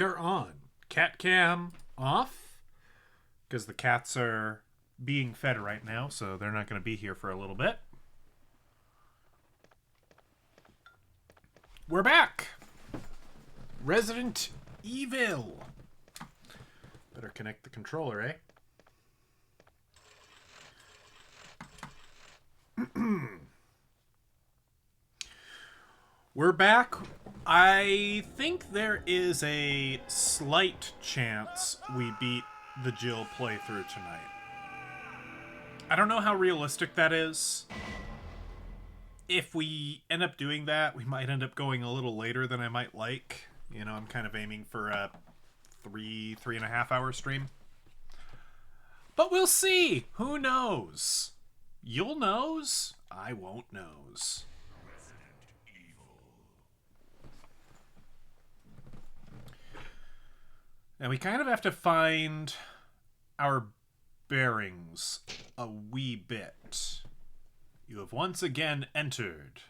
They're on. Cat cam off because the cats are being fed right now, so they're not going to be here for a little bit. We're back. Resident Evil. Better connect the controller, eh? We're back. I think there is a slight chance we beat the Jill playthrough tonight. I don't know how realistic that is. If we end up doing that, we might end up going a little later than I might like. You know, I'm kind of aiming for a 3.5 hour stream. But we'll see. Who knows? You'll knows. I won't knows. Now we kind of have to find our bearings a wee bit. You have once again entered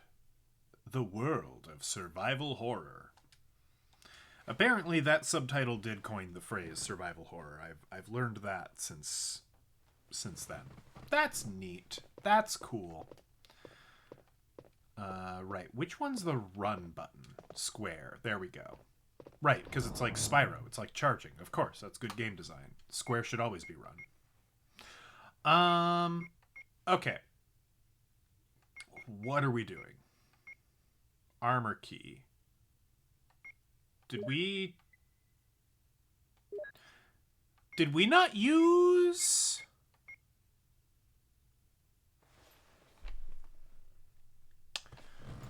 the world of survival horror. Apparently that subtitle did coin the phrase survival horror. I've learned that since then. That's neat. That's cool. Right. Which one's the run button? Square. There we go. Right, because it's like Spyro. It's like charging. Of course, that's good game design. Square should always be run. Okay. What are we doing? Armor key. Did we not use...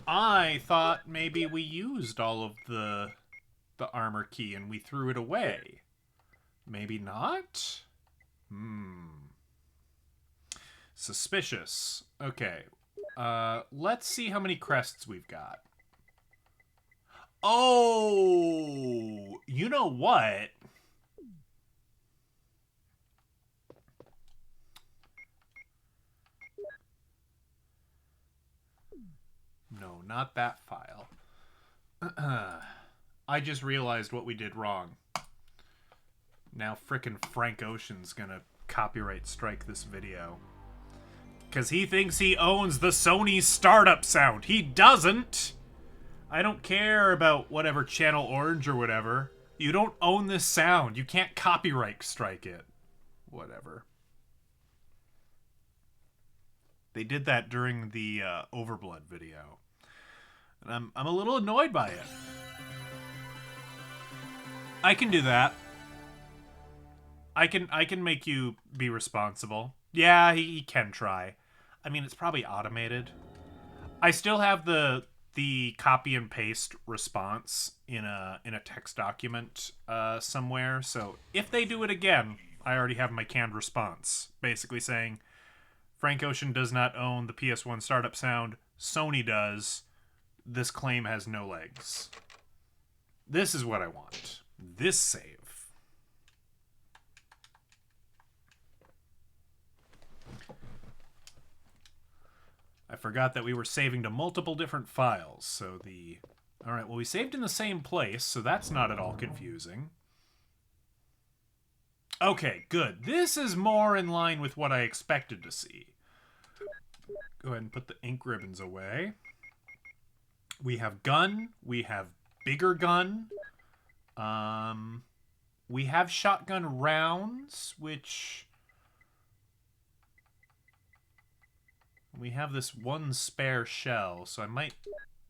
I thought maybe we used all of the armor key and we threw it away. Maybe not? Suspicious. Okay. Let's see how many crests we've got. Oh! You know what? No, not that file. I just realized what we did wrong. Now frickin' Frank Ocean's gonna copyright strike this video. Because he thinks he owns the Sony startup sound. He doesn't! I don't care about whatever Channel Orange or whatever. You don't own this sound. You can't copyright strike it. Whatever. They did that during the Overblood video. And I'm a little annoyed by it. I can do that. I can make you be responsible. Yeah, he can try. I mean, it's probably automated. I still have the copy and paste response in a text document somewhere. So if they do it again, I already have my canned response, basically saying Frank Ocean does not own the PS1 startup sound. Sony does. This claim has no legs. This is what I want. This save. I forgot that we were saving to multiple different files, so Alright, well we saved in the same place, so that's not at all confusing. Okay, good. This is more in line with what I expected to see. Go ahead and put the ink ribbons away. We have gun. We have bigger gun. We have shotgun rounds, which... We have this one spare shell, so I might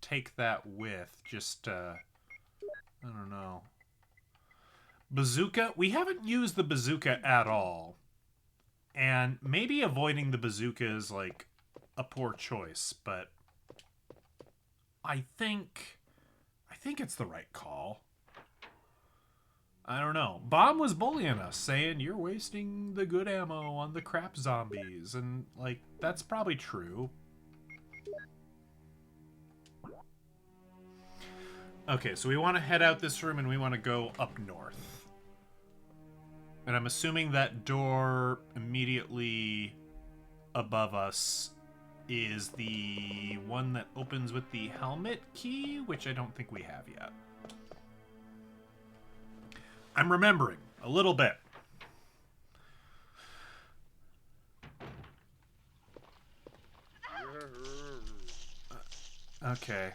take that with, just, I don't know. Bazooka? We haven't used the bazooka at all. And maybe avoiding the bazooka is, like, a poor choice, but I think it's the right call. I don't know. Bomb was bullying us, saying you're wasting the good ammo on the crap zombies, and like that's probably true. Okay, so we want to head out this room and we want to go up north. And I'm assuming that door immediately above us is the one that opens with the helmet key, which I don't think we have yet. I'm remembering a little bit. Okay.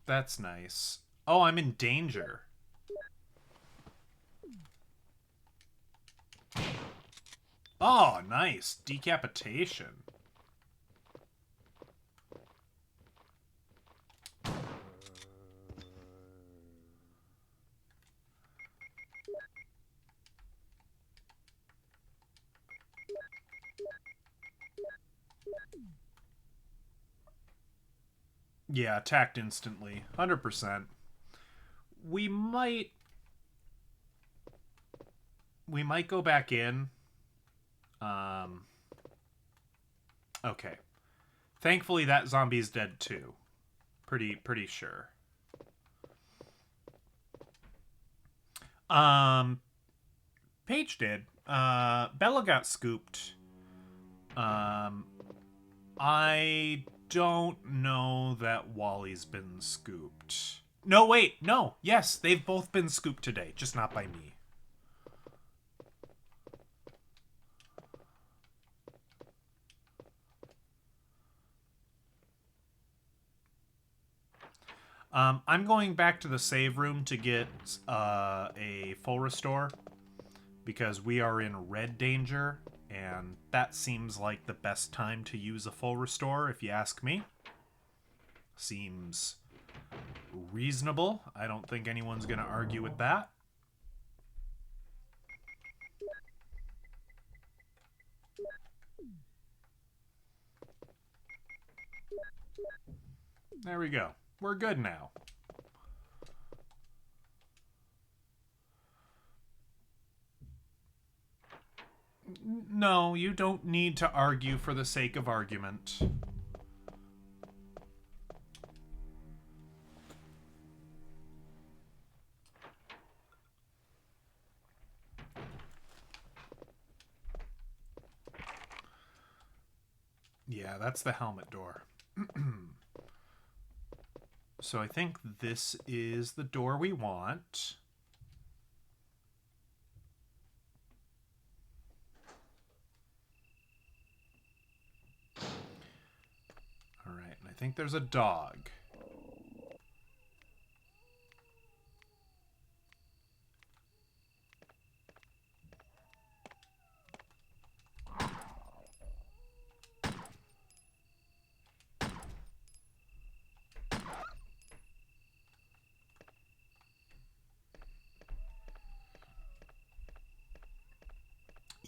That's nice. Oh, I'm in danger. Oh, nice. Decapitation. Yeah, attacked instantly. 100%. We might... We might go back in. Um... Okay. Thankfully, that zombie's dead too. Pretty sure. Um... Paige did. Bella got scooped. Um... I don't know that Wally's been scooped. No, wait, no. Yes, they've both been scooped today, just not by me. I'm going back to the save room to get a full restore because we are in red danger, and that seems like the best time to use a full restore, if you ask me. Seems reasonable. I don't think anyone's going to argue with that. There we go. We're good now. No, you don't need to argue for the sake of argument. Yeah, that's the helmet door. So I think this is the door we want. All right, and I think there's a dog.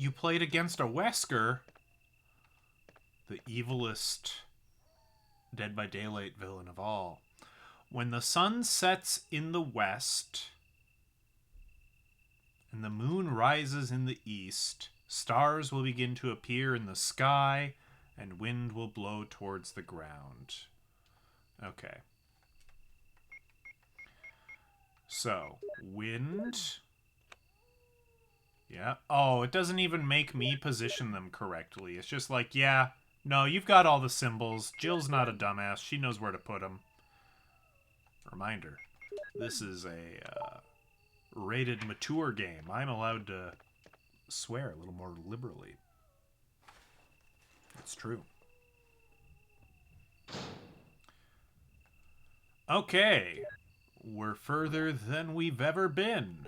You played against a Wesker, the evilest Dead by Daylight villain of all. When the sun sets in the west and the moon rises in the east, stars will begin to appear in the sky and wind will blow towards the ground. Okay. So, wind. Yeah. Oh, it doesn't even make me position them correctly. It's just like, yeah, no, you've got all the symbols. Jill's not a dumbass. She knows where to put them. Reminder, this is a rated mature game. I'm allowed to swear a little more liberally. It's true. Okay. We're further than we've ever been.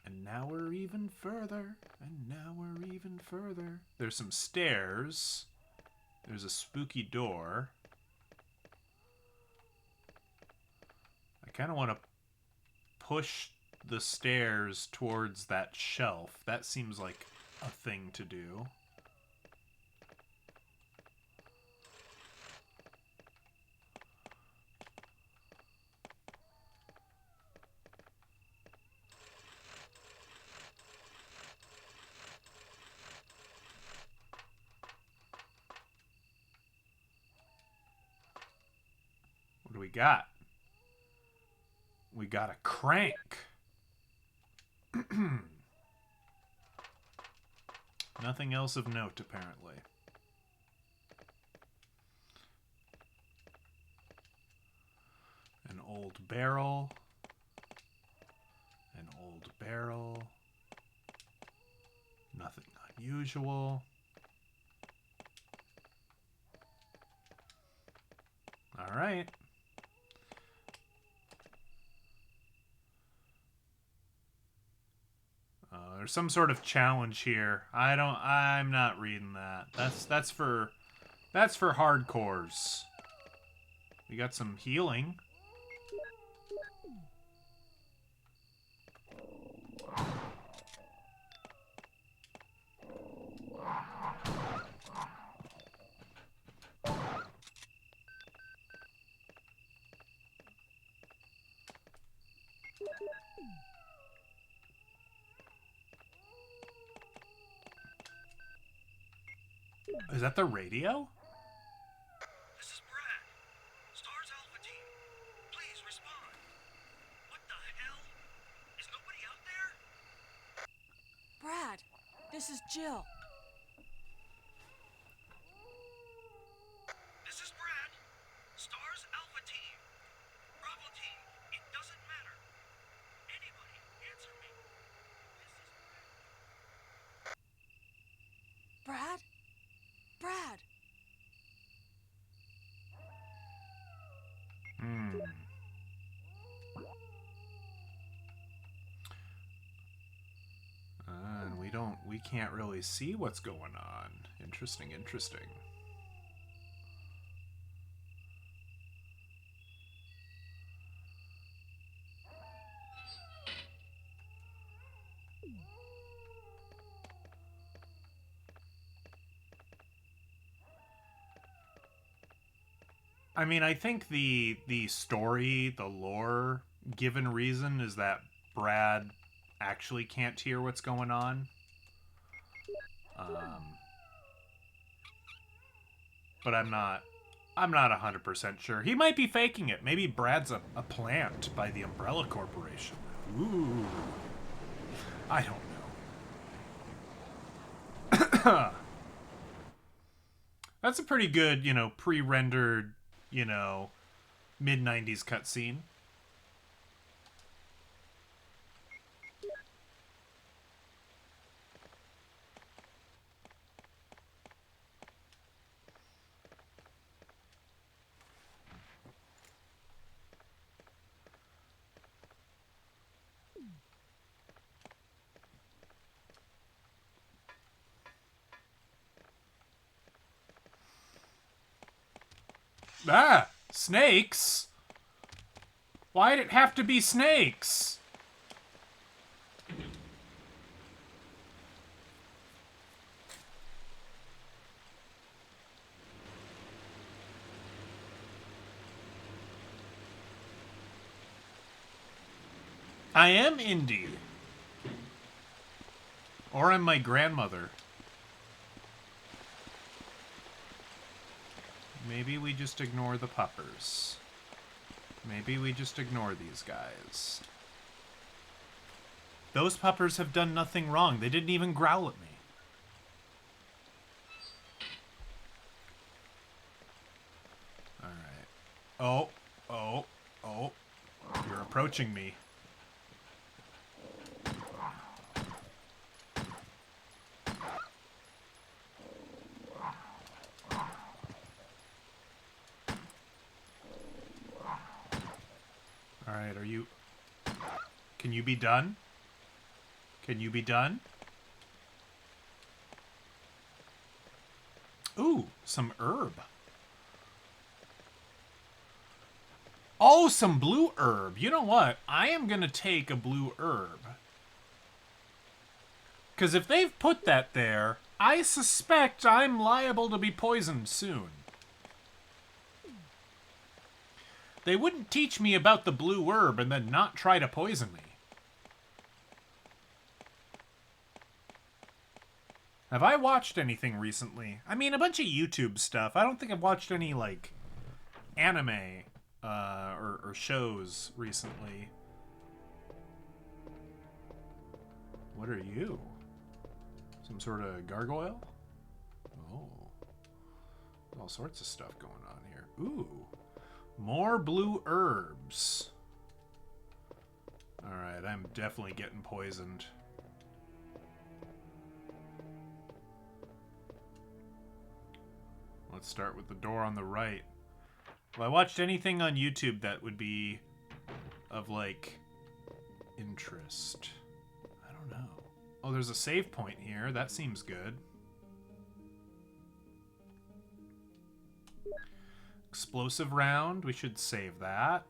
And now we're even further. And now we're even further. There's some stairs. There's a spooky door. I kind of want to push the stairs towards that shelf. That seems like a thing to do. What do we got? We got a crank. Nothing else of note, apparently. An old barrel. usual. All right. There's some sort of challenge here. I'm not reading that. That's for hardcores. We got some healing. Is that the radio? This is Brad. Stars Alpha Team. Please respond. What the hell? Is nobody out there? Brad, this is Jill. This is Brad. Stars Alpha Team. Bravo Team. It doesn't matter. Anybody answer me. This is Brad? Brad! And we can't really see what's going on. Interesting, interesting. I mean, I think the story, the lore given reason is that Brad actually can't hear what's going on. But I'm not 100% sure. He might be faking it. Maybe Brad's a plant by the Umbrella Corporation. Ooh. I don't know. That's a pretty good, pre-rendered, mid-90s cutscene. Ah! Snakes? Why'd it have to be snakes? I am indie. Or I'm my grandmother. Maybe we just ignore the puppers. Maybe we just ignore these guys. Those puppers have done nothing wrong. They didn't even growl at me. Alright. Oh. You're approaching me. Alright, are you... Can you be done? Can you be done? Ooh, some herb. Oh, some blue herb. You know what? I am going to take a blue herb. Because if they've put that there, I suspect I'm liable to be poisoned soon. They wouldn't teach me about the blue herb and then not try to poison me. Have I watched anything recently? I mean, a bunch of YouTube stuff. I don't think I've watched any, like, anime or shows recently. What are you? Some sort of gargoyle? Oh. All sorts of stuff going on here. Ooh. More blue herbs. Alright, I'm definitely getting poisoned. let's start with the door on the right. If I watched anything on YouTube that would be of, like, interest. I don't know. Oh, there's a save point here. That seems good. Explosive round. We should save that.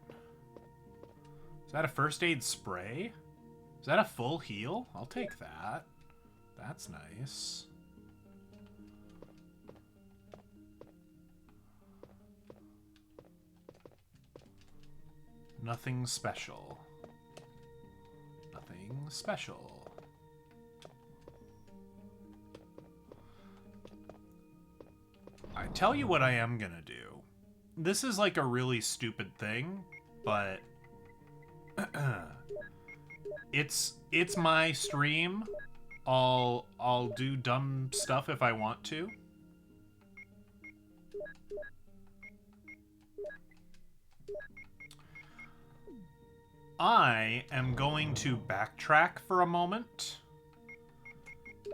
Is that a first aid spray? Is that a full heal? I'll take that. That's nice. Nothing special. Nothing special. I tell you what I am gonna do. This is like a really stupid thing, but it's my stream. I'll do dumb stuff if I want to. I am going to backtrack for a moment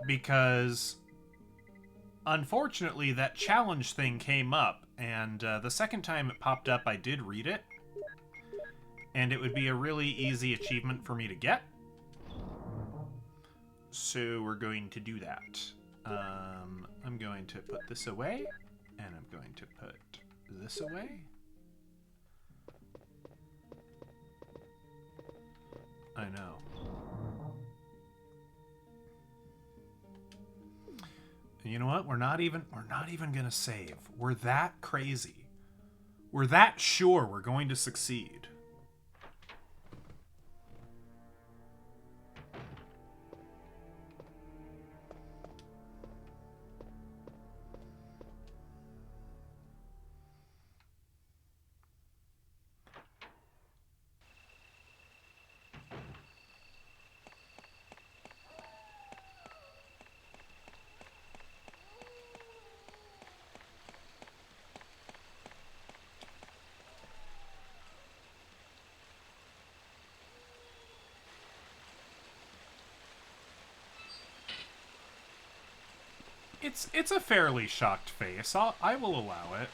because unfortunately that challenge thing came up, and the second time it popped up I did read it, and it would be a really easy achievement for me to get. So we're going to do that. I'm going to put this away, and I'm going to put this away. I know. And you know what? We're not even gonna save. We're that crazy. We're that sure we're going to succeed. It's a fairly shocked face. I will allow it.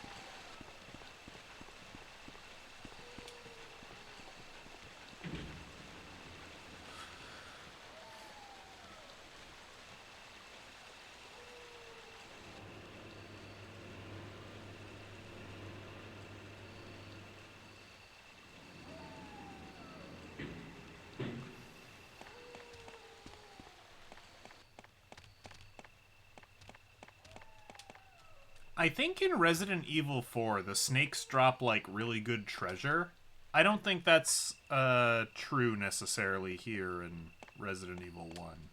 I think in Resident Evil 4, the snakes drop, like, really good treasure. I don't think that's true necessarily here in Resident Evil 1.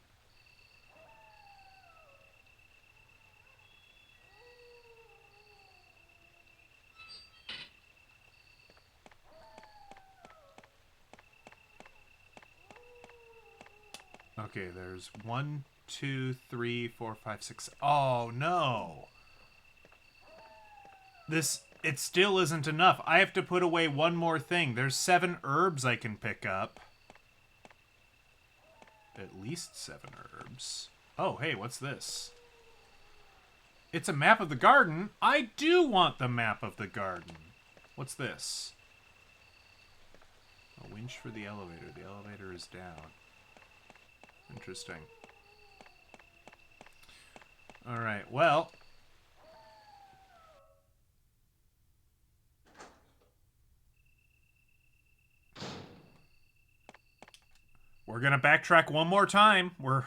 Okay, there's 1, 2, 3, 4, 5, 6. Oh, no! It still isn't enough. I have to put away one more thing. There's 7 herbs I can pick up. At least 7 herbs. Oh, hey, what's this? It's a map of the garden. I do want the map of the garden. What's this? A winch for the elevator. The elevator is down. Interesting. Alright, well... we're gonna backtrack one more time. We're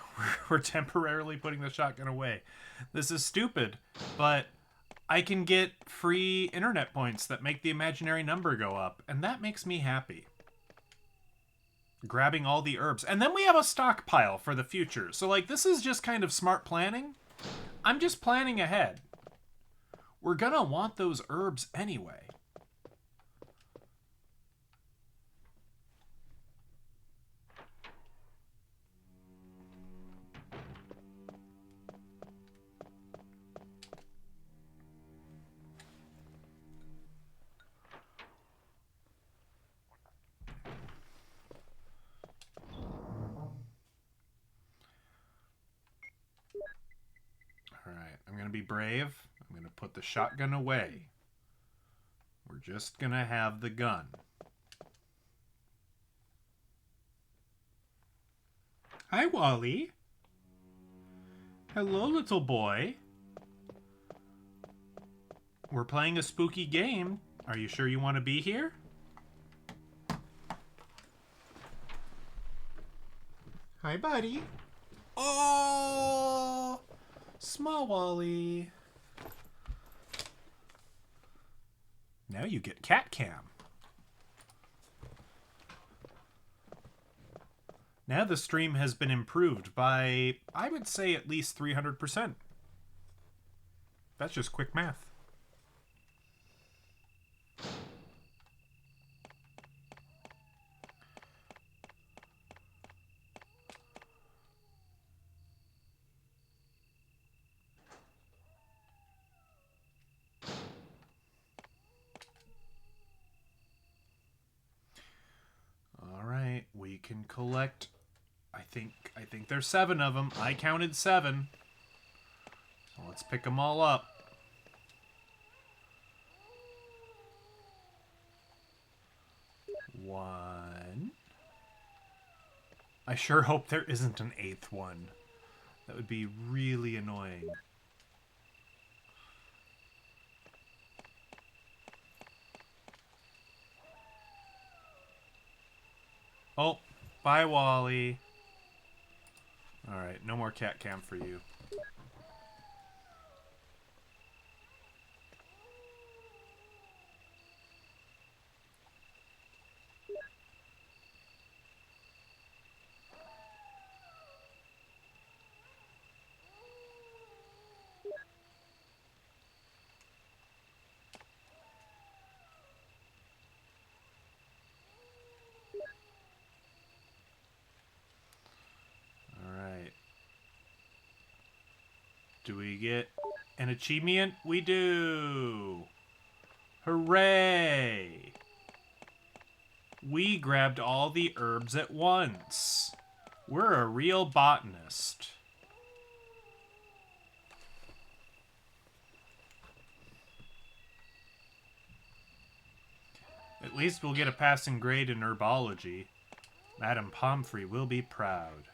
temporarily putting the shotgun away. This is stupid, but I can get free internet points that make the imaginary number go up, and that makes me happy. Grabbing all the herbs. And then we have a stockpile for the future. So, like, this is just kind of smart planning. I'm just planning ahead. We're gonna want those herbs anyway. Alright, I'm gonna be brave. I'm I'm going to put the shotgun away. We're just going to have the gun. Hi, Wally. Hello, little boy. We're playing a spooky game. Are you sure you want to be here? Hi, buddy. Oh, small Wally. Now you get cat cam. Now the stream has been improved by, I would say, at least 300%. That's just quick math. All right, we can collect. I think there's 7 of them. I counted 7. So let's pick them all up. One. I sure hope there isn't an 8th one. That would be really annoying. Oh, bye, Wally. Alright, no more cat cam for you. Alright. Do we get an achievement? We do! Hooray! We grabbed all the herbs at once. We're a real botanist. At least we'll get a passing grade in herbology. Madame Pomfrey will be proud.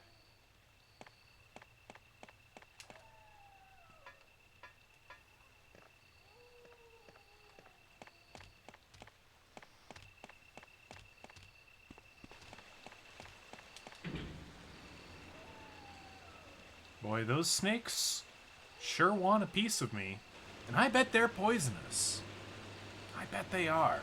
Boy, those snakes sure want a piece of me. And I bet they're poisonous. I bet they are.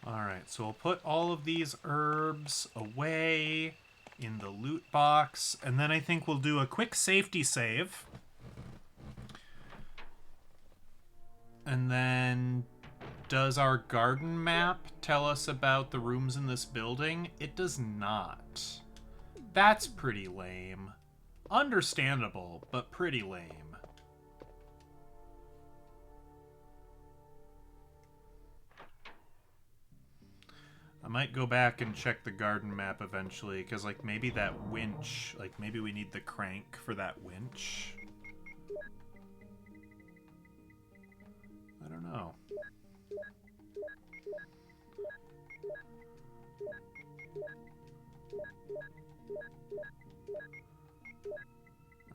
Alright, so we'll put all of these herbs away in the loot box, and then I think we'll do a quick safety save. And then, does our garden map tell us about the rooms in this building? It does not. That's pretty lame. Understandable, but pretty lame. I might go back and check the garden map eventually, because, like, maybe that winch, like, maybe we need the crank for that winch. I don't know.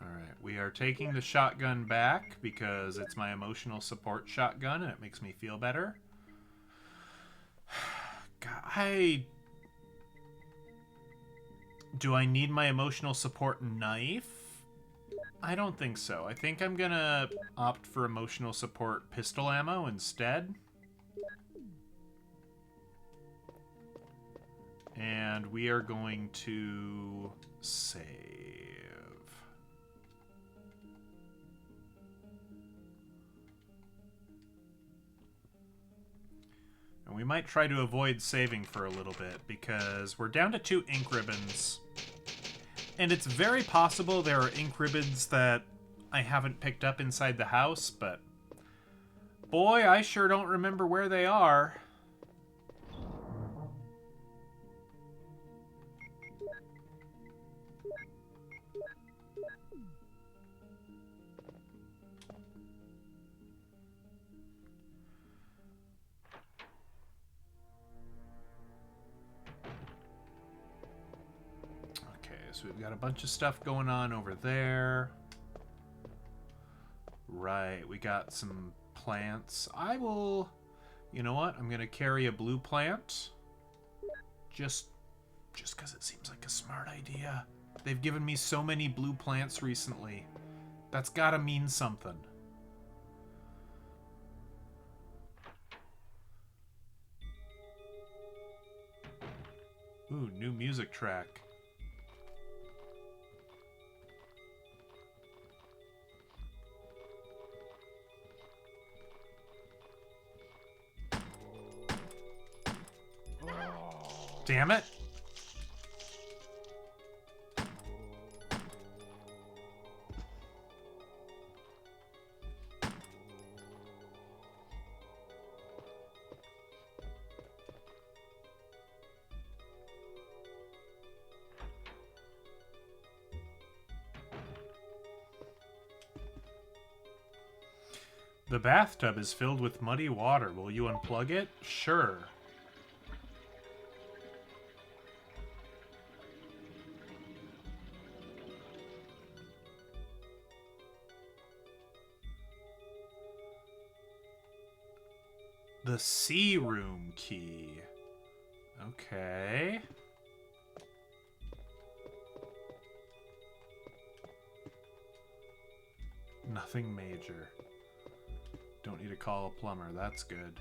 Alright, we are taking the shotgun back, because it's my emotional support shotgun, and it makes me feel better. God, do I need my emotional support knife? I don't think so. I think I'm gonna opt for emotional support pistol ammo instead. And we are going to save. And we might try to avoid saving for a little bit, because we're down to 2 ink ribbons. And it's very possible there are ink ribbons that I haven't picked up inside the house, but boy, I sure don't remember where they are. So we've got a bunch of stuff going on over there. Right, we got some plants. I will... You know what? I'm going to carry a blue plant. Just because it seems like a smart idea. They've given me so many blue plants recently. That's got to mean something. Ooh, new music track. Damn it. The bathtub is filled with muddy water. Will you unplug it? Sure. The C room key. Okay. Nothing major. Don't need to call a plumber. That's good.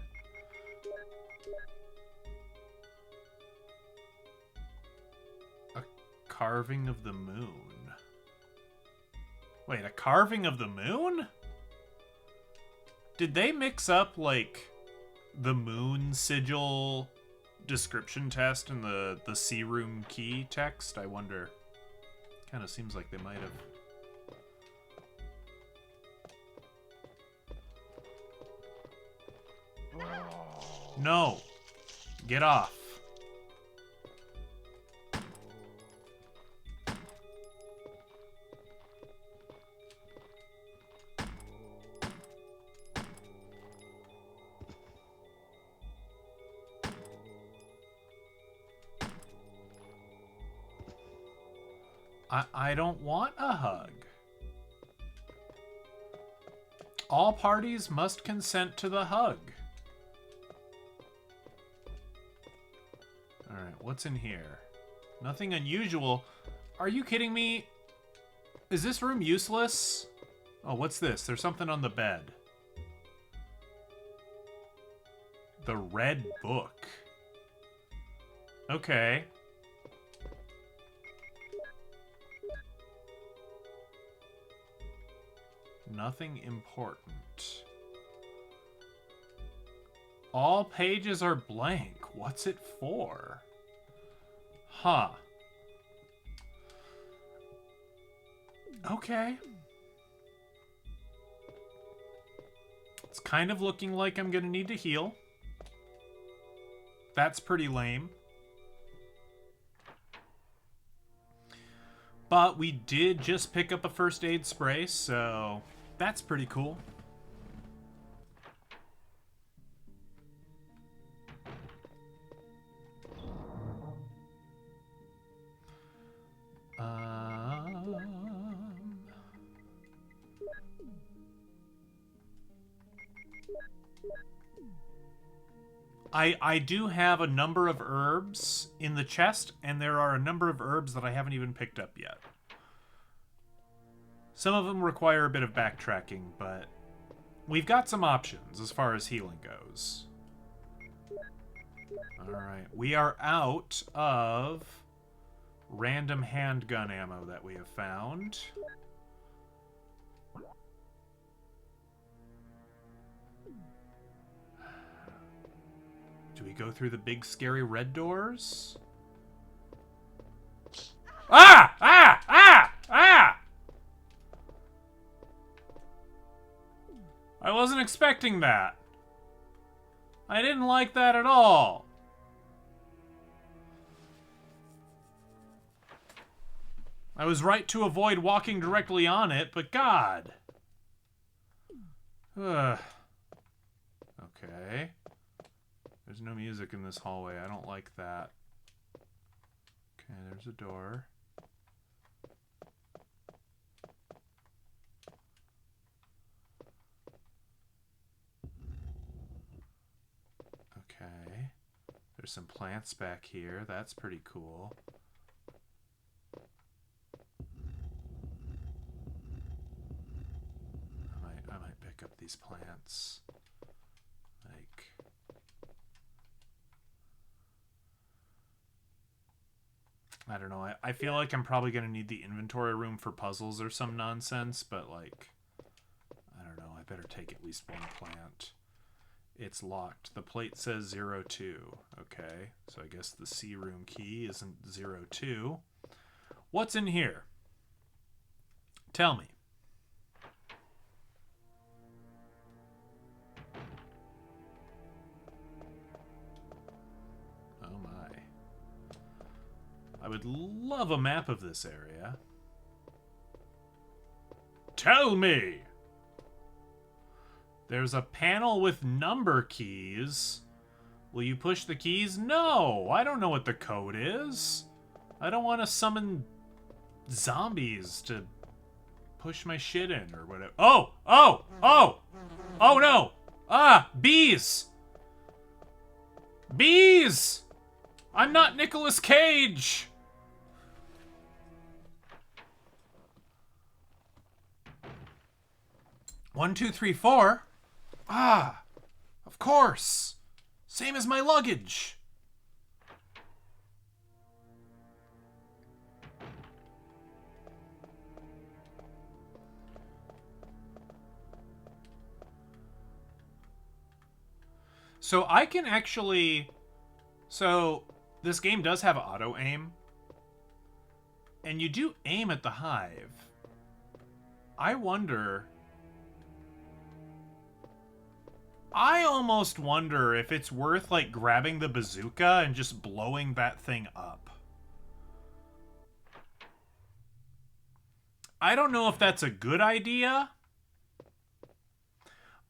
A carving of the moon. Wait, a carving of the moon? Did they mix up, like, the moon sigil description test and the C room key text? I wonder. Kind of seems like they might have. No! Get off. I don't want a hug. All parties must consent to the hug. Alright, what's in here? Nothing unusual. Are you kidding me? Is this room useless? Oh, what's this? There's something on the bed. The red book. Okay. Nothing important. All pages are blank. What's it for? Huh. Okay. It's kind of looking like I'm gonna need to heal. That's pretty lame. But we did just pick up a first aid spray, so that's pretty cool. I do have a number of herbs in the chest, and there are a number of herbs that I haven't even picked up yet. Some of them require a bit of backtracking, but we've got some options as far as healing goes. Alright, we are out of random handgun ammo that we have found. Do we go through the big scary red doors? Ah! Ah! Ah! Ah! I wasn't expecting that. I didn't like that at all. I was right to avoid walking directly on it, but God. Ugh. Okay. There's no music in this hallway. I don't like that. Okay, there's a door. Okay. There's some plants back here. That's pretty cool. I might pick up these plants. Like, I don't know. I feel like I'm probably going to need the inventory room for puzzles or some nonsense, but like, I don't know. I better take at least one plant. It's locked. The plate says 02. Okay, so I guess the C room key isn't 02. What's in here? Tell me. Oh my. I would love a map of this area. Tell me! There's a panel with number keys. Will you push the keys? No! I don't know what the code is. I don't want to summon zombies to push my shit in or whatever. Oh! Oh! Oh! Oh no! Ah! Bees! Bees! I'm not Nicolas Cage! One, two, three, four. Ah, of course. Same as my luggage. So I can actually... So this game does have auto aim. And you do aim at the hive. I wonder... I almost wonder if it's worth, like, grabbing the bazooka and just blowing that thing up. I don't know if that's a good idea,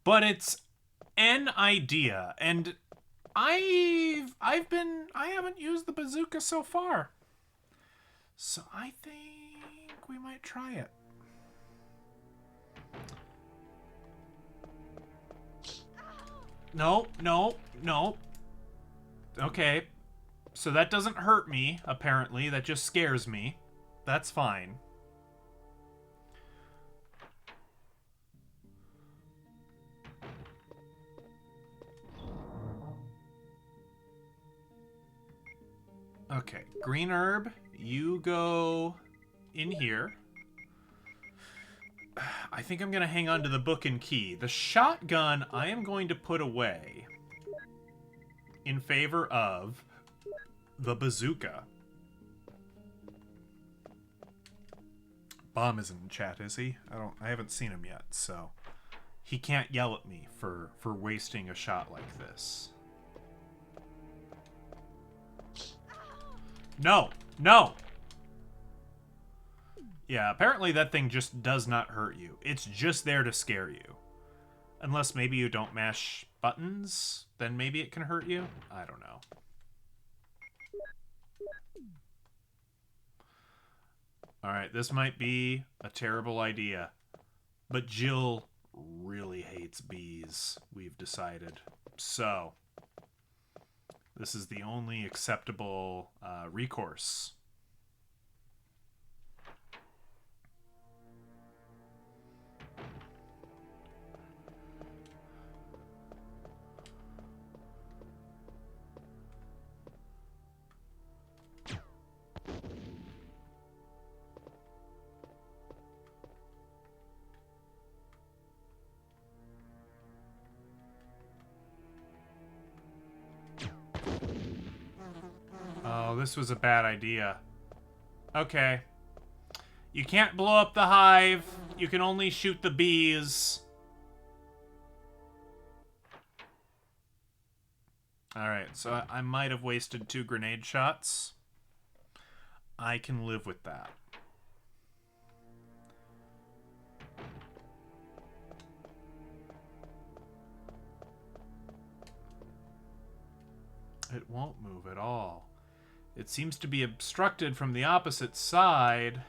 but it's an idea, and I haven't used the bazooka so far. So I think we might try it. No, no, no. Okay. So that doesn't hurt me, apparently. That just scares me. That's fine. Okay. Green herb, you go in here. I think I'm going to hang on to the book and key. The shotgun I am going to put away in favor of the bazooka. Bomb isn't in chat, is he? I haven't seen him yet, so he can't yell at me for wasting a shot like this. No! No! Yeah, apparently that thing just does not hurt you. It's just there to scare you. Unless maybe you don't mash buttons, then maybe it can hurt you? I don't know. Alright, this might be a terrible idea. But Jill really hates bees, we've decided. So, this is the only acceptable recourse. this was a bad idea. Okay. You can't blow up the hive. You can only shoot the bees. Alright, so I might have wasted 2 grenade shots. I can live with that. It won't move at all. It seems to be obstructed from the opposite side.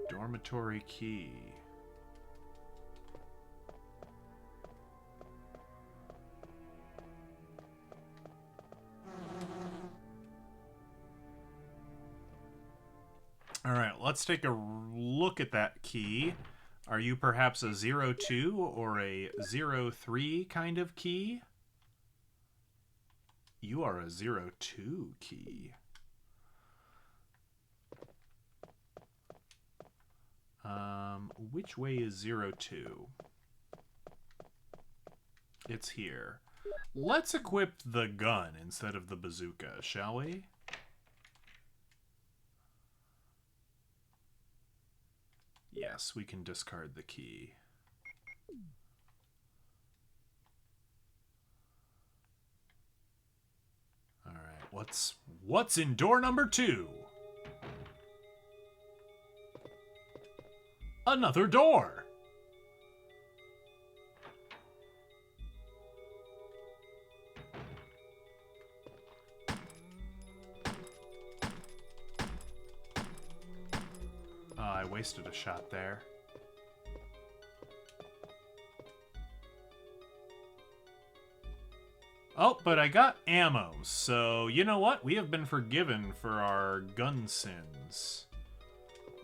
Dormitory key. All right, let's take a look at that key. Are you perhaps a 02 or a 03 kind of key? You are a 02 key. Which way is 02? It's here. Let's equip the gun instead of the bazooka, shall we? Yes, we can discard the key. All right, what's in door number 2? Another door. Oh, I wasted a shot there. Oh, but I got ammo, so you know what? We have been forgiven for our gun sins.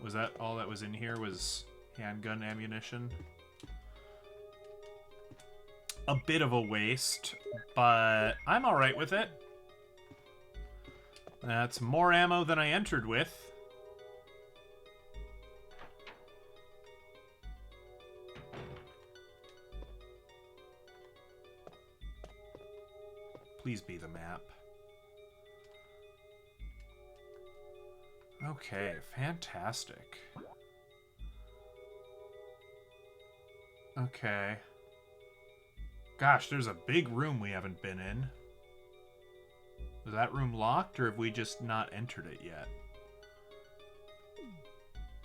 Was that all that was in here was handgun ammunition? A bit of a waste, but I'm alright with it. That's more ammo than I entered with. Please be the map. Okay, fantastic. Okay. Gosh, there's a big room we haven't been in. Was that room locked, or have we just not entered it yet?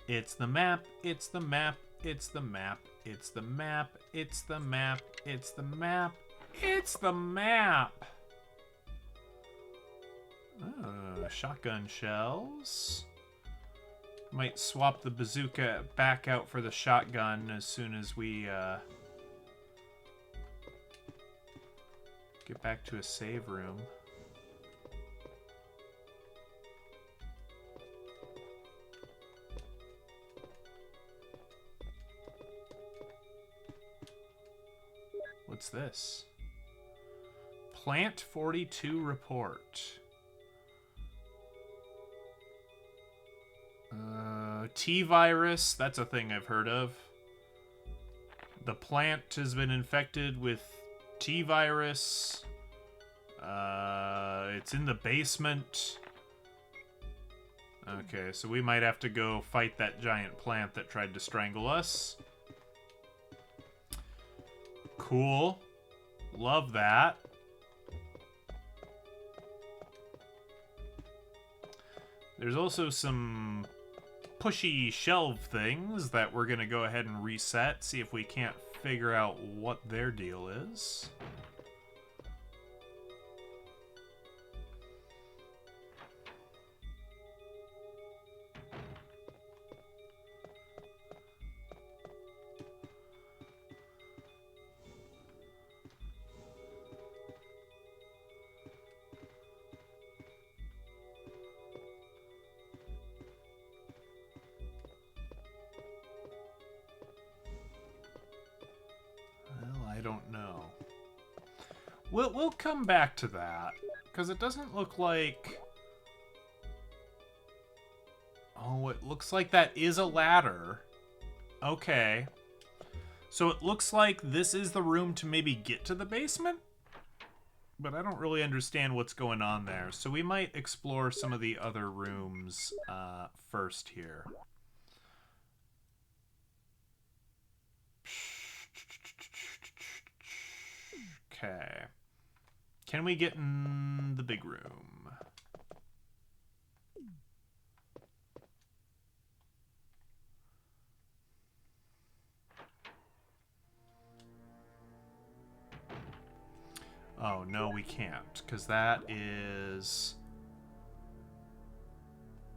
It's the map, it's the map, it's the map, it's the map, it's the map, it's the map, it's the map! Oh, shotgun shells. Might swap the bazooka back out for the shotgun as soon as we get back to a save room. What's this? Plant 42 report. T-virus, that's a thing I've heard of. The plant has been infected with T-virus. It's in the basement. Okay, so we might have to go fight that giant plant that tried to strangle us. Cool. Love that. There's also some pushy shelf things that we're going to go ahead and reset, see if we can't figure out what their deal is. We'll come back to that, because it doesn't look like... Oh, it looks like that is a ladder. Okay. So it looks like this is the room to maybe get to the basement? But I don't really understand what's going on there. So we might explore some of the other rooms first here. Okay. Can we get in the big room? Oh, no, we can't, because that is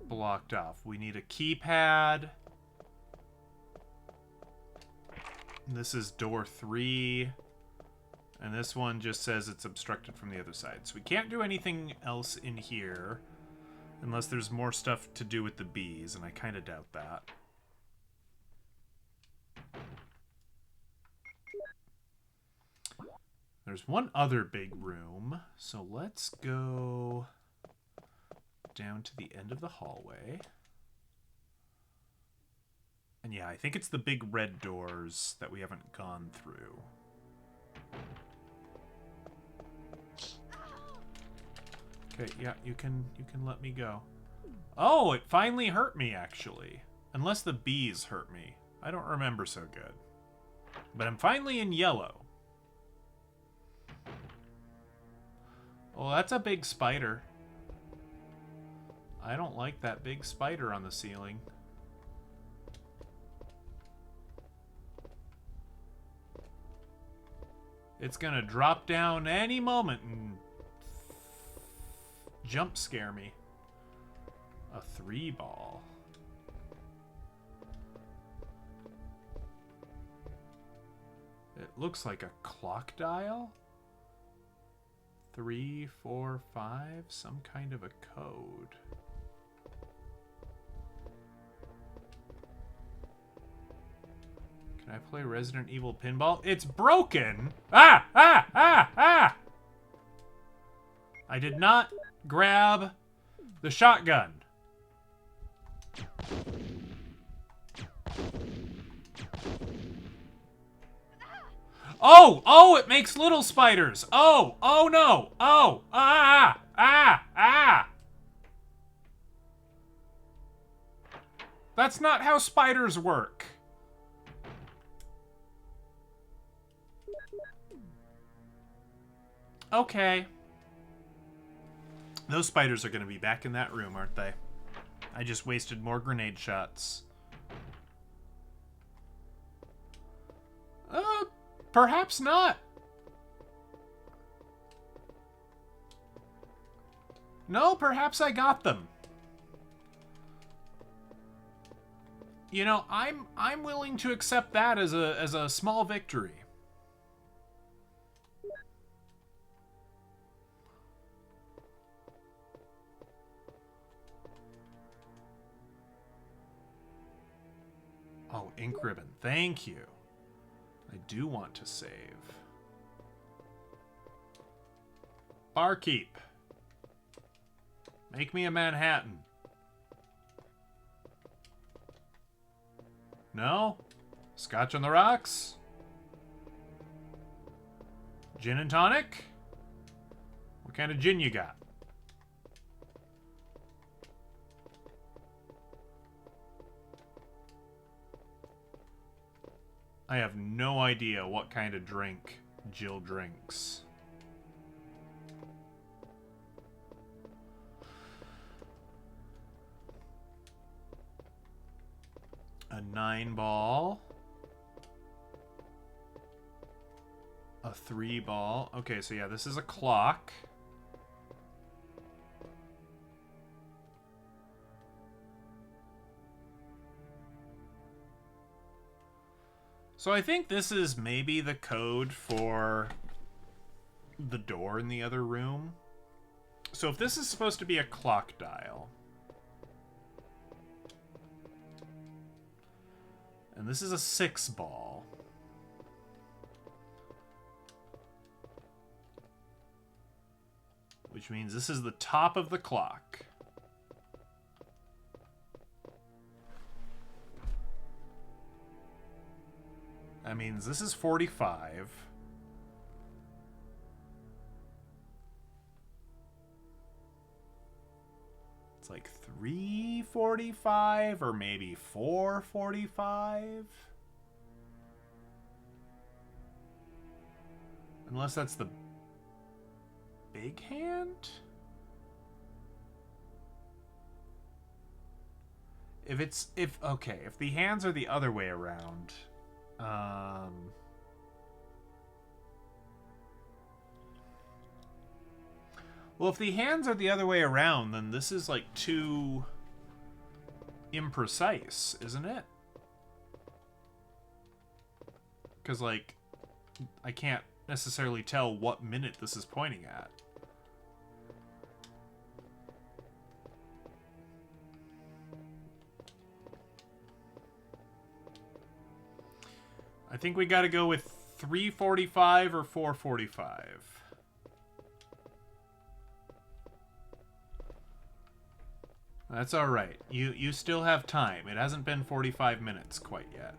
blocked off. We need a keypad. This is door 3. And this one just says it's obstructed from the other side. So we can't do anything else in here unless there's more stuff to do with the bees, and I kind of doubt that. There's one other big room, so let's go down to the end of the hallway. And yeah, I think it's the big red doors that we haven't gone through. Okay, yeah, you can let me go. Oh, it finally hurt me, actually. Unless the bees hurt me. I don't remember so good. But I'm finally in yellow. Oh, that's a big spider. I don't like that big spider on the ceiling. It's gonna drop down any moment and jump scare me. A 3-ball. It looks like a clock dial. 3, 4, 5, some kind of a code. Can I play Resident Evil Pinball? It's broken! Ah! Ah! Ah! Ah! I did not grab the shotgun. Oh! Oh, it makes little spiders! Oh! Oh no! Oh! Ah! Ah! Ah! That's not how spiders work. Okay. Those spiders are going to be back in that room, aren't they? I just wasted more grenade shots. Perhaps not. No, perhaps I got them. You know, I'm willing to accept that as a small victory. Oh, ink ribbon. Thank you. I do want to save. Barkeep. Make me a Manhattan. No? Scotch on the rocks? Gin and tonic? What kind of gin you got? I have no idea what kind of drink Jill drinks. A 9-ball. A 3-ball. Okay, so yeah, this is a clock. So I think this is maybe the code for the door in the other room. So if this is supposed to be a clock dial, and this is a 6-ball, Which means this is the top of the clock. That means this is 45. It's like 3:45 or maybe 4:45. Unless that's the big hand? If the hands are the other way around, well, if the hands are the other way around, then this is like too imprecise, isn't it? Because, like, I can't necessarily tell what minute this is pointing at. I think we gotta go with 3:45 or 4:45. That's alright. You still have time. It hasn't been 45 minutes quite yet.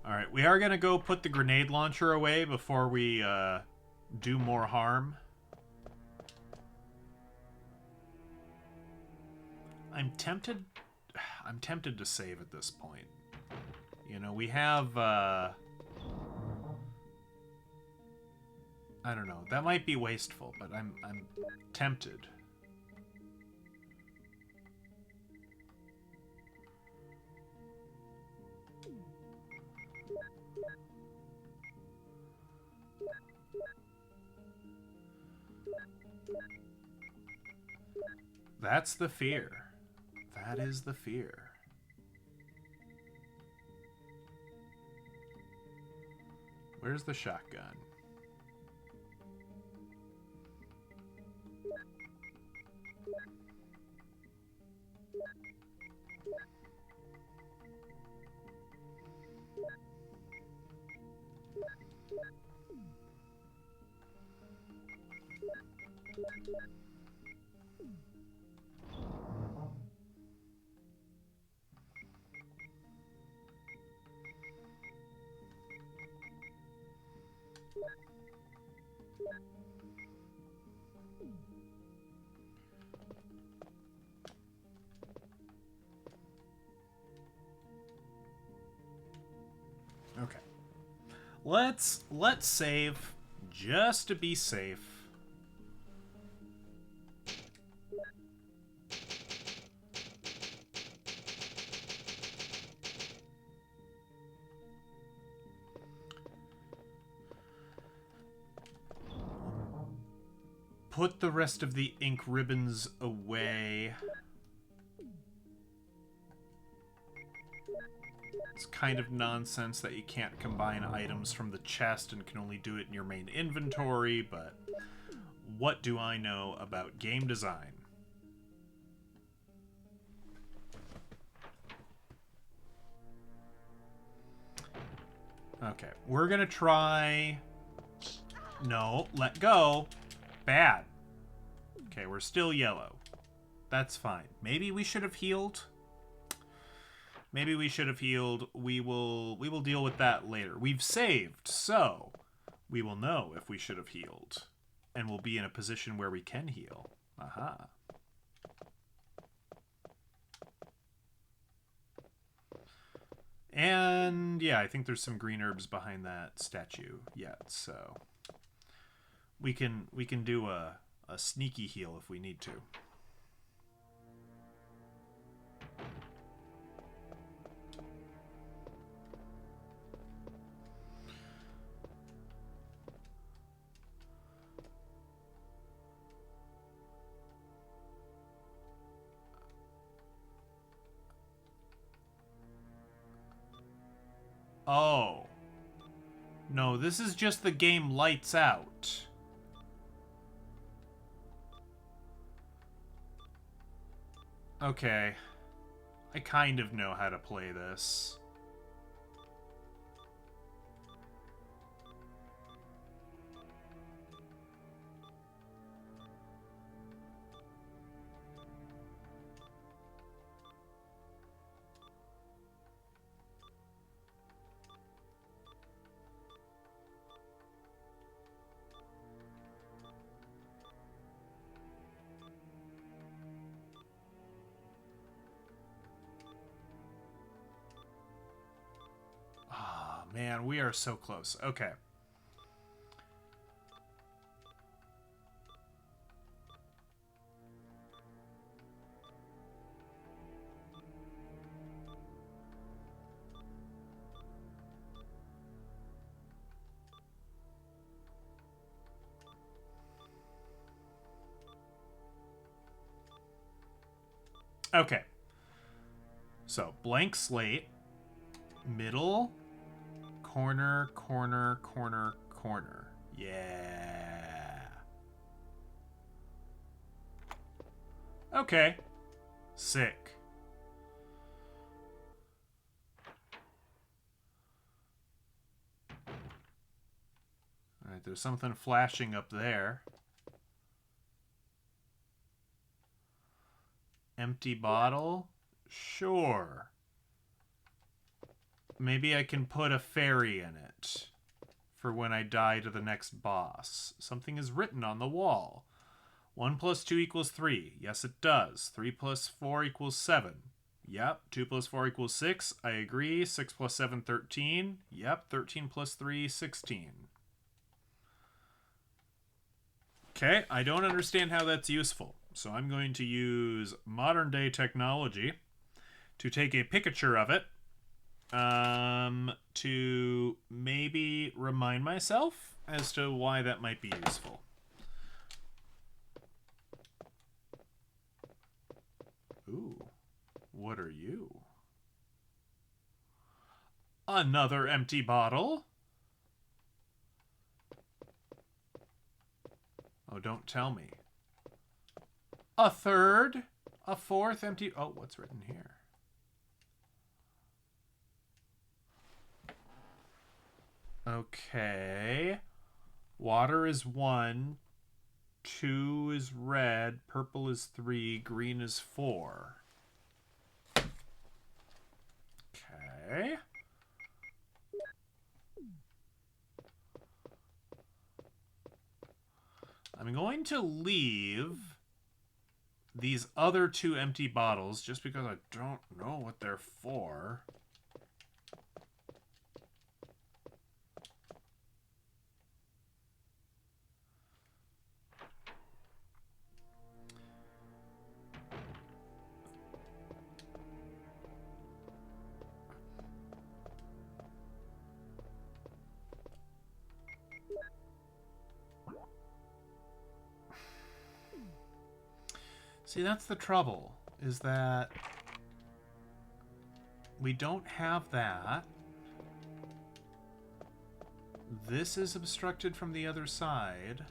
Alright, we are gonna go put the grenade launcher away before we do more harm. I'm tempted to save at this point. You know, we have I don't know. That might be wasteful, but I'm tempted. That's the fear. That is the fear. Where's the shotgun? Okay. Let's save just to be safe. Put the rest of the ink ribbons away. It's kind of nonsense that you can't combine items from the chest and can only do it in your main inventory, but what do I know about game design? Okay, we're gonna try... No, let go. Bad. Okay, we're still yellow. That's fine. Maybe we should have healed. Maybe we should have healed. We will deal with that later. We've saved, so we will know if we should have healed. And we'll be in a position where we can heal. Aha. And yeah, I think there's some green herbs behind that statue yet, so we can do a sneaky heal if we need to. Oh. No, this is just the game lights out. Okay. I kind of know how to play this. Man, we are so close. Okay. Okay. So, blank slate, middle, corner, corner, corner, corner. Yeah. Okay. Sick. Alright, there's something flashing up there. Empty bottle? Sure. Maybe I can put a fairy in it for when I die to the next boss. Something is written on the wall. 1 plus 2 equals 3. Yes, it does. 3 plus 4 equals 7. Yep. 2 plus 4 equals 6. I agree. 6 plus 7, 13. Yep. 13 plus 3, 16. Okay, I don't understand how that's useful. So I'm going to use modern day technology to take a picture of it to maybe remind myself as to why that might be useful. Ooh, what are you? Another empty bottle? Oh, don't tell me. A third? A fourth empty... Oh, what's written here? Okay. Water is 1. 2 is red. Purple is 3. Green is 4. Okay. I'm going to leave these other 2 empty bottles just because I don't know what they're for. See, that's the trouble, is that we don't have that. This is obstructed from the other side.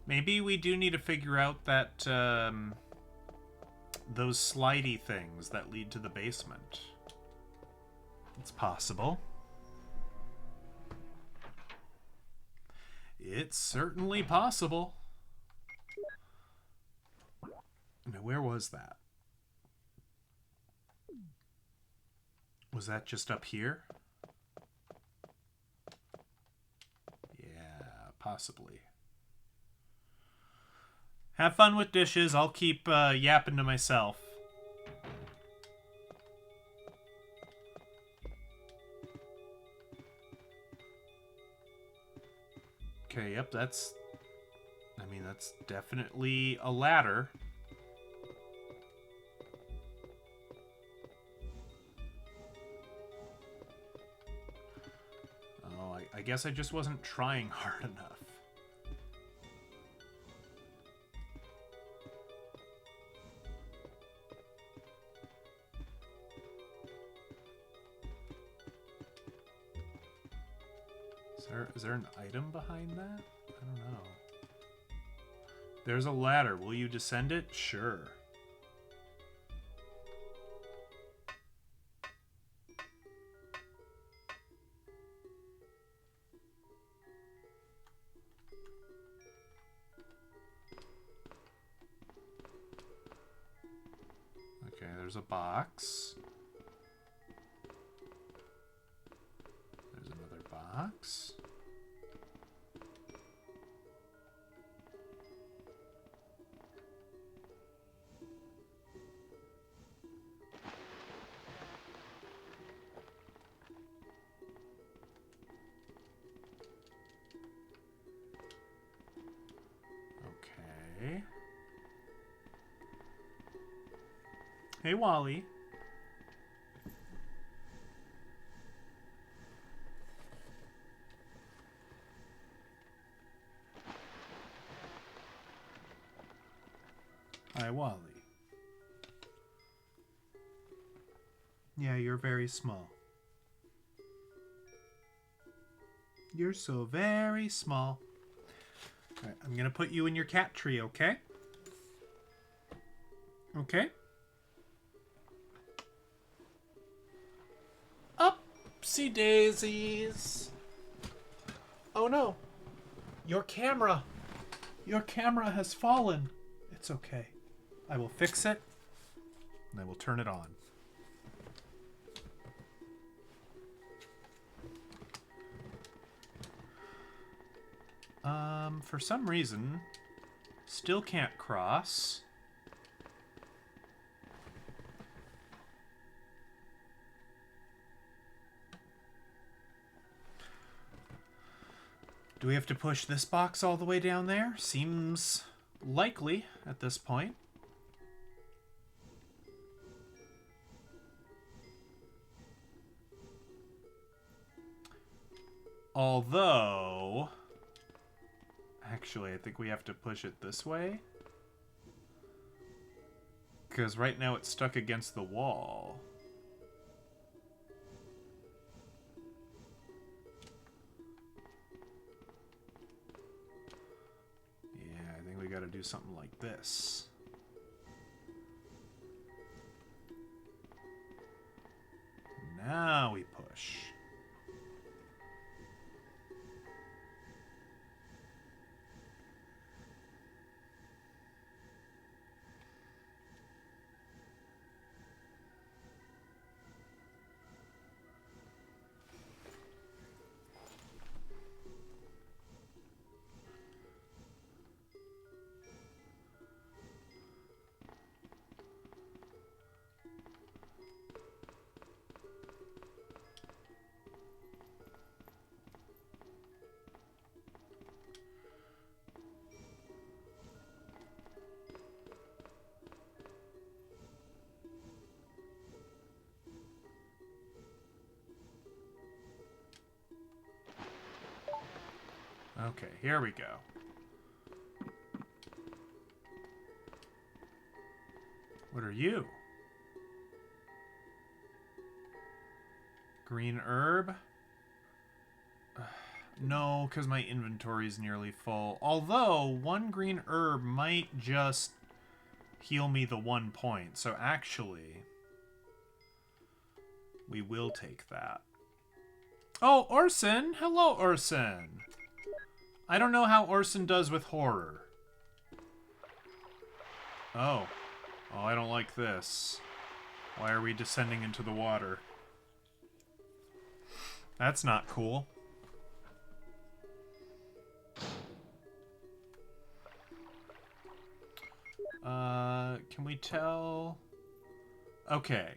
Maybe we do need to figure out that, those slidey things that lead to the basement. It's possible. It's certainly possible. Now, where was that? Was that just up here? Yeah, possibly. Have fun with dishes. I'll keep yapping to myself. Okay, yep, that's... I mean, that's definitely a ladder. Oh, I guess I just wasn't trying hard enough. Is there an item behind that? I don't know. There's a ladder. Will you descend it? Sure. Okay, there's a box. There's another box. Okay. Hey, Wally. Hi, Wally. Yeah, you're very small. You're so very small. All right, I'm gonna put you in your cat tree, okay? Okay? Upsy daisies. Oh no. Your camera. Your camera has fallen. It's okay. I will fix it, and I will turn it on. For some reason, still can't cross. Do we have to push this box all the way down there? Seems likely at this point. Although... Actually, I think we have to push it this way. Because right now it's stuck against the wall. Yeah, I think we gotta do something like this. Now we push. Okay, here we go. What are you? Green herb? No, because my inventory is nearly full. Although, one green herb might just heal me the 1 point. So actually, we will take that. Oh, Orson! Hello, Orson! I don't know how Orson does with horror. Oh. Oh, I don't like this. Why are we descending into the water? That's not cool. Can we tell? Okay.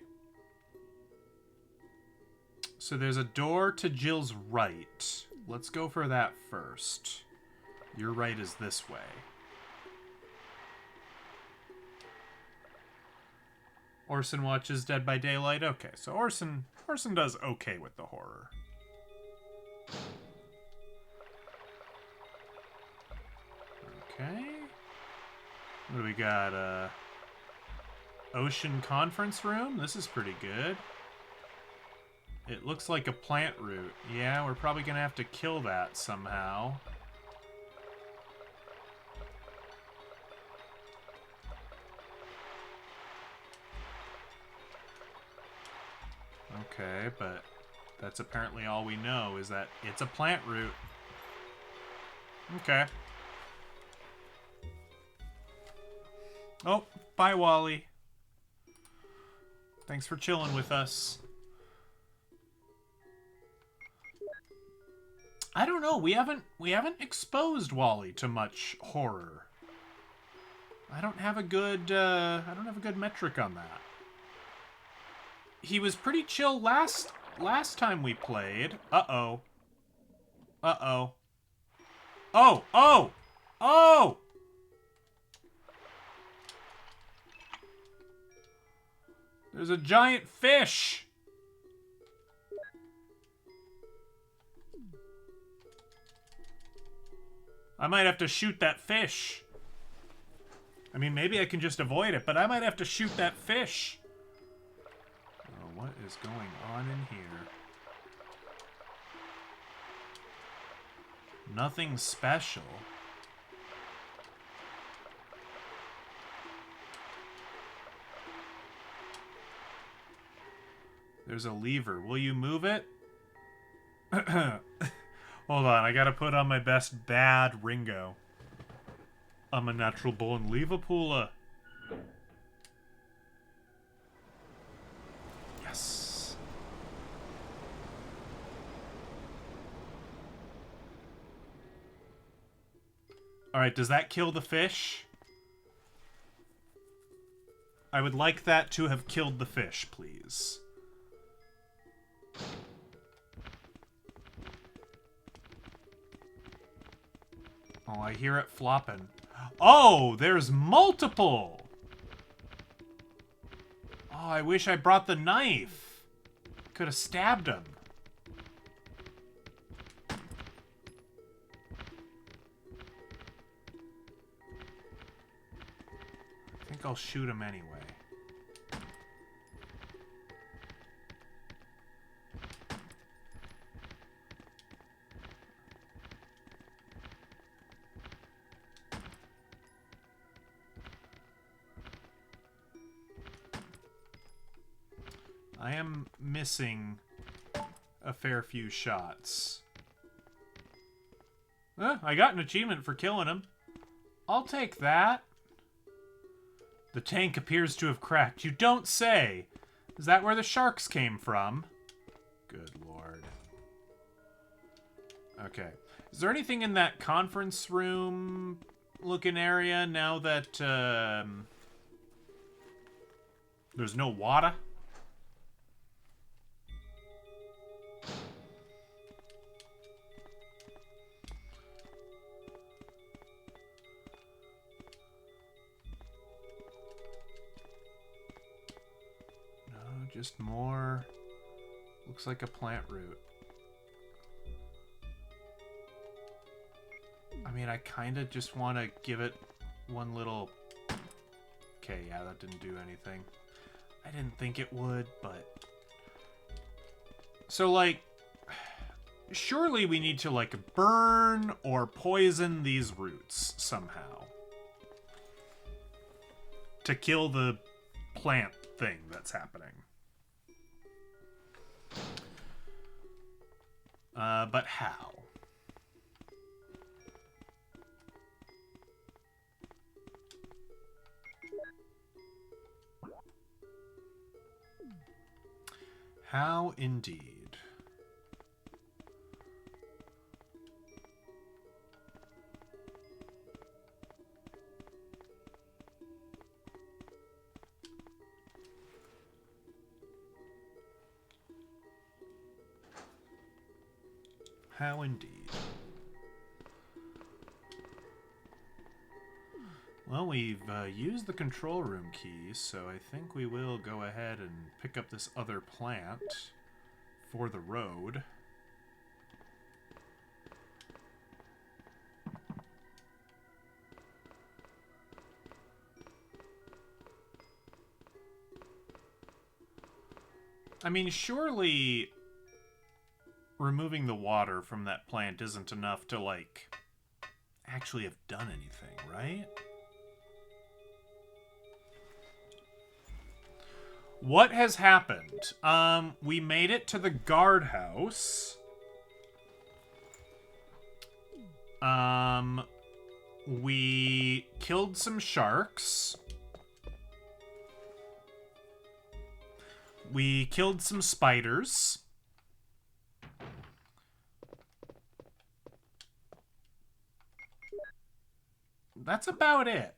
So there's a door to Jill's right. Let's go for that first. Your right is this way. Orson watches Dead by Daylight. Okay, so Orson does okay with the horror. Okay. What do we got? Ocean conference room? This is pretty good. It looks like a plant root. Yeah, we're probably gonna have to kill that somehow. Okay, but that's apparently all we know, is that it's a plant root. Okay. Oh, bye, Wally. Thanks for chilling with us. I don't know. We haven't exposed Wally to much horror. I don't have a good metric on that. He was pretty chill last time we played. Uh-oh. Uh-oh. Oh! Oh! Oh! There's a giant fish! I might have to shoot that fish. I mean, maybe I can just avoid it, but I might have to shoot that fish. Oh, what is going on in here? Nothing special. There's a lever. Will you move it? Hold on, I gotta put on my best bad Ringo. I'm a natural born Liverpooler. Yes. Alright, does that kill the fish? I would like that to have killed the fish, please. Oh, I hear it flopping. Oh, there's multiple! Oh, I wish I brought the knife. Could have stabbed him. I think I'll shoot him anyway. I am missing a fair few shots. I got an achievement for killing him. I'll take that. The tank appears to have cracked. You don't say! Is that where the sharks came from? Good lord. Okay. Is there anything in that conference room looking area now that there's no water? Just more. Looks like a plant root. I mean, I kind of just want to give it one little... Okay, yeah, that didn't do anything. I didn't think it would, but... So, like... Surely we need to, like, burn or poison these roots somehow. To kill the plant thing that's happening. But how? How indeed? How indeed? Well, we've used the control room key, so I think we will go ahead and pick up this other plant for the road. I mean, surely removing the water from that plant isn't enough to, like, actually have done anything, right? What has happened? We made it to the guardhouse. We killed some sharks. We killed some spiders. That's about it.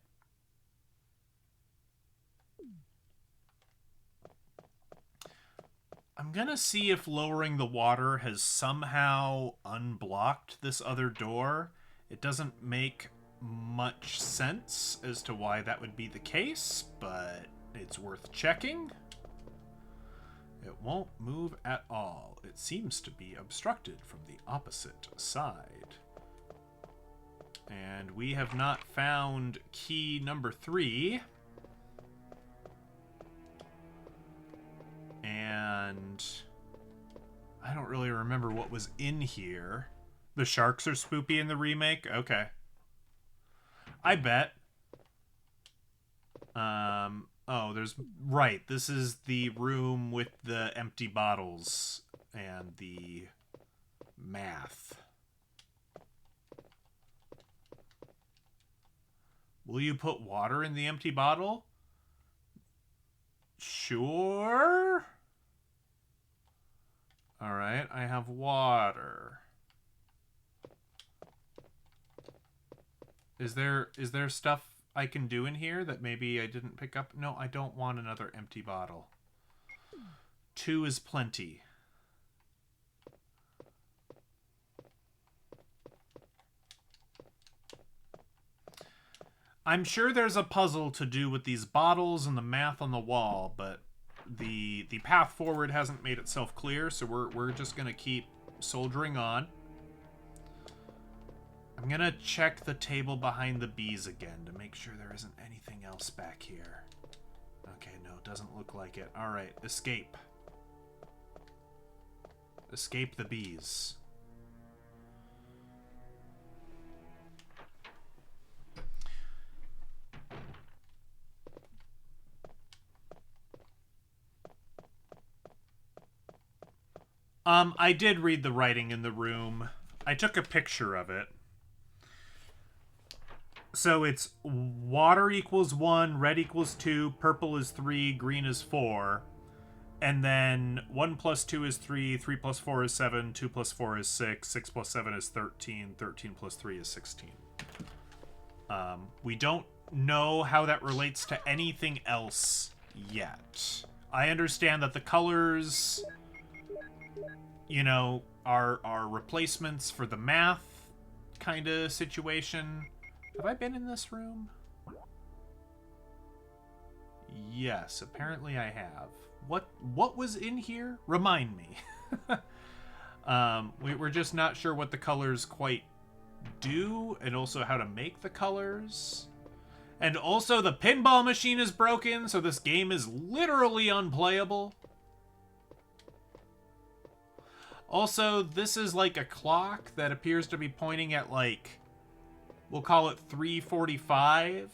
I'm gonna see if lowering the water has somehow unblocked this other door. It doesn't make much sense as to why that would be the case, but it's worth checking. It won't move at all. It seems to be obstructed from the opposite side. And we have not found key number 3. And I don't really remember what was in here. The sharks are spoopy in the remake? Okay. I bet. Oh, there's... Right, this is the room with the empty bottles and the math. Will you put water in the empty bottle? Sure. Alright, I have water. Is there stuff I can do in here that maybe I didn't pick up? No, I don't want another empty bottle. 2 is plenty. I'm sure there's a puzzle to do with these bottles and the math on the wall, but the path forward hasn't made itself clear, so we're just gonna keep soldiering on. I'm gonna check the table behind the bees again to make sure there isn't anything else back here. Okay, no, doesn't look like it. Alright, escape. Escape the bees. I did read the writing in the room. I took a picture of it. So it's water equals 1, red equals 2, purple is 3, green is 4. And then 1 plus 2 is 3, 3 plus 4 is 7, 2 plus 4 is 6, 6 plus 7 is 13, 13 plus 3 is 16. We don't know how that relates to anything else yet. I understand that the colors, you know, are replacements for the math kind of situation. Have I been in this room? Yes, apparently I have. What was in here? Remind me. We're just not sure what the colors quite do, and also how to make the colors. And also the pinball machine is broken, so this game is literally unplayable. Also, this is like a clock that appears to be pointing at, like, we'll call it 3:45,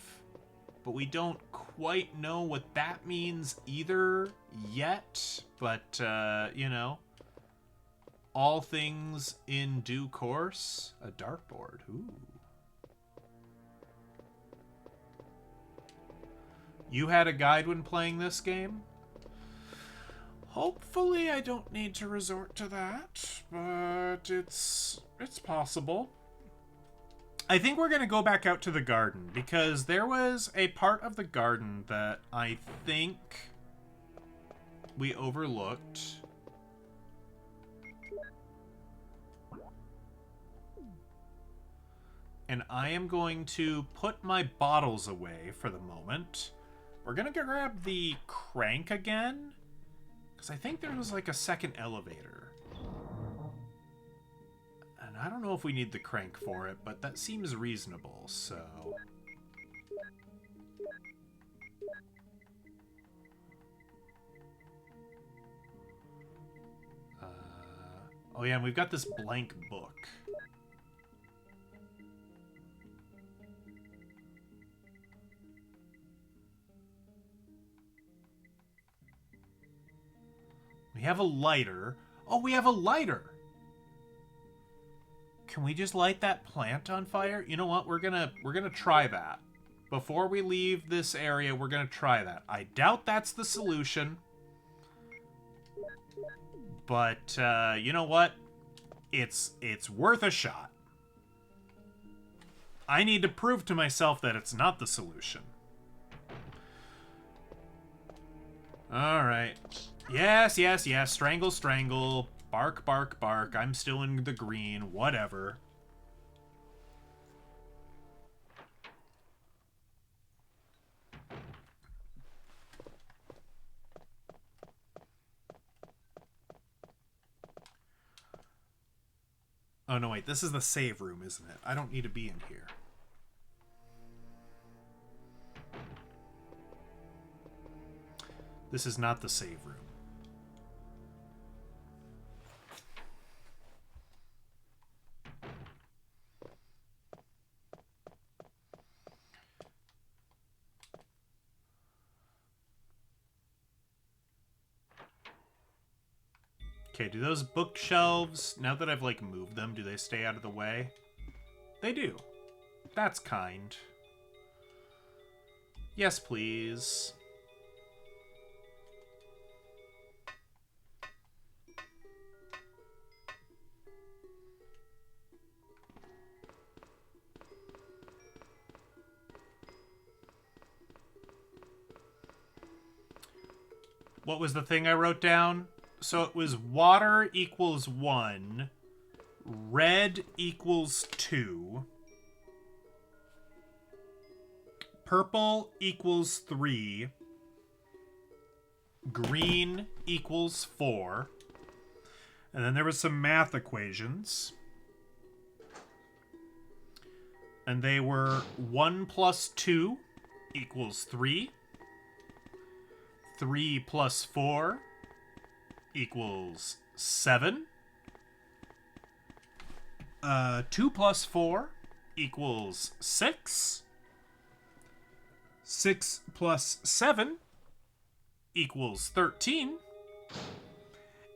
but we don't quite know what that means either yet. But, you know, all things in due course. A dartboard, ooh. You had a guide when playing this game? Hopefully I don't need to resort to that, but it's possible. I think we're going to go back out to the garden, because there was a part of the garden that I think we overlooked. And I am going to put my bottles away for the moment. We're going to grab the crank again, because I think there was like a second elevator. And I don't know if we need the crank for it, but that seems reasonable, so... Oh yeah, and we've got this blank book. We have a lighter. Oh, we have a lighter! Can we just light that plant on fire? You know what? We're gonna try that. Before we leave this area, we're gonna try that. I doubt that's the solution. But, you know what? It's worth a shot. I need to prove to myself that it's not the solution. Alright. Yes, yes, yes. Strangle, strangle. Bark, bark, bark. I'm still in the green. Whatever. Oh, no, wait. This is the save room, isn't it? I don't need to be in here. This is not the save room. Okay, do those bookshelves, now that I've, like, moved them, do they stay out of the way? They do. That's kind. Yes, please. What was the thing I wrote down? So it was water equals 1, red equals 2, purple equals 3, green equals 4, and then there was some math equations. And they were 1 plus 2 equals 3, 3 plus 4 equals 7. 2 plus 4 equals 6. 6 plus 7 equals 13.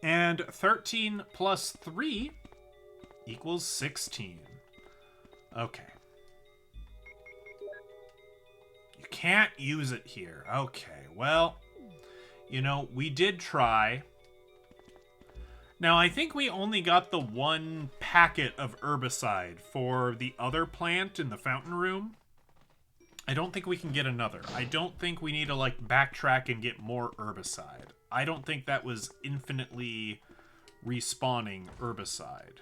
And 13 plus 3 equals 16. Okay. You can't use it here. Okay, well, you know, we did try. Now, I think we only got the one packet of herbicide for the other plant in the fountain room. I don't think we can get another. I don't think we need to, like, backtrack and get more herbicide. I don't think that was infinitely respawning herbicide.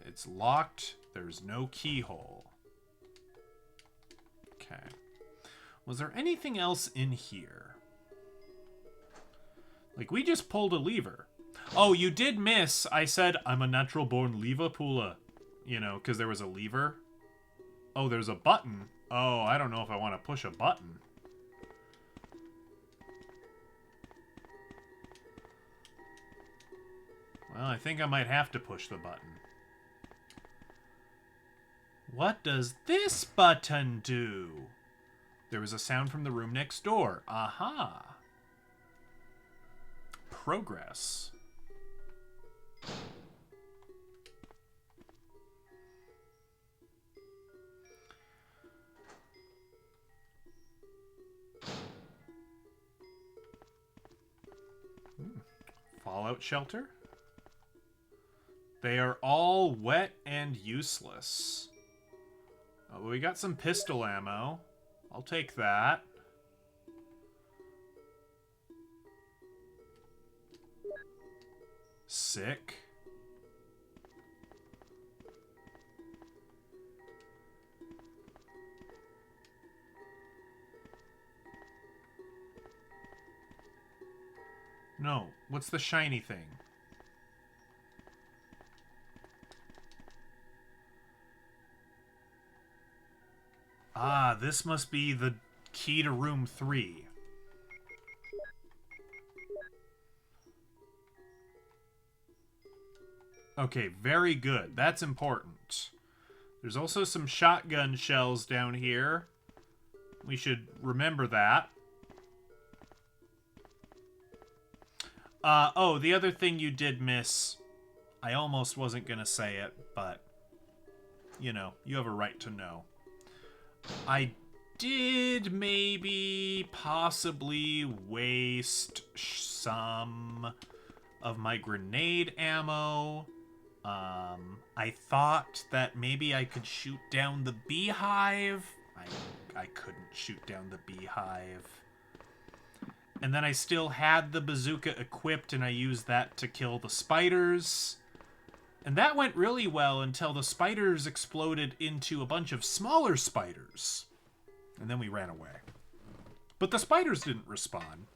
It's locked. There's no keyhole. Okay. Was there anything else in here? Like, we just pulled a lever. Oh, you did miss. I said, I'm a natural-born lever puller. You know, because there was a lever. Oh, there's a button. Oh, I don't know if I want to push a button. Well, I think I might have to push the button. What does this button do? There was a sound from the room next door. Aha. Progress. Fallout shelter. They are all wet and useless. Oh, we got some pistol ammo. I'll take that. Sick. No, what's the shiny thing? Ah, this must be the key to room 3. Okay, very good. That's important. There's also some shotgun shells down here. We should remember that. Oh, the other thing you did miss. I almost wasn't going to say it, but, you know, you have a right to know. I did maybe possibly waste some of my grenade ammo. I thought that maybe I could shoot down the beehive. I couldn't shoot down the beehive. And then I still had the bazooka equipped, and I used that to kill the spiders. And that went really well until the spiders exploded into a bunch of smaller spiders. And then we ran away. But the spiders didn't respawn.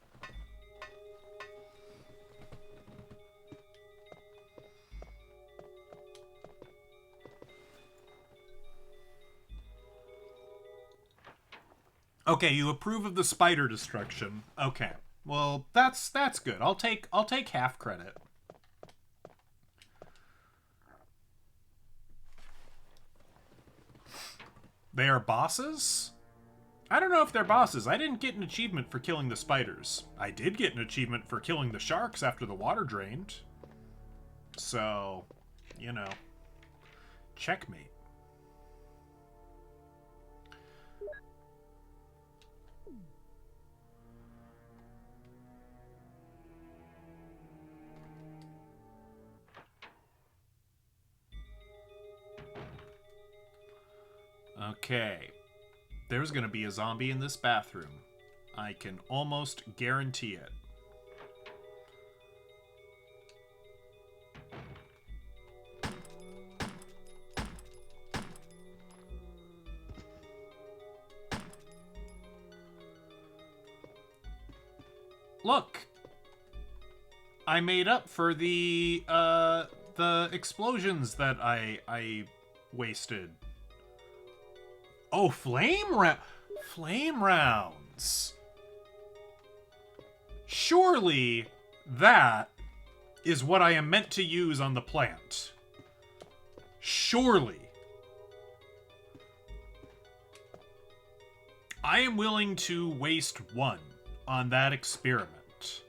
Okay, you approve of the spider destruction. Okay. Well, that's good. I'll take half credit. They are bosses? I don't know if they're bosses. I didn't get an achievement for killing the spiders. I did get an achievement for killing the sharks after the water drained. So, you know, checkmate. Okay. There's gonna be a zombie in this bathroom. I can almost guarantee it. Look! I made up for the explosions that I wasted. Oh, flame rounds. Surely that is what I am meant to use on the plant. Surely. I am willing to waste one on that experiment.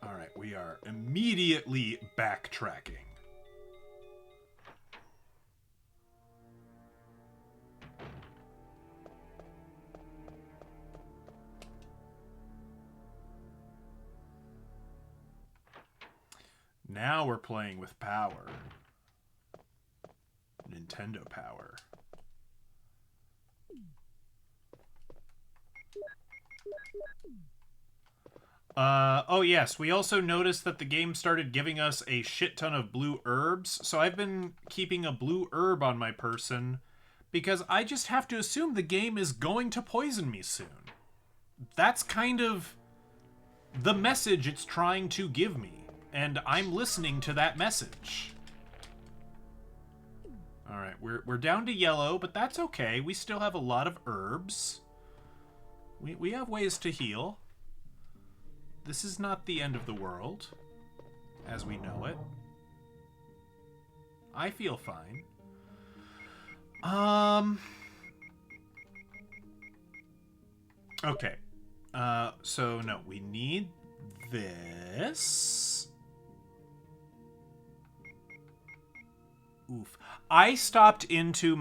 Alright, we are immediately backtracking. Now we're playing with power. Nintendo power. Oh yes, we also noticed that the game started giving us a shit ton of blue herbs, so I've been keeping a blue herb on my person because I just have to assume the game is going to poison me soon. That's kind of the message it's trying to give me. And I'm listening to that message. Alright, we're down to yellow, but that's okay. We still have a lot of herbs. We have ways to heal. This is not the end of the world, as we know it. I feel fine. Okay. So no, we need this. Oof. I stopped into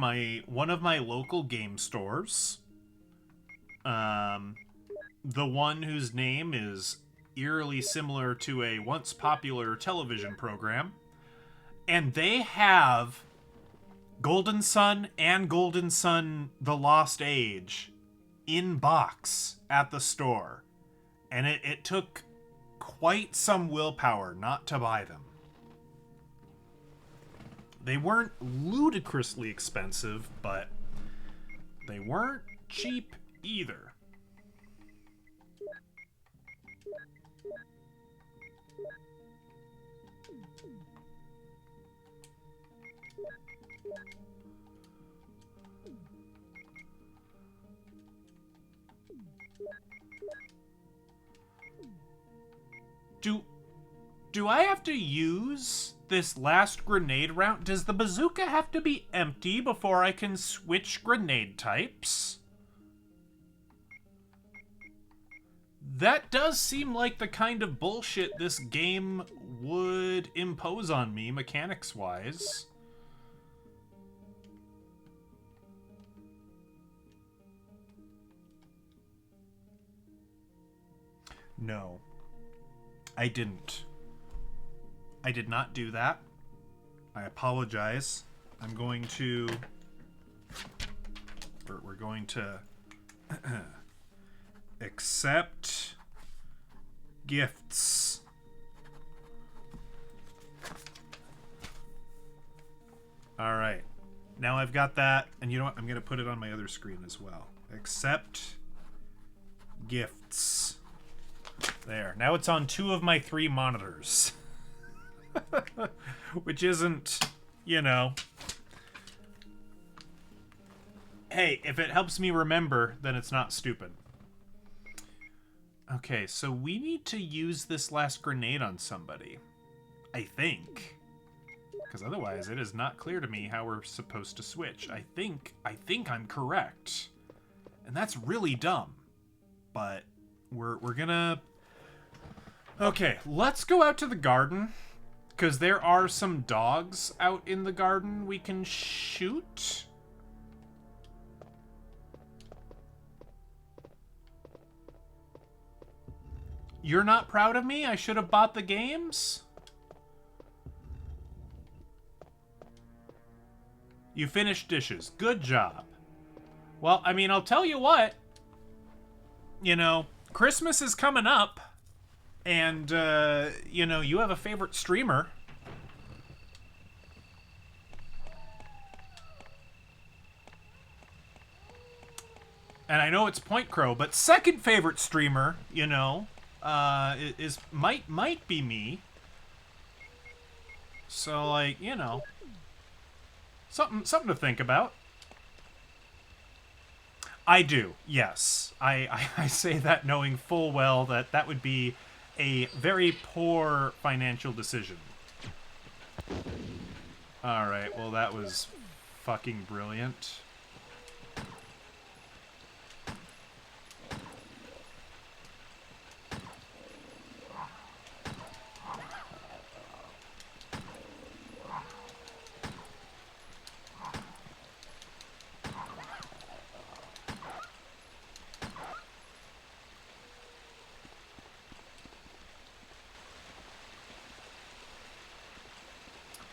one of my local game stores. The one whose name is eerily similar to a once popular television program. And they have Golden Sun and Golden Sun The Lost Age in box at the store. And it took quite some willpower not to buy them. They weren't ludicrously expensive, but they weren't cheap either. Do I have to use this last grenade round? Does the bazooka have to be empty before I can switch grenade types? That does seem like the kind of bullshit this game would impose on me, mechanics-wise. No. I didn't. I did not do that. I apologize. I'm going to... We're going to... accept gifts. Alright. Now I've got that, and you know what? I'm going to put it on my other screen as well. Accept gifts. There. Now it's on 2 of my 3 monitors. Which isn't, you know... Hey, if it helps me remember, then it's not stupid. Okay, so we need to use this last grenade on somebody. I think. Because otherwise it is not clear to me how we're supposed to switch. I think I'm correct. And that's really dumb. But we're gonna... Okay, let's go out to the garden. Because there are some dogs out in the garden we can shoot. You're not proud of me? I should have bought the games? You finished dishes. Good job. Well, I mean, I'll tell you what. You know, Christmas is coming up. And, you know, you have a favorite streamer. And I know it's Point Crow, but second favorite streamer, you know, might be me. So, like, you know, something to think about. I do, yes. I say that knowing full well that that would be a very poor financial decision. Alright, well that was fucking brilliant.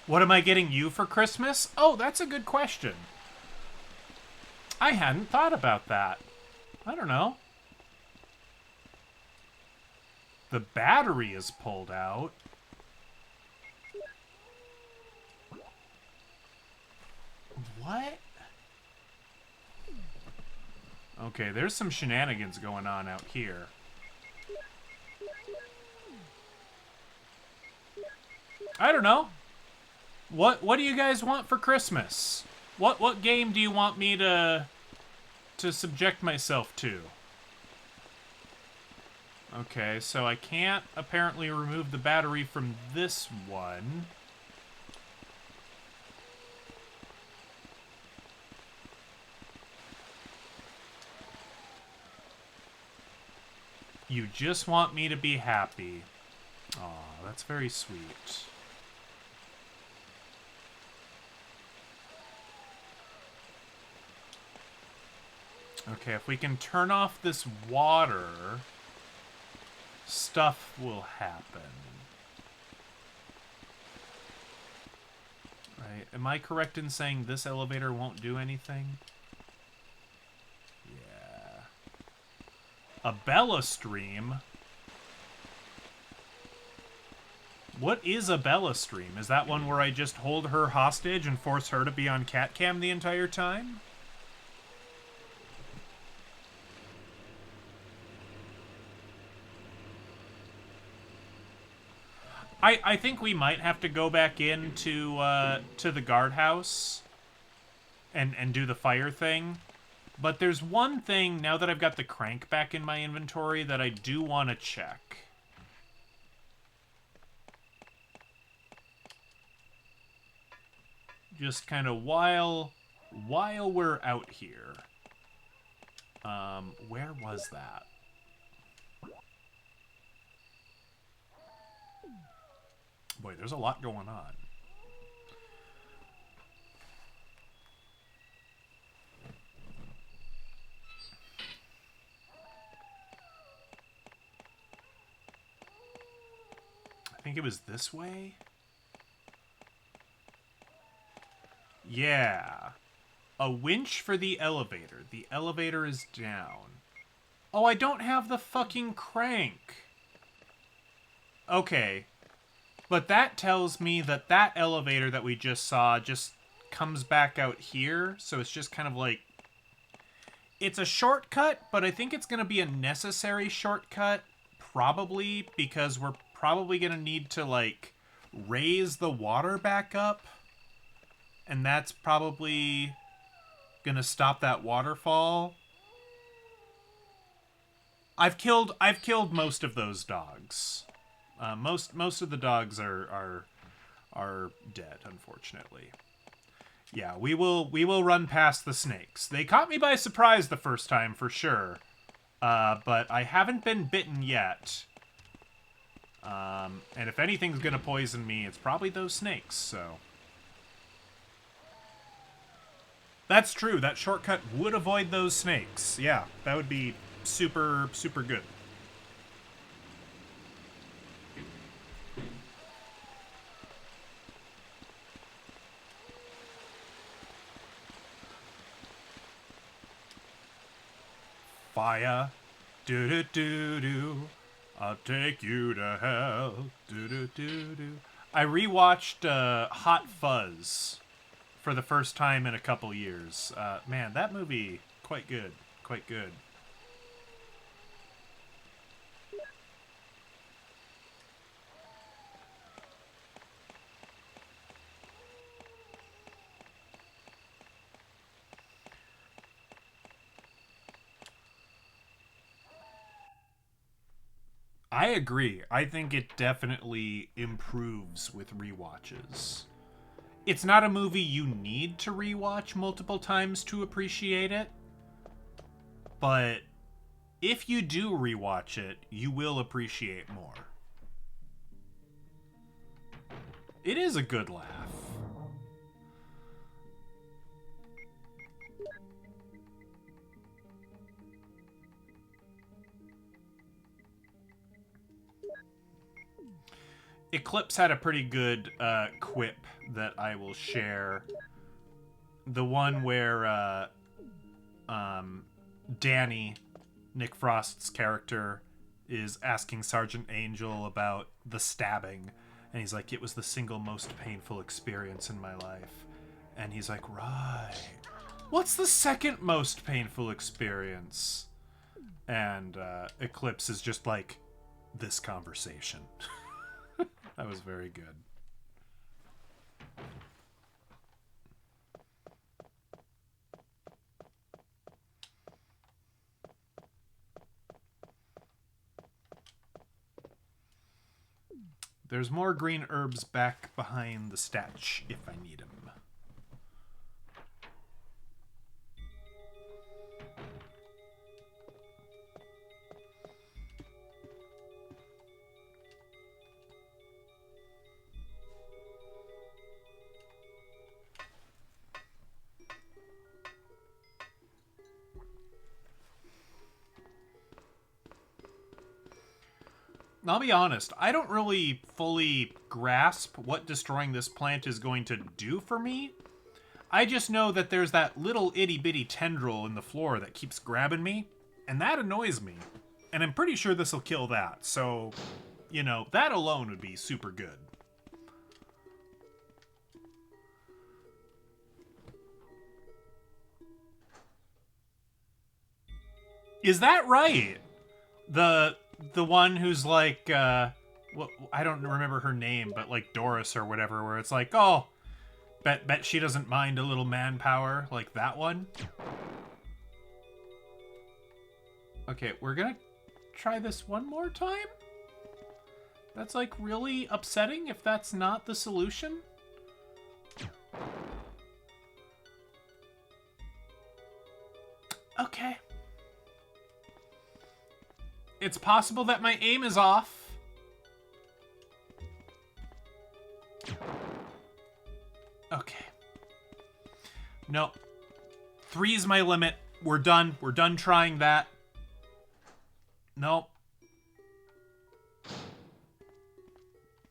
What am I getting you for Christmas? Oh, that's a good question. I hadn't thought about that. I don't know. The battery is pulled out. What? Okay, there's some shenanigans going on out here. I don't know. What do you guys want for Christmas? What game do you want me to subject myself to? Okay, so I can't apparently remove the battery from this one. You just want me to be happy. Aw, that's very sweet. Okay, if we can turn off this water, stuff will happen. Right, am I correct in saying this elevator won't do anything? Yeah. A Bella stream? What is a Bella stream? Is that one where I just hold her hostage and force her to be on cat cam the entire time? I think we might have to go back into to the guardhouse and do the fire thing. But there's one thing, now that I've got the crank back in my inventory, that I do want to check. Just kind of while we're out here. Where was that? Boy, there's a lot going on. I think it was this way? Yeah. A winch for the elevator. The elevator is down. Oh, I don't have the fucking crank. Okay. But that tells me that that elevator that we just saw just comes back out here. So it's just kind of like... It's a shortcut, but I think it's going to be a necessary shortcut. Probably, because we're probably going to need to, like, raise the water back up. And that's probably Gonna stop that waterfall. I've killed most of those dogs. Most of the dogs are dead, unfortunately. Yeah, we will run past the snakes. They caught me by surprise the first time for sure. But I haven't been bitten yet. And if anything's gonna poison me, it's probably those snakes, so. That's true, that shortcut would avoid those snakes. Yeah, that would be super, super good. Fire, do-do-do-do, I'll take you to hell, do-do-do-do. I rewatched Hot Fuzz for the first time in a couple years. Man, that movie, quite good, quite good. I agree. I think it definitely improves with rewatches. It's not a movie you need to rewatch multiple times to appreciate it, but if you do rewatch it, you will appreciate more. It is a good laugh. Eclipse had a pretty good quip that I will share. The one where Danny, Nick Frost's character, is asking Sergeant Angel about the stabbing. And he's like, it was the single most painful experience in my life. And he's like, right. What's the second most painful experience? And Eclipse is just like, this conversation. That was very good. There's more green herbs back behind the statue if I need them. I'll be honest, I don't really fully grasp what destroying this plant is going to do for me. I just know that there's that little itty-bitty tendril in the floor that keeps grabbing me, and that annoys me. And I'm pretty sure this will kill that, so, you know, that alone would be super good. Is that right? The one who's like, well, I don't remember her name, but like Doris or whatever, where it's like, oh, bet she doesn't mind a little manpower, like that one. Okay, we're gonna try this one more time? That's like really upsetting if that's not the solution. Okay. It's possible that my aim is off. Okay. No. 3 is my limit. We're done. We're done trying that. Nope.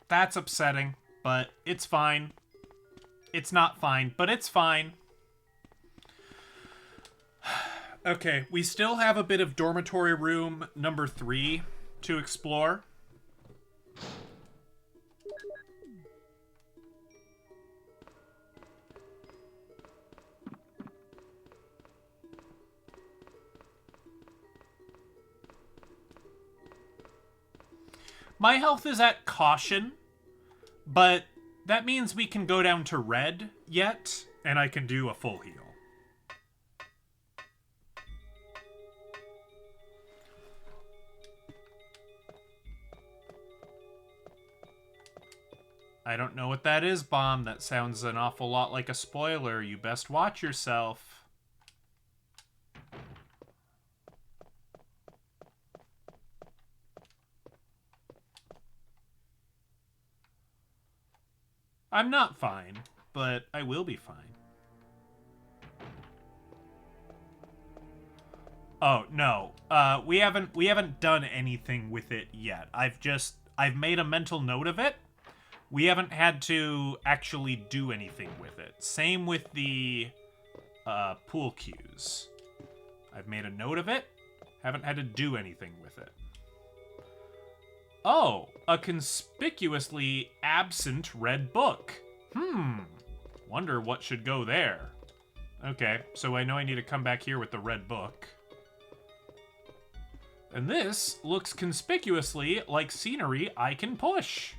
That's upsetting, but it's fine. It's not fine, but it's fine. Okay, we still have a bit of dormitory room number 3 to explore. My health is at caution, but that means we can go down to red yet, and I can do a full heal. I don't know what that is, Bomb. That sounds an awful lot like a spoiler. You best watch yourself. I'm not fine, but I will be fine. Oh, no. We haven't done anything with it yet. I've made a mental note of it. We haven't had to actually do anything with it. Same with the pool cues. I've made a note of it. Haven't had to do anything with it. Oh, a conspicuously absent red book. Wonder what should go there. Okay, so I know I need to come back here with the red book. And this looks conspicuously like scenery I can push.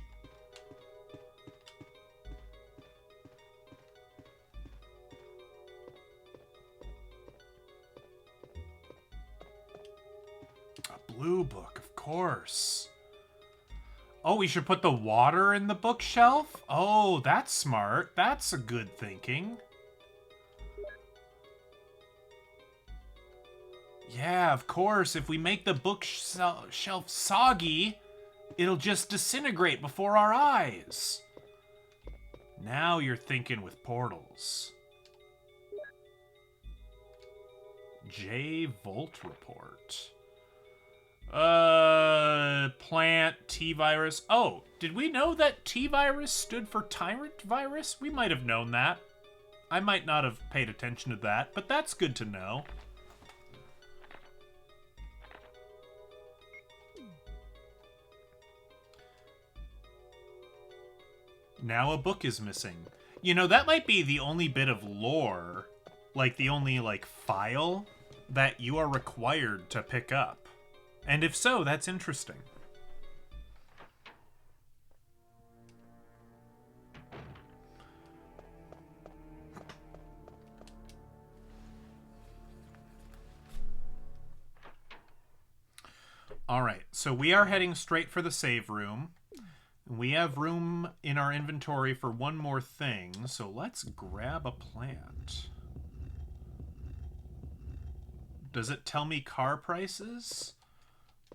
A blue book, of course. Oh, we should put the water in the bookshelf? Oh, that's smart. That's a good thinking. Yeah, of course. If we make the bookshelf soggy, it'll just disintegrate before our eyes. Now you're thinking with portals. V-Jolt report. Plant T-virus. Oh, did we know that T-virus stood for tyrant virus? We might have known that. I might not have paid attention to that, but that's good to know. Now a book is missing. You know, that might be the only bit of lore, like the only, like, file that you are required to pick up. And if so, that's interesting. Alright, so we are heading straight for the save room. We have room in our inventory for one more thing, so let's grab a plant. Does it tell me car prices?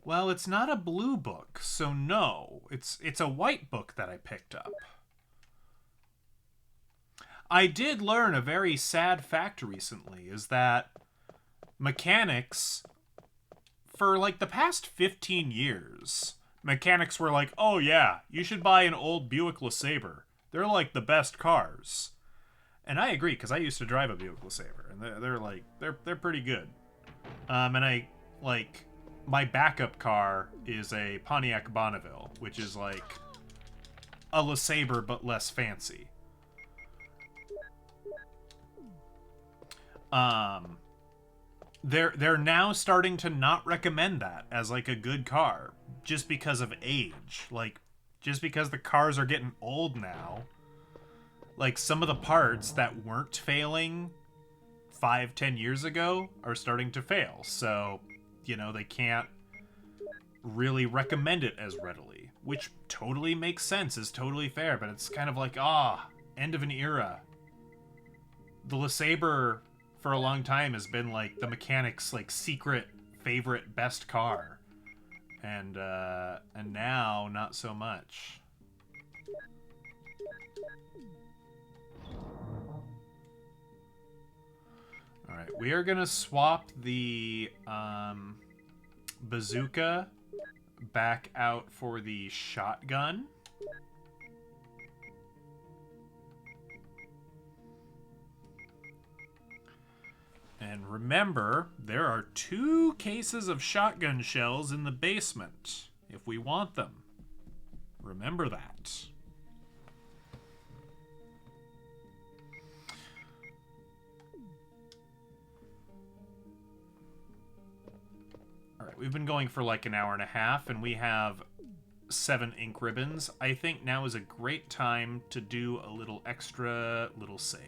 Well, it's not a blue book, so no. It's a white book that I picked up. I did learn a very sad fact recently, is that mechanics, for like the past 15 years, mechanics were like, oh yeah, you should buy an old Buick LeSabre. They're like the best cars. And I agree, because I used to drive a Buick LeSabre, and they're pretty good. And I, like, my backup car is a Pontiac Bonneville, which is like a LeSabre but less fancy. They're now starting to not recommend that as like a good car just because of age. Like, just because the cars are getting old now. Like, some of the parts that weren't failing 5-10 years ago are starting to fail. So, you know, they can't really recommend it as readily, which totally makes sense, is totally fair, but it's kind of like, end of an era. The LeSabre for a long time has been like the mechanic's like secret favorite best car. And now not so much. Alright, we are gonna swap the bazooka back out for the shotgun. And remember, there are 2 cases of shotgun shells in the basement, if we want them. Remember that. Alright, we've been going for like an hour and a half, and we have 7 ink ribbons. I think now is a great time to do a little extra little save.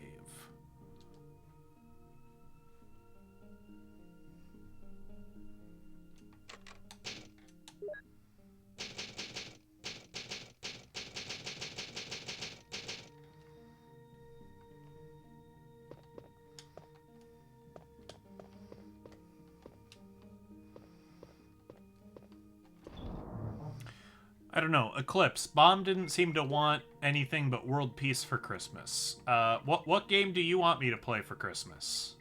I don't know. Eclipse. Bomb didn't seem to want anything but world peace for Christmas. What game do you want me to play for Christmas?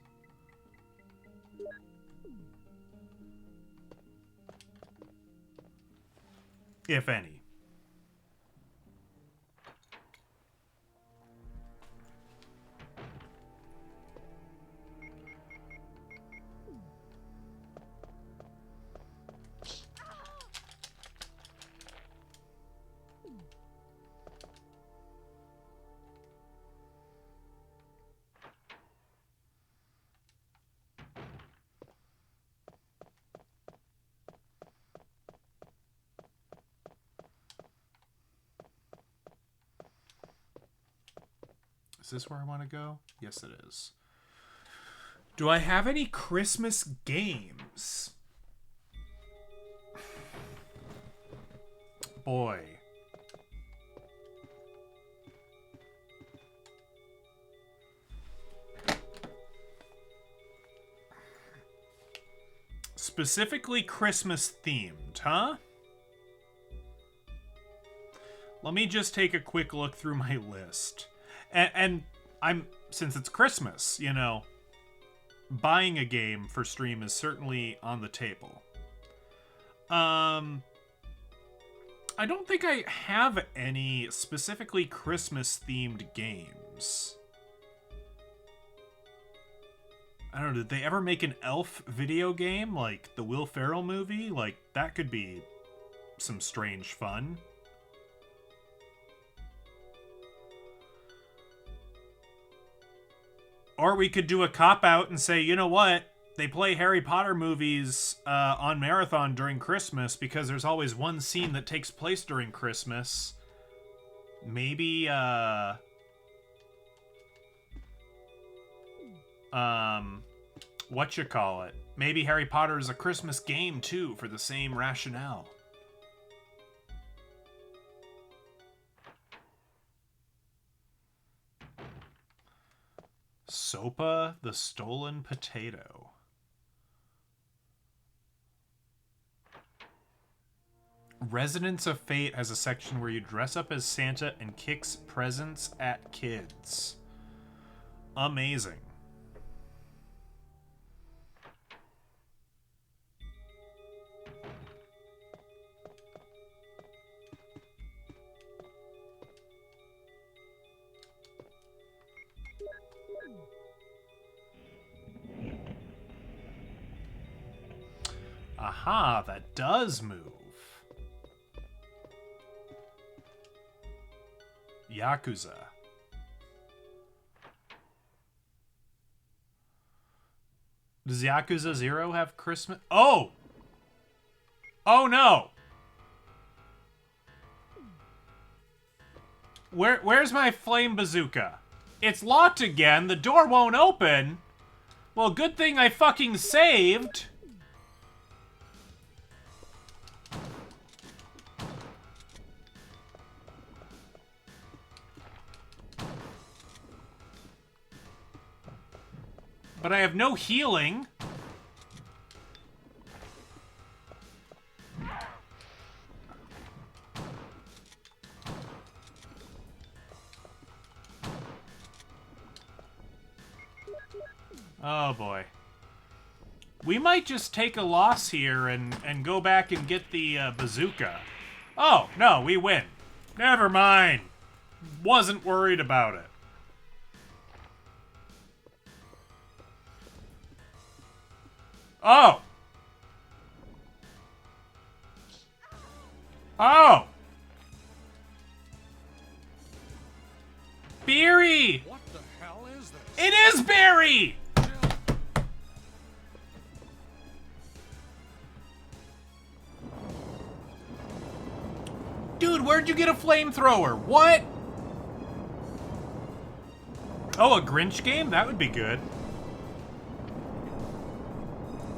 If any. Is this where I want to go? Yes, it is. Do I have any Christmas games? Boy. Specifically Christmas themed, huh? Let me just take a quick look through my list. And I'm, since it's Christmas, you know, buying a game for stream is certainly on the table. I don't think I have any specifically Christmas themed games. I don't know, did they ever make an Elf video game like the Will Ferrell movie? Like, that could be some strange fun. Or we could do a cop-out and say, you know what? They play Harry Potter movies on Marathon during Christmas because there's always one scene that takes place during Christmas. Maybe, whatchamacallit? Maybe Harry Potter is a Christmas game, too, for the same rationale. Sopa the Stolen Potato. Residents of Fate has a section where you dress up as Santa and kicks presents at kids. Amazing. Aha, that does move. Yakuza. Does Yakuza 0 have Christmas? Oh! Oh no! Where's my flame bazooka? It's locked again. The door won't open. Well, good thing I fucking saved. But I have no healing. Oh boy. We might just take a loss here and go back and get the bazooka. Oh, no, we win. Never mind. Wasn't worried about it. Oh! Oh! Barry! What the hell is this? It is Barry! Dude, where'd you get a flamethrower? What? Oh, a Grinch game? That would be good.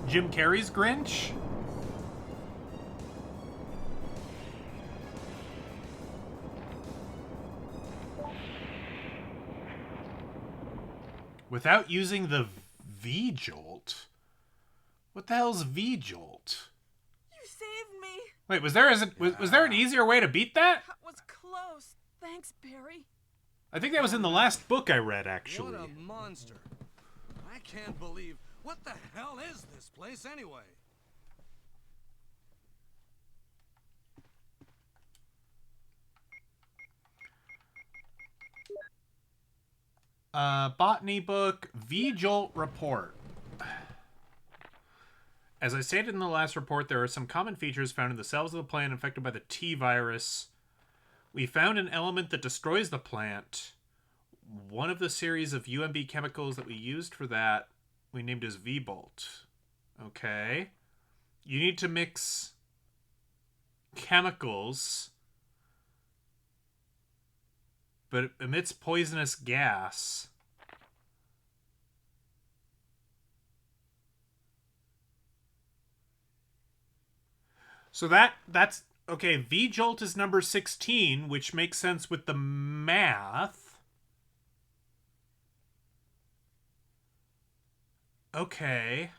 Jim Carrey's Grinch? Without using the V-Jolt? What the hell's V-Jolt? You saved me. Wait, was there an easier way to beat that? That was close. Thanks, Barry. I think that was in the last book I read, actually. What a monster. I can't believe... What the hell is this place anyway? Botany book, V-Jolt report. As I stated in the last report, there are some common features found in the cells of the plant infected by the T virus. We found an element that destroys the plant. One of the series of UMB chemicals that we used for that, we named as V-Bolt. Okay. You need to mix chemicals, but it emits poisonous gas. So that's okay. V-Jolt is number 16, which makes sense with the math. Okay.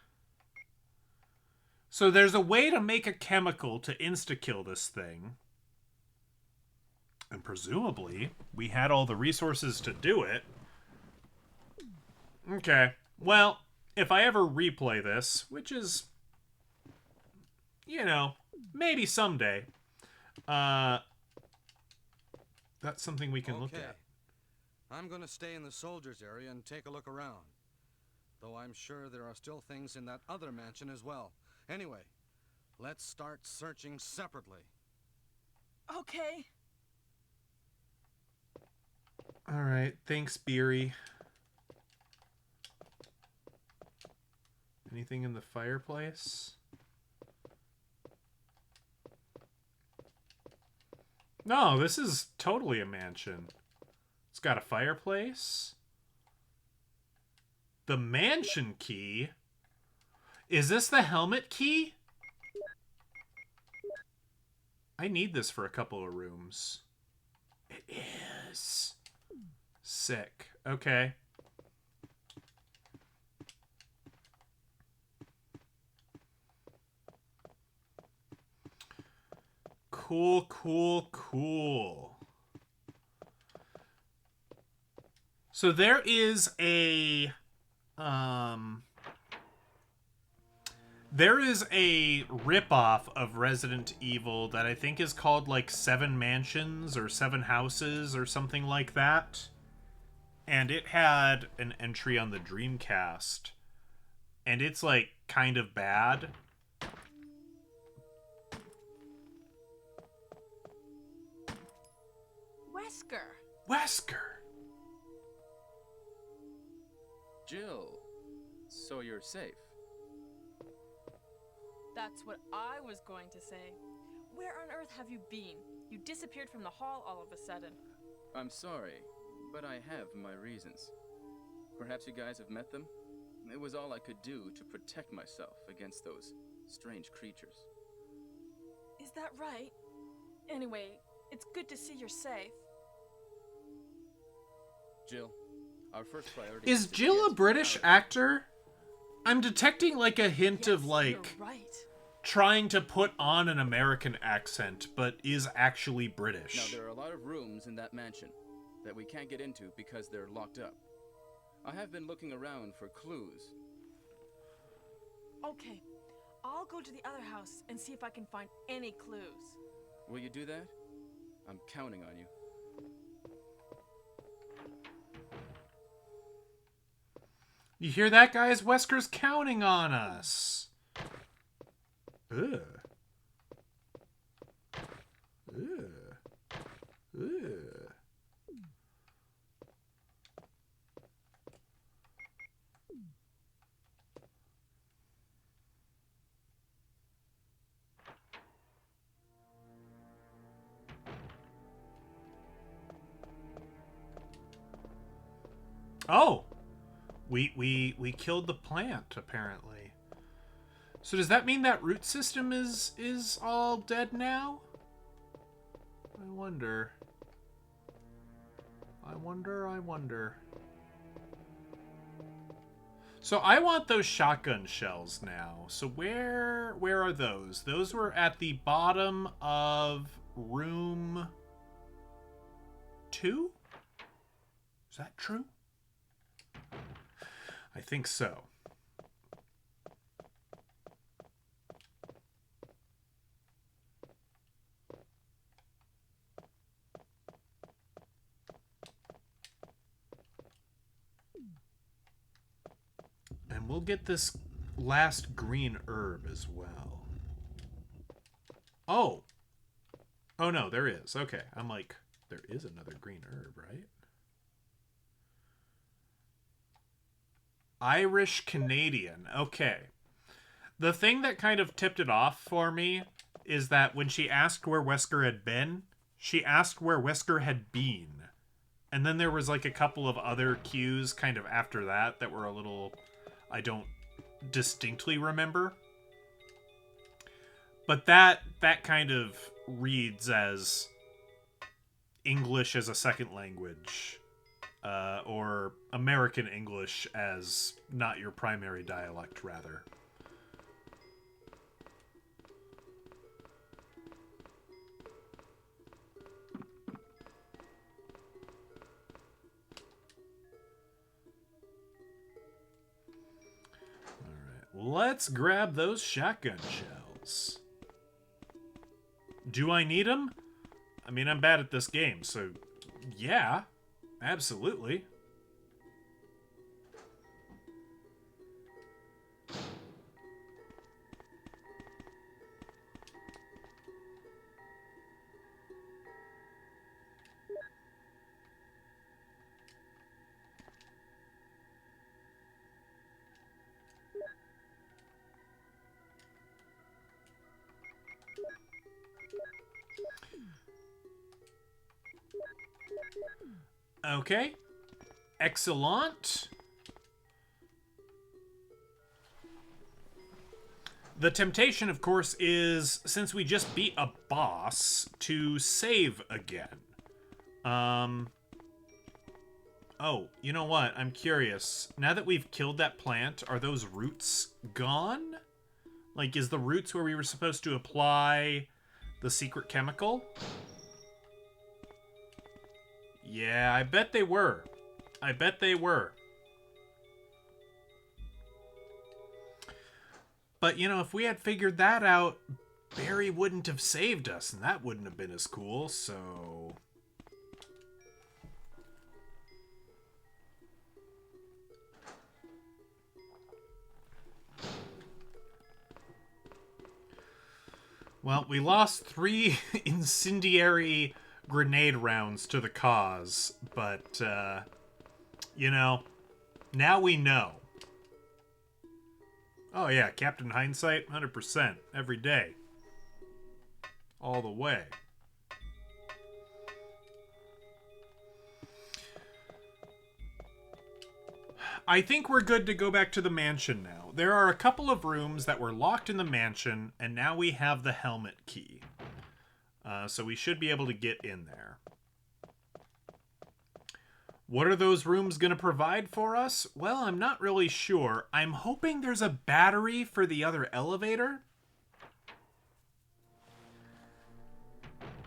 So there's a way to make a chemical to insta-kill this thing. And presumably, we had all the resources to do it. Okay. Well, if I ever replay this, which is, you know, maybe someday, that's something we can look at. I'm gonna stay in the soldiers area and take a look around. Though I'm sure there are still things in that other mansion as well. Anyway, let's start searching separately. Okay. All right. Thanks, Beery. Anything in the fireplace? No, this is totally a mansion. It's got a fireplace. The mansion key? Is this the helmet key? I need this for a couple of rooms. It is. Sick. Okay. Cool, cool, cool. So there is a ripoff of Resident Evil that I think is called like 7 Mansions or 7 Houses or something like that. And it had an entry on the Dreamcast. And it's like kind of bad. Wesker. Jill, so you're safe. That's what I was going to say. Where on earth have you been? You disappeared from the hall all of a sudden. I'm sorry, but I have my reasons. Perhaps you guys have met them? It was all I could do to protect myself against those strange creatures. Is that right? Anyway, it's good to see you're safe. Jill, our first priority Is to Jill get a British out. actor? I'm detecting like a hint of like You're right. trying to put on an American accent, but is actually Now, British. there are a lot of rooms in that mansion that we can't get into because they're locked up. I have been looking around for clues. Okay, I'll go to the other house and see if I can find any clues. Will you do that? I'm counting on you. You hear that, guys? Wesker's counting on us. Ugh. Ugh. Ugh. Oh! We killed the plant, apparently. So does that mean that root system is all dead now? I wonder. I wonder. So I want those shotgun shells now. So where are those? Those were at the bottom of room 2? Is that true? I think so. And we'll get this last green herb as well. Oh. Oh no, there is. Okay. I'm like, there is another green herb, right? Irish Canadian. Okay. The thing that kind of tipped it off for me is that when she asked where Wesker had been, she asked where Wesker had been. And then there was like a couple of other cues kind of after that that were a little... I don't distinctly remember. But that kind of reads as English as a second language. Or American English as not your primary dialect, rather. Let's grab those shotgun shells. Do I need them? I mean, I'm bad at this game, so yeah, absolutely. Okay. Excellent. The temptation, of course, is, since we just beat a boss, to save again. Oh, you know what? I'm curious. Now that we've killed that plant, are those roots gone? Like, is the roots where we were supposed to apply the secret chemical? Yeah, I bet they were. I bet they were. But, you know, if we had figured that out, Barry wouldn't have saved us, and that wouldn't have been as cool, so... Well, we lost 3 incendiary grenade rounds to the cause, but, you know, now we know. Oh yeah, Captain Hindsight, 100%, every day. All the way. I think we're good to go back to the mansion now. There are a couple of rooms that were locked in the mansion, and now we have the helmet key. So we should be able to get in there. What are those rooms going to provide for us? Well, I'm not really sure. I'm hoping there's a battery for the other elevator.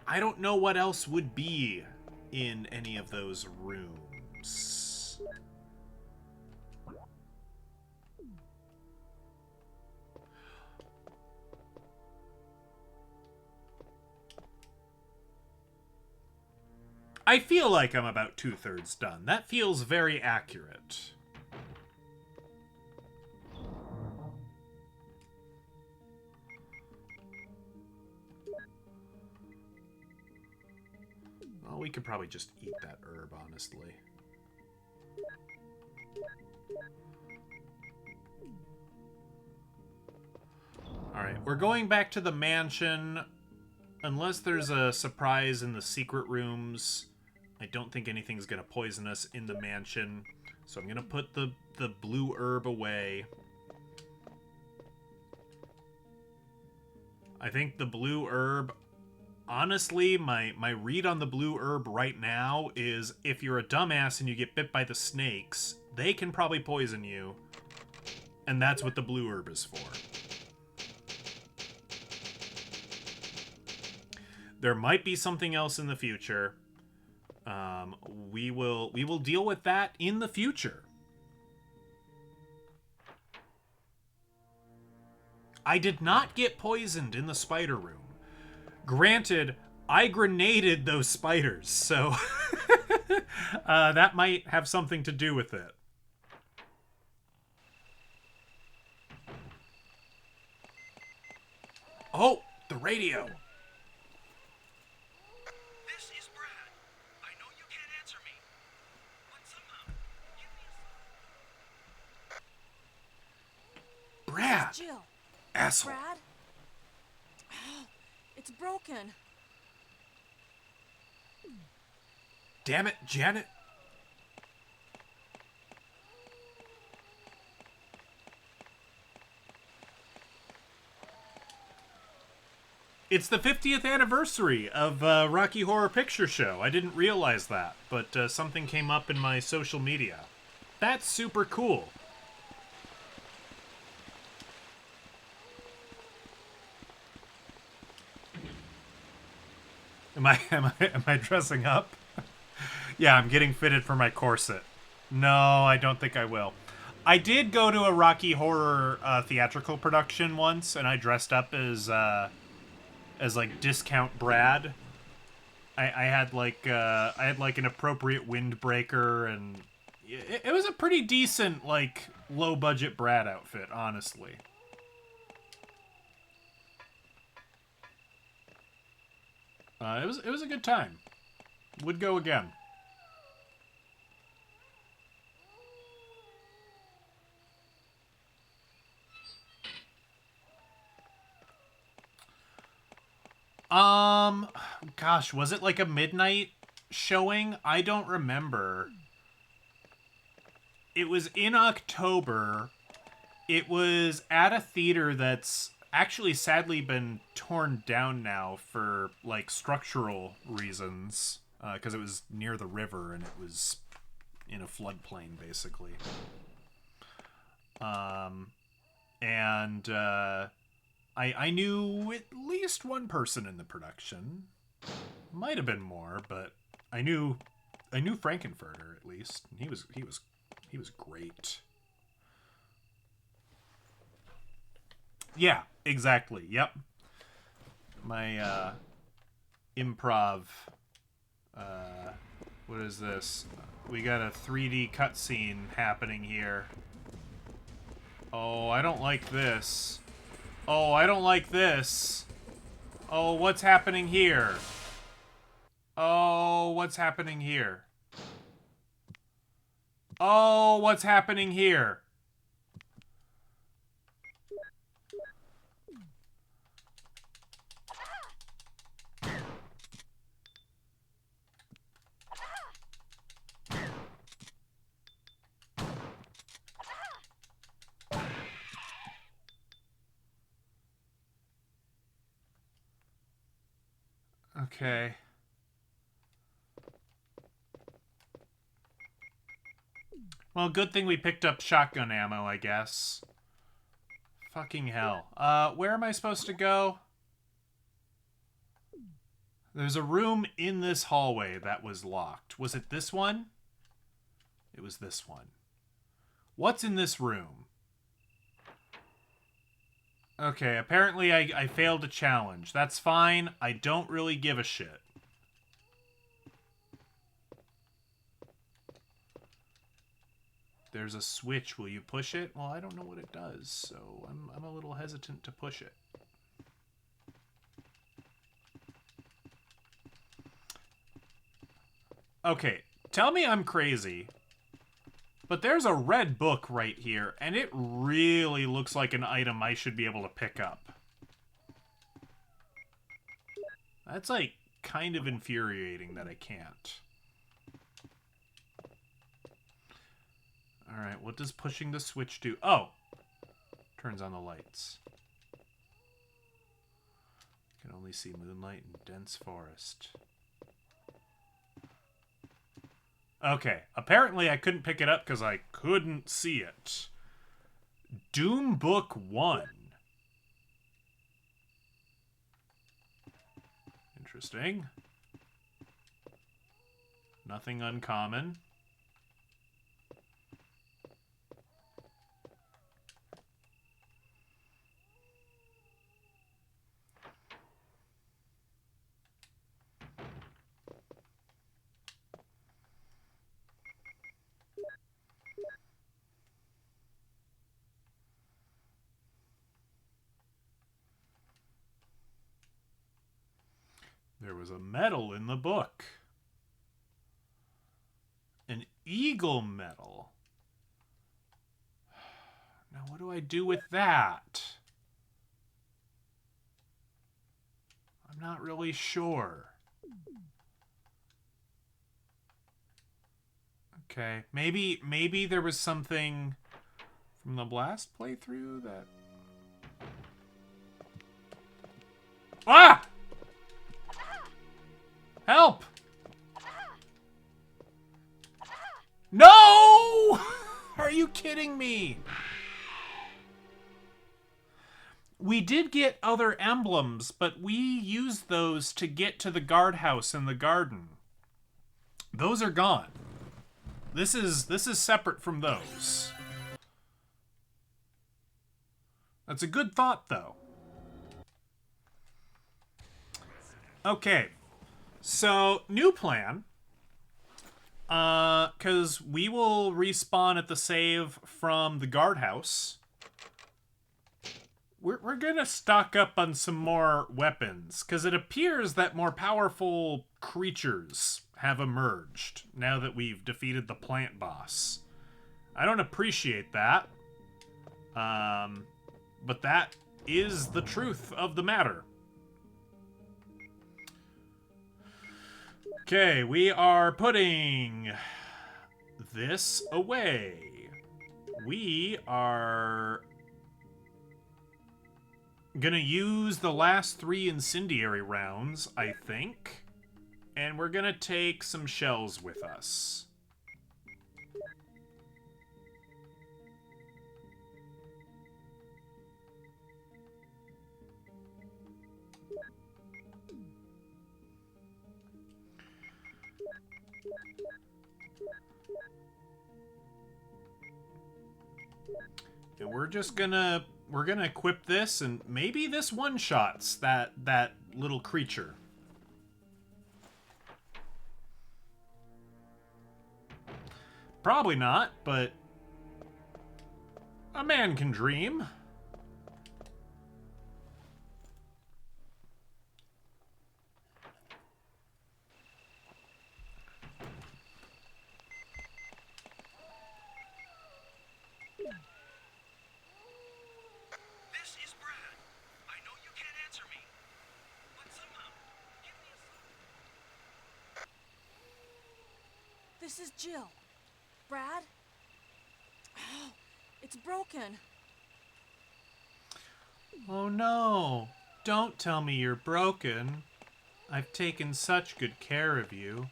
I don't know what else would be in any of those rooms. I feel like I'm about 2/3 done. That feels very accurate. Well, we could probably just eat that herb, honestly. Alright, we're going back to the mansion. Unless there's a surprise in the secret rooms, I don't think anything's going to poison us in the mansion. So I'm going to put the blue herb away. I think the blue herb... Honestly, my read on the blue herb right now is if you're a dumbass and you get bit by the snakes, they can probably poison you. And that's what the blue herb is for. There might be something else in the future. We will deal with that in the future. I did not get poisoned in the spider room. Granted, I grenaded those spiders, so that might have something to do with it. Oh, the radio. This is Brad. I know you can't answer me, but somehow give me a... Brad. Jill. Asshole. Brad? It's broken. Damn it, Janet. It's the 50th anniversary of Rocky Horror Picture Show. I didn't realize that, but something came up in my social media. That's super cool. Am I dressing up? Yeah, I'm getting fitted for my corset. No, I don't think I will. I did go to a Rocky Horror theatrical production once, and I dressed up as like discount Brad. I had like an appropriate windbreaker, and it was a pretty decent like low budget Brad outfit, honestly. It was a good time. Would go again. Gosh, was it like a midnight showing? I don't remember. It was in October. It was at a theater that's actually sadly been torn down now for like structural reasons, because it was near the river and it was in a floodplain basically. I knew at least one person in the production. Might have been more, but I knew Frankenfurter at least. And he was great. Yeah, exactly. Yep. My improv. What is this? We got a 3D cutscene happening here. Oh, I don't like this. Oh, I don't like this. Oh, what's happening here? Oh, what's happening here? Oh, what's happening here? Okay. Well, good thing we picked up shotgun ammo, I guess. Fucking hell. Where am I supposed to go? There's a room in this hallway that was locked. Was it this one? It was this one. What's in this room? Okay, apparently I failed a challenge. That's fine. I don't really give a shit. There's a switch. Will you push it? Well, I don't know what it does, so I'm a little hesitant to push it. Okay, tell me I'm crazy, but there's a red book right here, and it really looks like an item I should be able to pick up. That's, like, kind of infuriating that I can't. Alright, what does pushing the switch do? Oh! Turns on the lights. You can only see moonlight and dense forest. Okay, apparently I couldn't pick it up because I couldn't see it. Doom Book 1. Interesting. Nothing uncommon. There was a medal in the book. An eagle medal. Now, what do I do with that? I'm not really sure. Okay, maybe there was something from the last playthrough that... Ah! Help! No! Are you kidding me? We did get other emblems, but we used those to get to the guardhouse in the garden. Those are gone. This is separate from those. That's a good thought, though. Okay. So, new plan. Because we will respawn at the save from the guardhouse. We're gonna stock up on some more weapons, because it appears that more powerful creatures have emerged now that we've defeated the plant boss. I don't appreciate that. But that is the truth of the matter. Okay, we are putting this away. We are gonna use the last 3 incendiary rounds, I think. And we're gonna take some shells with us. And we're gonna equip this, and maybe this one-shots that little creature. Probably not, but a man can dream. This is Brad. I know you can't answer me, but somehow, give me a sign. This is Jill. Brad? Oh, it's broken. Oh no, don't tell me you're broken. I've taken such good care of you.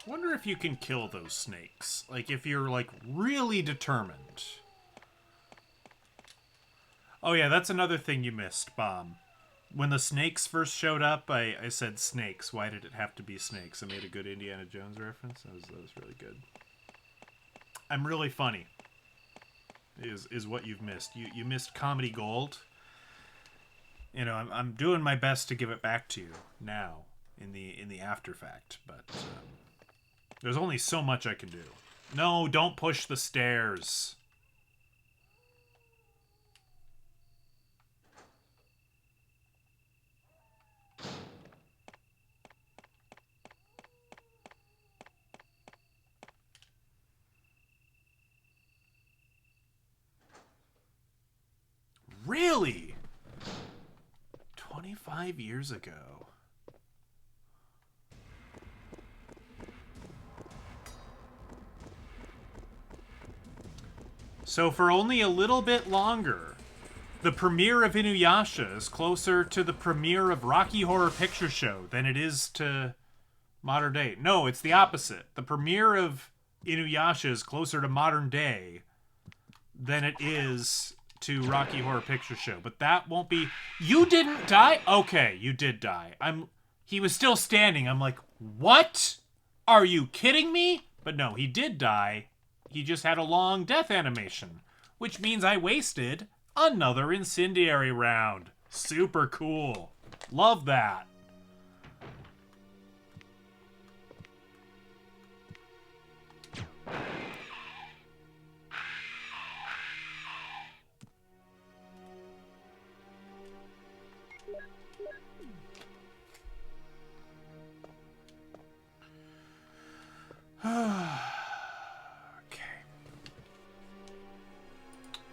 Wonder if you can kill those snakes. Like, if you're, like, really determined. Oh yeah, that's another thing you missed, Bomb. When the snakes first showed up, I said snakes. Why did it have to be snakes? I made a good Indiana Jones reference. That was really good. I'm really funny. Is what you've missed. You missed comedy gold. You know, I'm doing my best to give it back to you now. in the after fact, but there's only so much I can do. No, don't push the stairs. Really? 25 years ago. So for only a little bit longer, the premiere of Inuyasha is closer to the premiere of Rocky Horror Picture Show than it is to modern day. No, it's the opposite. The premiere of Inuyasha is closer to modern day than it is to Rocky Horror Picture Show. But that won't be... You didn't die? Okay, you did die. He was still standing. I'm like, what? Are you kidding me? But no, he did die. He just had a long death animation, which means I wasted another incendiary round. Super cool. Love that.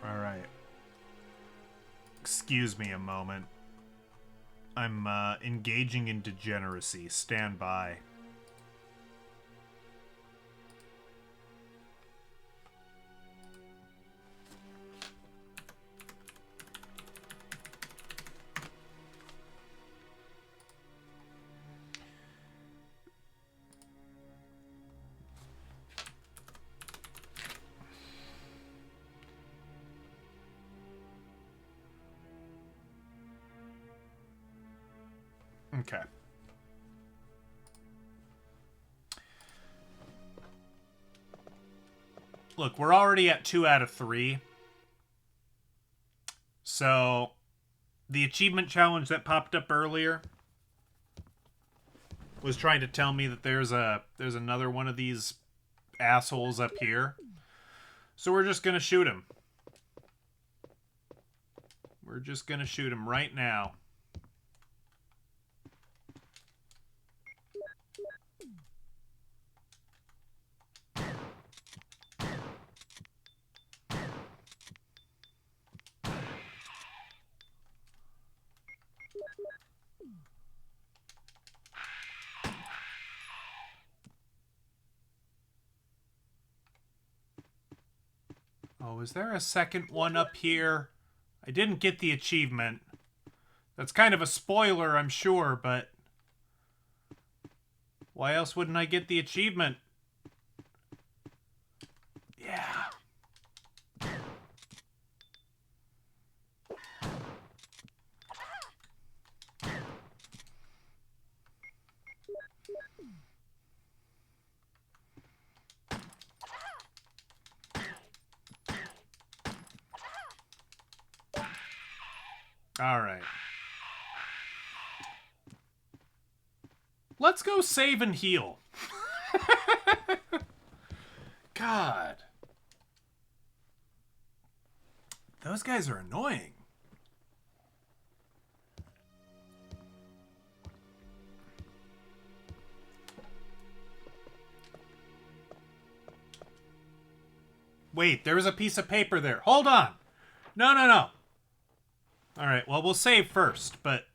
Alright. Excuse me a moment. I'm engaging in degeneracy. Stand by. Okay. Look, we're already at 2 out of 3. So, the achievement challenge that popped up earlier was trying to tell me that there's another one of these assholes up here. So we're just gonna shoot him. We're just gonna shoot him right now. Oh, is there a second one up here? I didn't get the achievement. That's kind of a spoiler, I'm sure, but... why else wouldn't I get the achievement? Yeah. Alright. Let's go save and heal. God. Those guys are annoying. Wait, there was a piece of paper there. Hold on. No, no, no. Alright, well, we'll save first, but...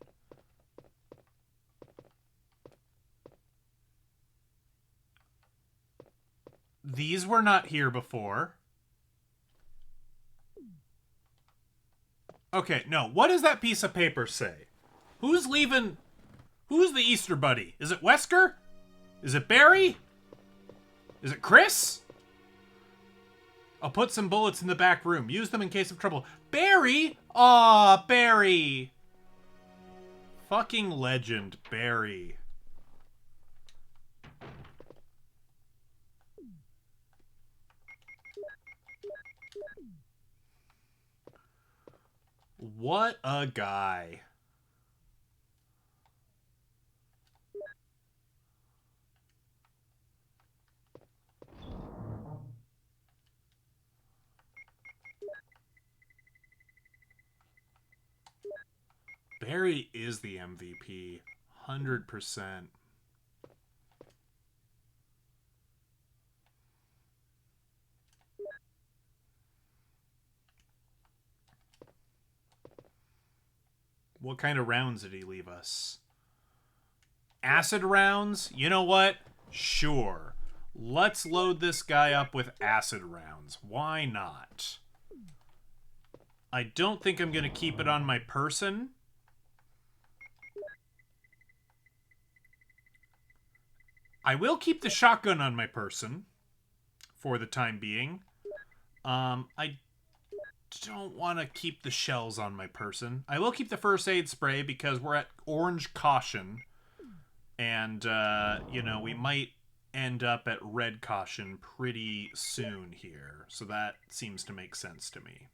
these were not here before. Okay, no. What does that piece of paper say? Who's leaving... who's the Easter Bunny? Is it Wesker? Is it Barry? Is it Chris? I'll put some bullets in the back room. Use them in case of trouble. Barry? Aw, Barry. Fucking legend, Barry. What a guy. Barry is the MVP. 100%. What kind of rounds did he leave us? Acid rounds? You know what? Sure. Let's load this guy up with acid rounds. Why not? I don't think I'm going to keep it on my person. I will keep the shotgun on my person for the time being. I don't want to keep the shells on my person. I will keep the first aid spray because we're at orange caution. And, you know, we might end up at red caution pretty soon here. So that seems to make sense to me.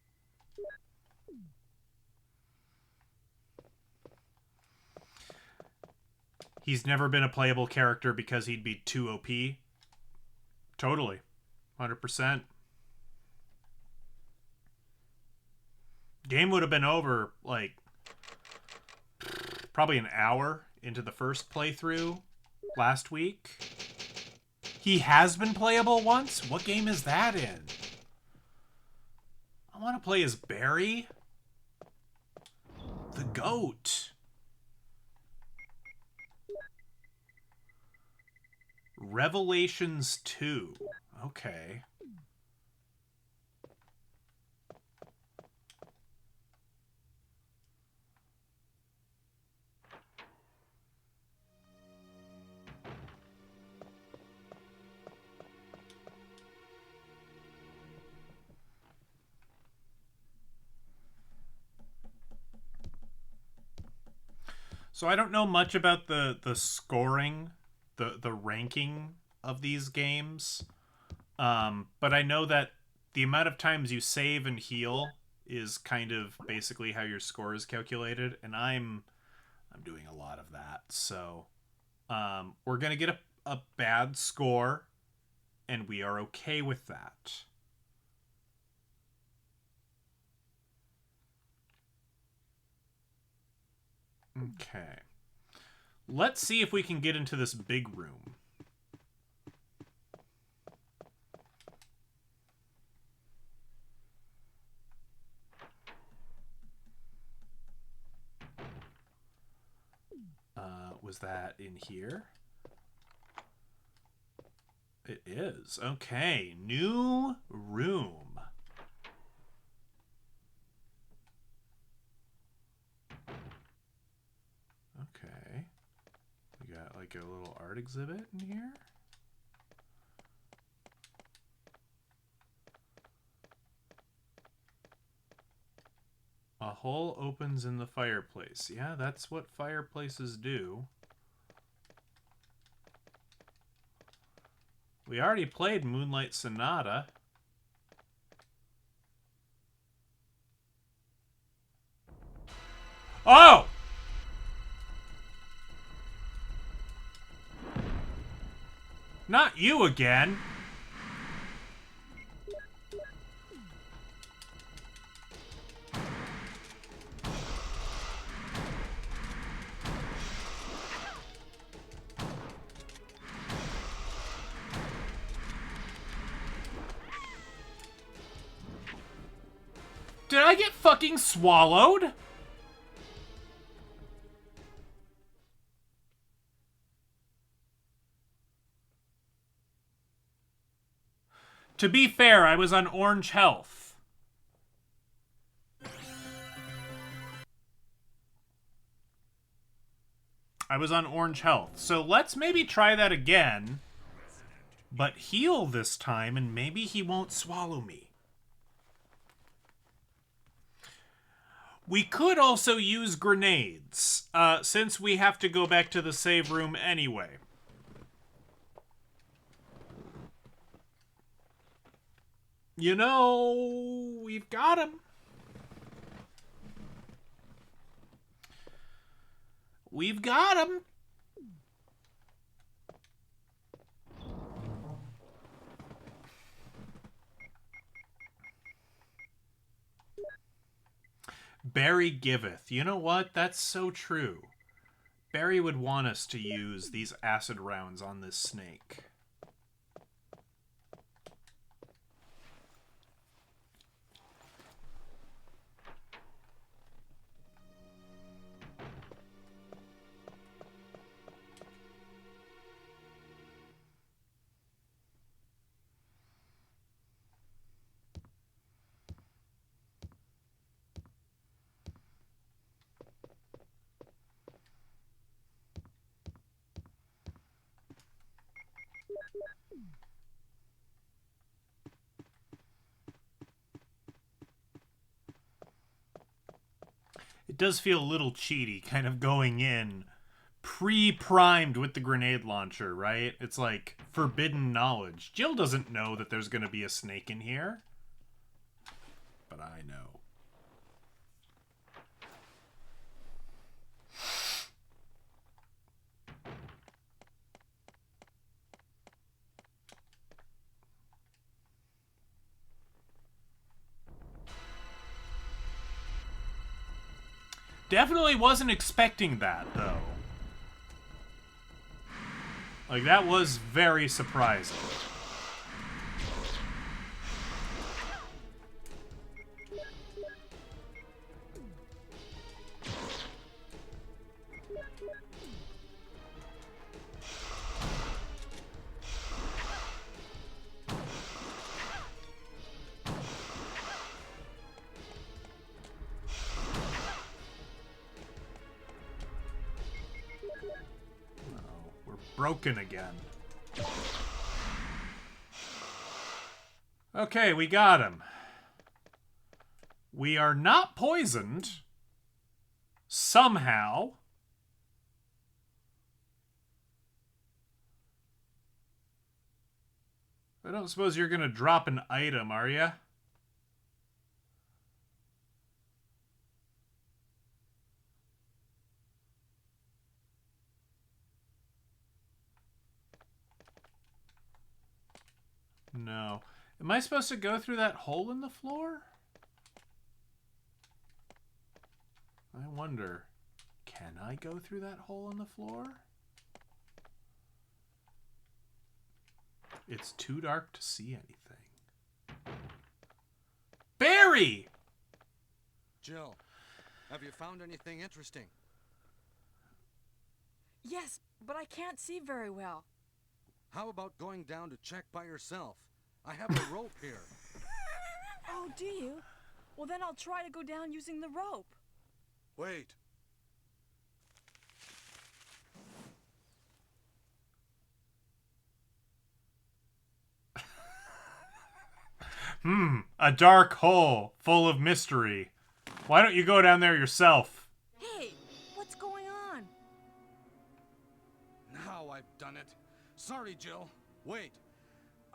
He's never been a playable character because he'd be too OP. Totally. 100%. Game would have been over, like, probably an hour into the first playthrough last week. He has been playable once? What game is that in? I want to play as Barry. The goat. Revelations 2. Okay. So I don't know much about the scoring, the ranking of these games, but I know that the amount of times you save and heal is kind of basically how your score is calculated, and I'm doing a lot of that. So we're gonna get a bad score, and we are okay with that. Okay. Let's see if we can get into this big room. Was that in here? It is. Okay. New room. Okay. We got like a little art exhibit in here. A hole opens in the fireplace. Yeah, that's what fireplaces do. We already played Moonlight Sonata. Oh! Not you again. Did I get fucking swallowed? To be fair, I was on orange health. I was on orange health. So let's maybe try that again. But heal this time, and maybe he won't swallow me. We could also use grenades, since we have to go back to the save room anyway. You know, we've got him. We've got him. Barry giveth. You know what? That's so true. Barry would want us to use these acid rounds on this snake. It does feel a little cheaty, kind of going in pre-primed with the grenade launcher, right? It's like forbidden knowledge. Jill doesn't know that there's going to be a snake in here. But I know. Definitely wasn't expecting that, though. Like, that was very surprising. Broken again. Okay, we got him. We are not poisoned. Somehow. I don't suppose you're gonna drop an item, are you? No. Am I supposed to go through that hole in the floor? I wonder. Can I go through that hole in the floor? It's too dark to see anything. Barry! Jill, have you found anything interesting? Yes, but I can't see very well. How about going down to check by yourself? I have a rope here. Oh, do you? Well, then I'll try to go down using the rope. Wait. A dark hole full of mystery. Why don't you go down there yourself? Hey, what's going on? Now I've done it. Sorry, Jill. Wait.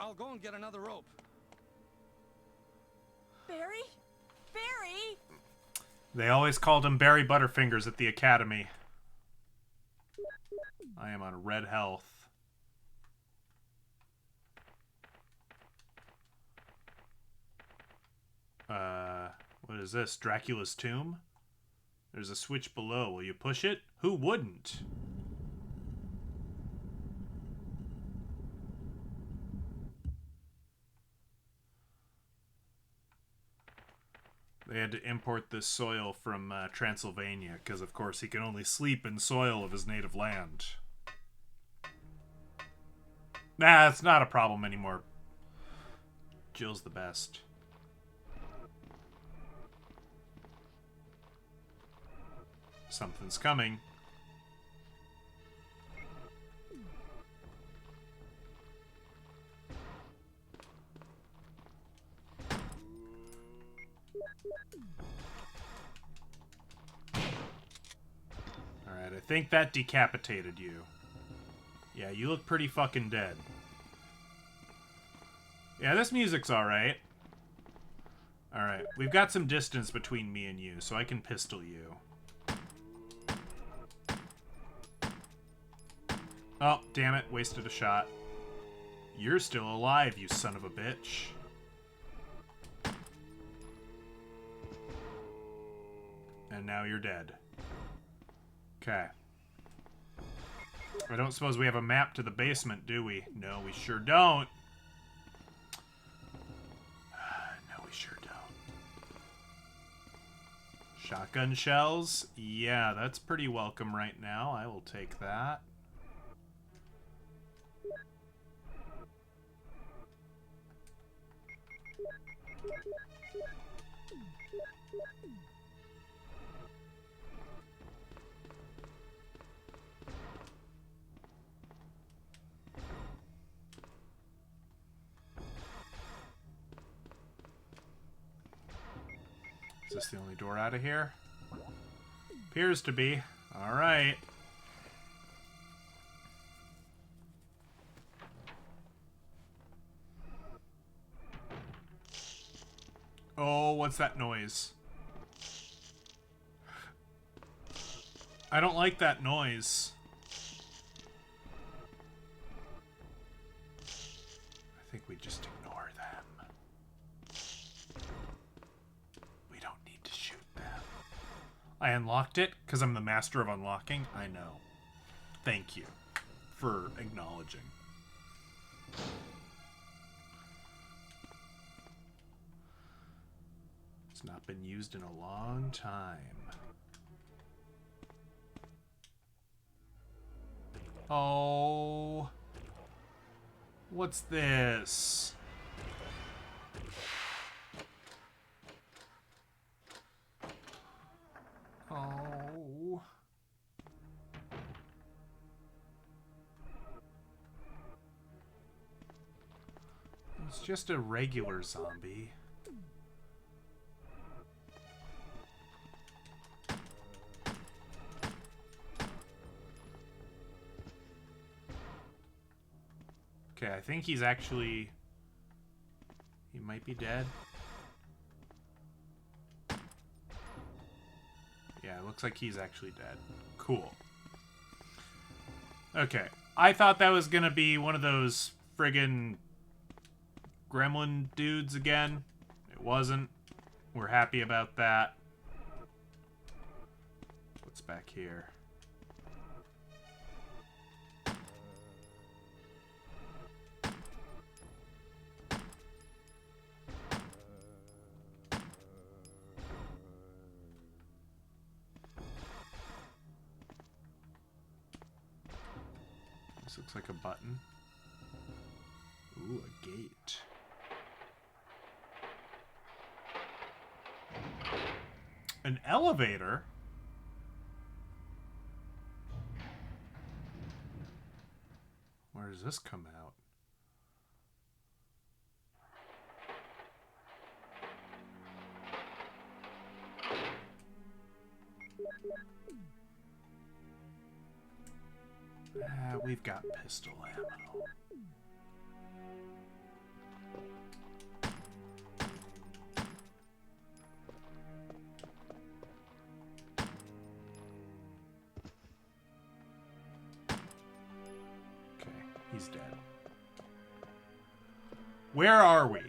I'll go and get another rope. Barry? Barry? They always called him Barry Butterfingers at the academy. I am on red health. What is this? Dracula's tomb? There's a switch below. Will you push it? Who wouldn't? They had to import this soil from Transylvania, because of course he can only sleep in soil of his native land. Nah, it's not a problem anymore. Jill's the best. Something's coming. Alright, I think that decapitated you. Yeah, you look pretty fucking dead. Yeah, this music's alright. Alright, we've got some distance between me and you, so I can pistol you. Oh, damn it, wasted a shot. You're still alive, you son of a bitch. And now you're dead. Okay. I don't suppose we have a map to the basement, do we? No, we sure don't. No, we sure don't. Shotgun shells? Yeah, that's pretty welcome right now. I will take that. Is this the only door out of here? Appears to be. Alright. Oh, what's that noise? I don't like that noise. I think we just ignore them. We don't need to shoot them. I unlocked it because I'm the master of unlocking. I know. Thank you for acknowledging. It's not been used in a long time. Oh. What's this? Oh. It's just a regular zombie. Okay, I think he's actually... He might be dead. Yeah, it looks like he's actually dead. Cool. Okay. I thought that was gonna be one of those friggin' gremlin dudes again. It wasn't. We're happy about that. What's back here? This looks like a button. Ooh, a gate. An elevator? Where does this come out? We've got pistol ammo. Okay, he's dead. Where are we?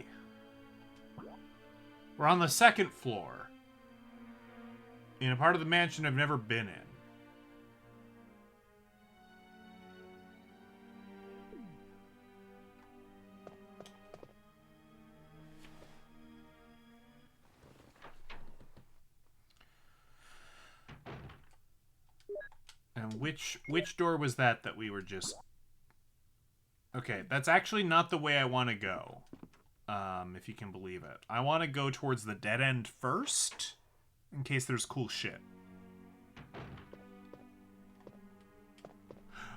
We're on the second floor. In a part of the mansion I've never been in. And which door was that we were just... Okay, that's actually not the way I want to go. If you can believe it. I want to go towards the dead end first, in case there's cool shit.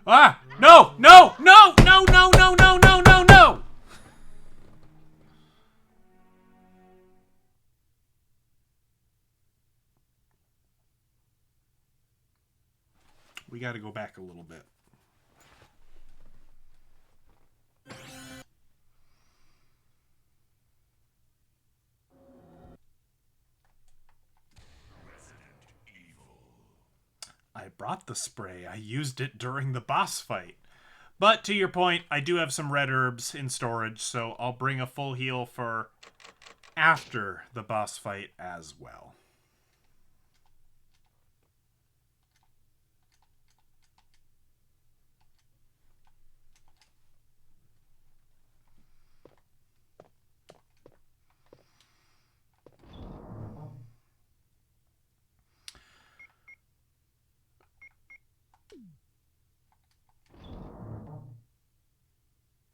Ah! No! No! No! No! No! No! No! No! No! No! We got to go back a little bit. I brought the spray. I used it during the boss fight. But to your point, I do have some red herbs in storage, so I'll bring a full heal for after the boss fight as well.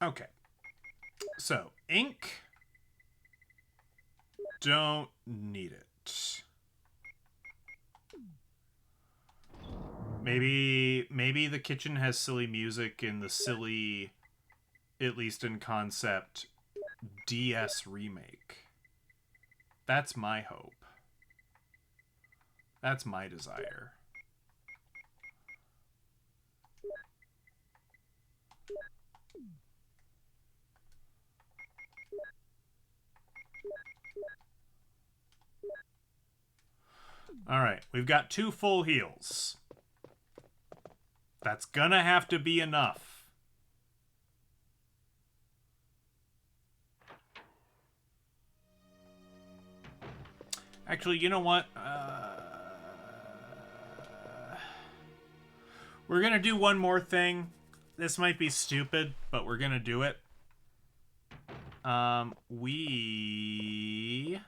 Okay. So, ink. Don't need it. Maybe the kitchen has silly music in the silly, at least in concept, DS remake. That's my hope. That's my desire. Alright, we've got 2 full heals. That's gonna have to be enough. Actually, you know what? We're gonna do one more thing. This might be stupid, but we're gonna do it. We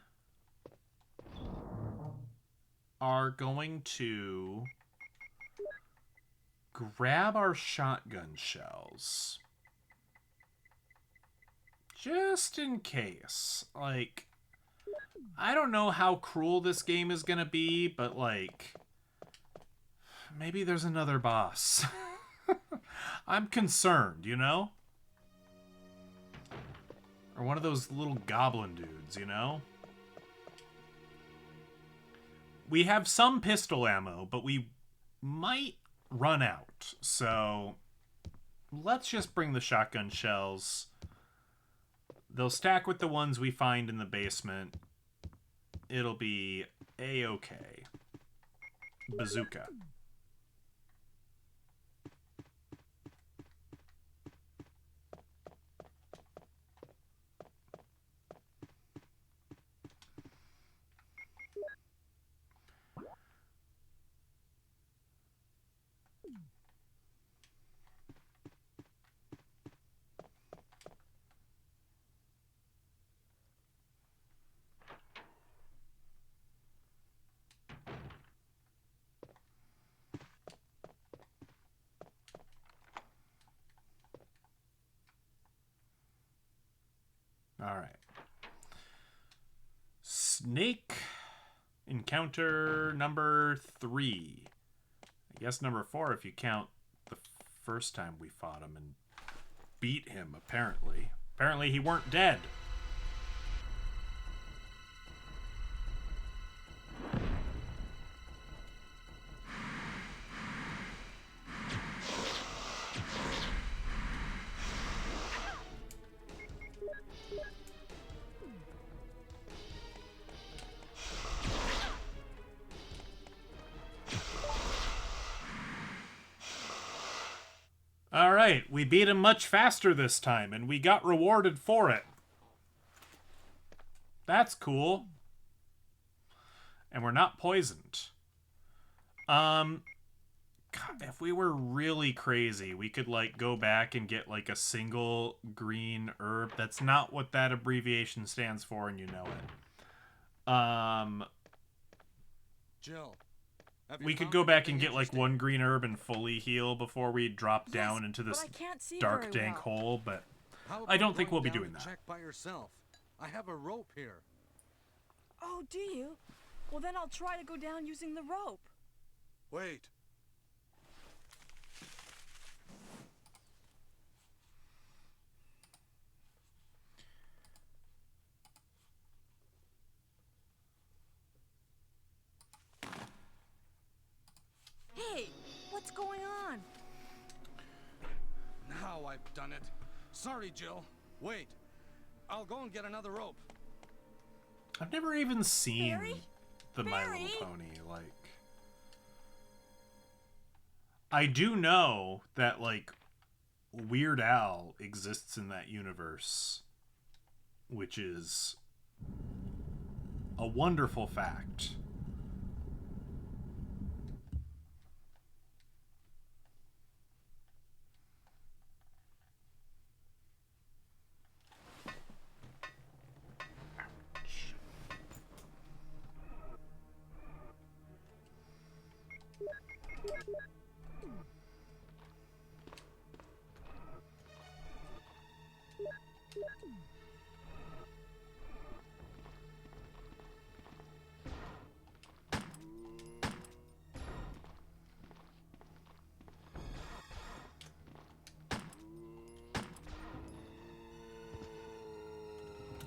are going to grab our shotgun shells. Just in case. Like, I don't know how cruel this game is gonna be, but like, maybe there's another boss. I'm concerned, you know? Or one of those little goblin dudes, you know? We have some pistol ammo, but we might run out. So let's just bring the shotgun shells. They'll stack with the ones we find in the basement. It'll be a-okay. Bazooka. All right. Snake encounter number 3. I guess number 4 if you count the first time we fought him and beat him, apparently. Apparently he weren't dead. All right, we beat him much faster this time, and we got rewarded for it. That's cool. And we're not poisoned. God, if we were really crazy, we could, like, go back and get, like, a single green herb. That's not what that abbreviation stands for, and you know it. Jill, have you We could found go back anything and get, like, interesting? one green herb and fully heal before we drop down into but this I can't see dark, very dank well. hole, but How I about don't think going we'll be down doing and that. Check by yourself. I have a rope here. Oh, do you? Well, then I'll try to go down using the rope. Wait. Hey, what's going on? Now I've done it. Sorry, Jill. Wait. I'll go and get another rope. I've never even seen Barry? the My Barry? Little Pony. Like, I do know that, like, Weird Al exists in that universe, which is a wonderful fact.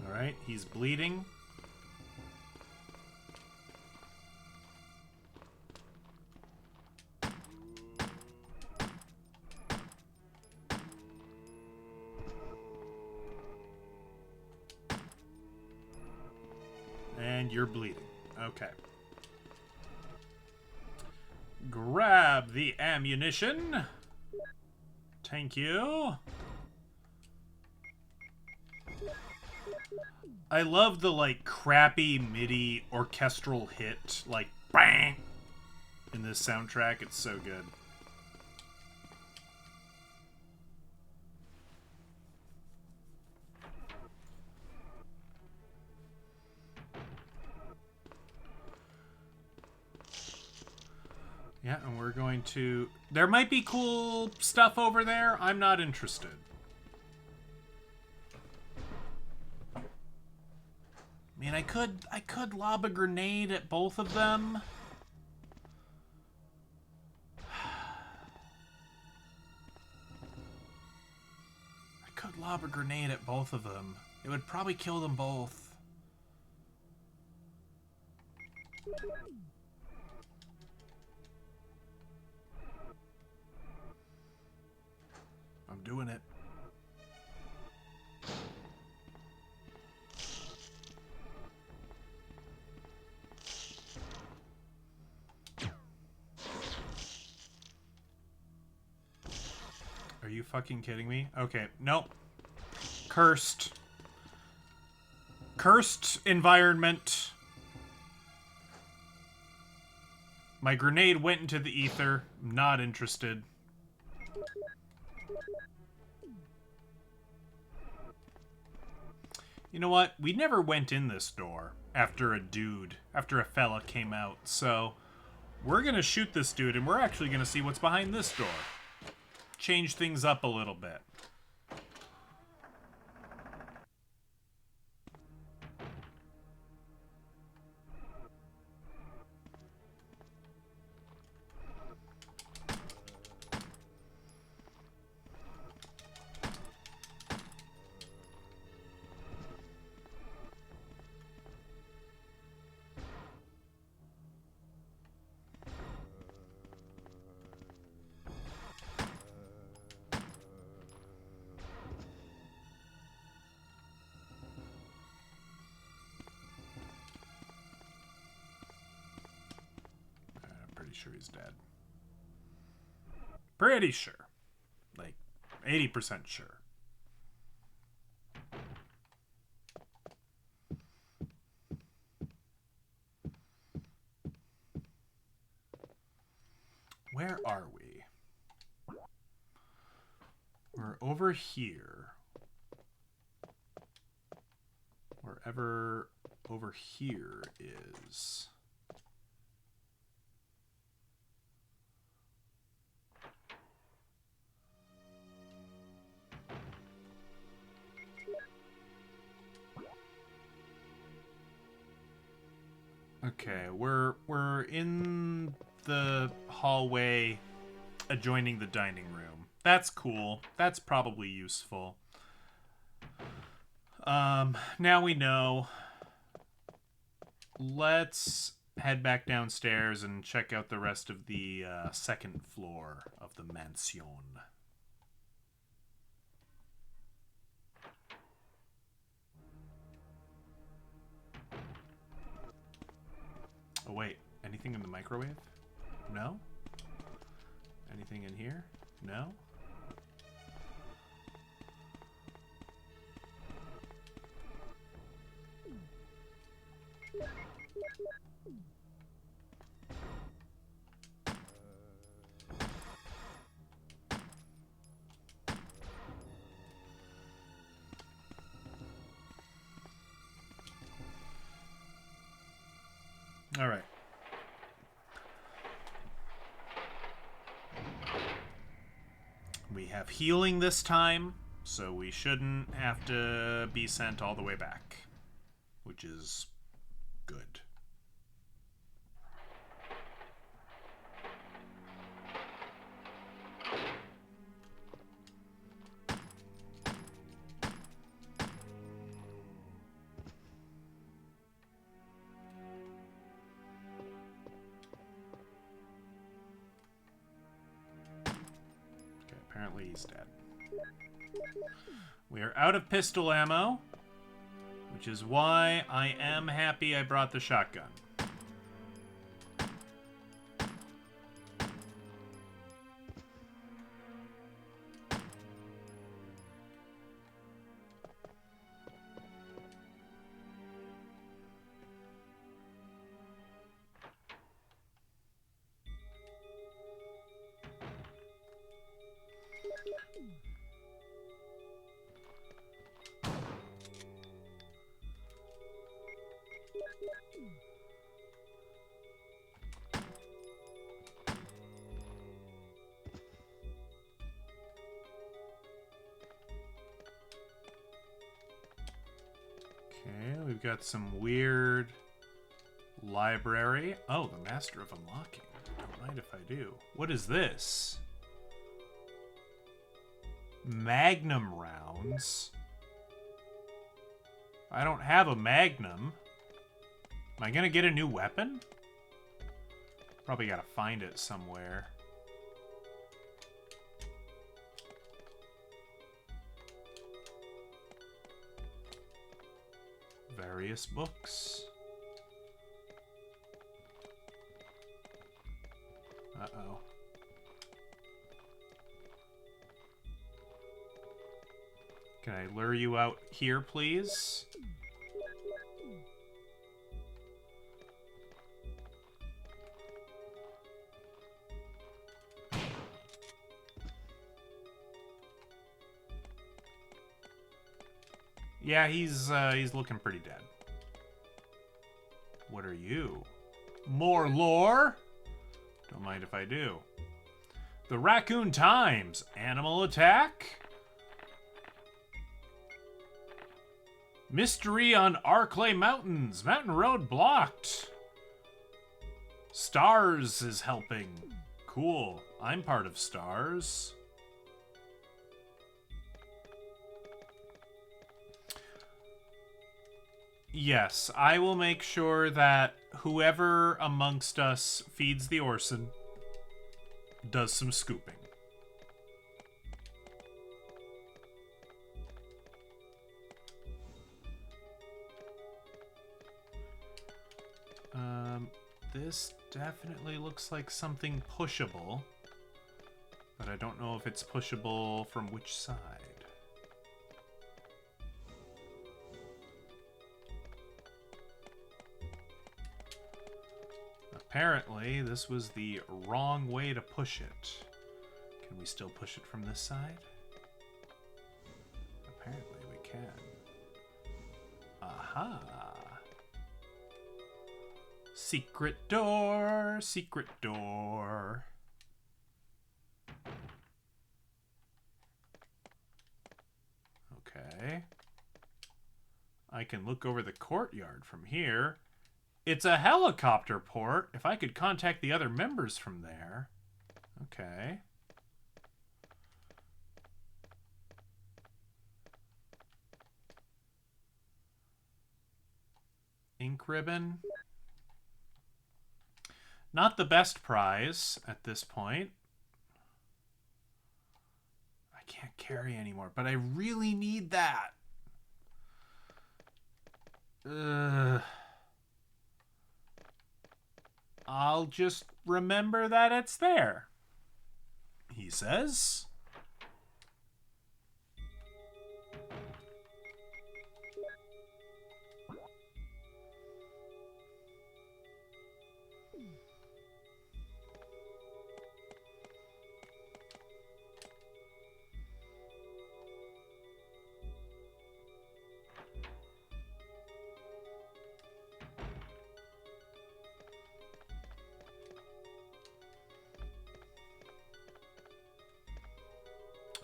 Alright, he's bleeding. And you're bleeding. Okay. Grab the ammunition. Thank you. I love the, like, crappy MIDI orchestral hit, like, bang, in this soundtrack. It's so good. Yeah, and we're going to... There might be cool stuff over there. I'm not interested. I mean, I could lob a grenade at both of them. I could lob a grenade at both of them. It would probably kill them both. I'm doing it. Are you fucking kidding me? Okay, nope. Cursed. Cursed environment. My grenade went into the ether. Not interested. You know what? We never went in this door after a fella came out. So we're going to shoot this dude, and we're actually going to see what's behind this door. Change things up a little bit. Sure he's dead. Pretty sure. Like, 80% sure. Where are we? We're over here. Wherever over here is... Okay, we're in the hallway adjoining the dining room. That's cool. That's probably useful. Now we know. Let's head back downstairs and check out the rest of the second floor of the mansion. Oh, wait. Anything in the microwave? No? Anything in here? No? All right. We have healing this time, so we shouldn't have to be sent all the way back, which is good. apparently he's dead. We are out of pistol ammo, which is why I am happy I brought the shotgun. Okay, we've got some weird library. Oh, the Master of Unlocking. Don't mind if I do. What is this? Magnum rounds. I don't have a Magnum. Am I gonna get a new weapon? Probably gotta find it somewhere. Various books. Uh-oh. Can I lure you out here, please? Yeah, he's looking pretty dead. What are you? More lore? Don't mind if I do. The Raccoon Times. Animal attack? Mystery on Arclay Mountains. Mountain road blocked. Stars is helping. Cool. I'm part of Stars. Yes, I will make sure that whoever amongst us feeds the Orson does some scooping. This definitely looks like something pushable, but I don't know if it's pushable from which side. Apparently, this was the wrong way to push it. Can we still push it from this side? Apparently we can. Aha! Secret door! Secret door! Okay. I can look over the courtyard from here. It's a helicopter port. If I could contact the other members from there. Okay. Ink ribbon. Not the best prize at this point. I can't carry anymore, but I really need that. I'll just remember that it's there, he says.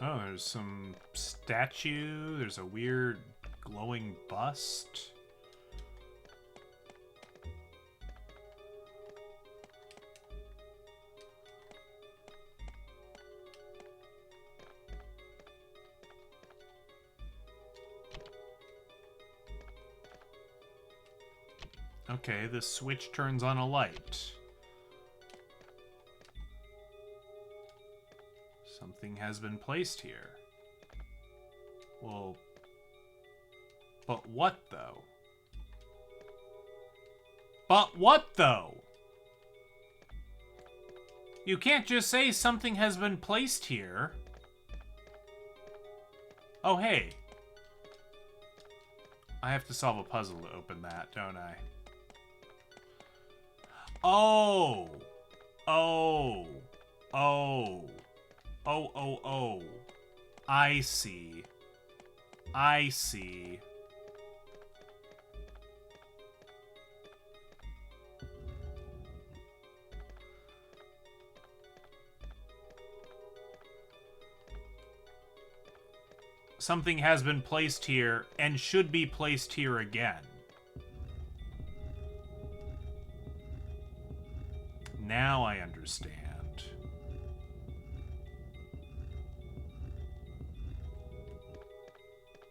Oh, there's some statue. There's a weird glowing bust. Okay, the switch turns on a light. Something has been placed here. Well, but what though? But what though? You can't just say something has been placed here. Oh, hey. I have to solve a puzzle to open that, don't I? Oh. Oh. Oh. Oh, oh, oh. I see. I see. Something has been placed here and should be placed here again. Now I understand.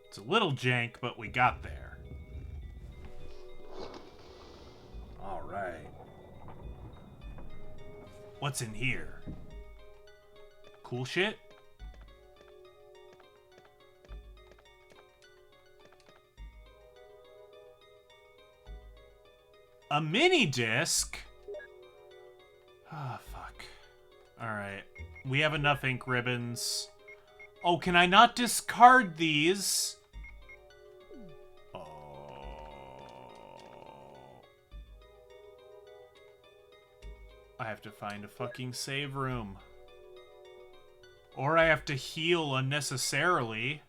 It's a little jank, but we got there. All right. What's in here? Cool shit? A mini disc? Ah, fuck. Alright. We have enough ink ribbons. Oh, can I not discard these? Oh. I have to find a fucking save room. Or I have to heal unnecessarily.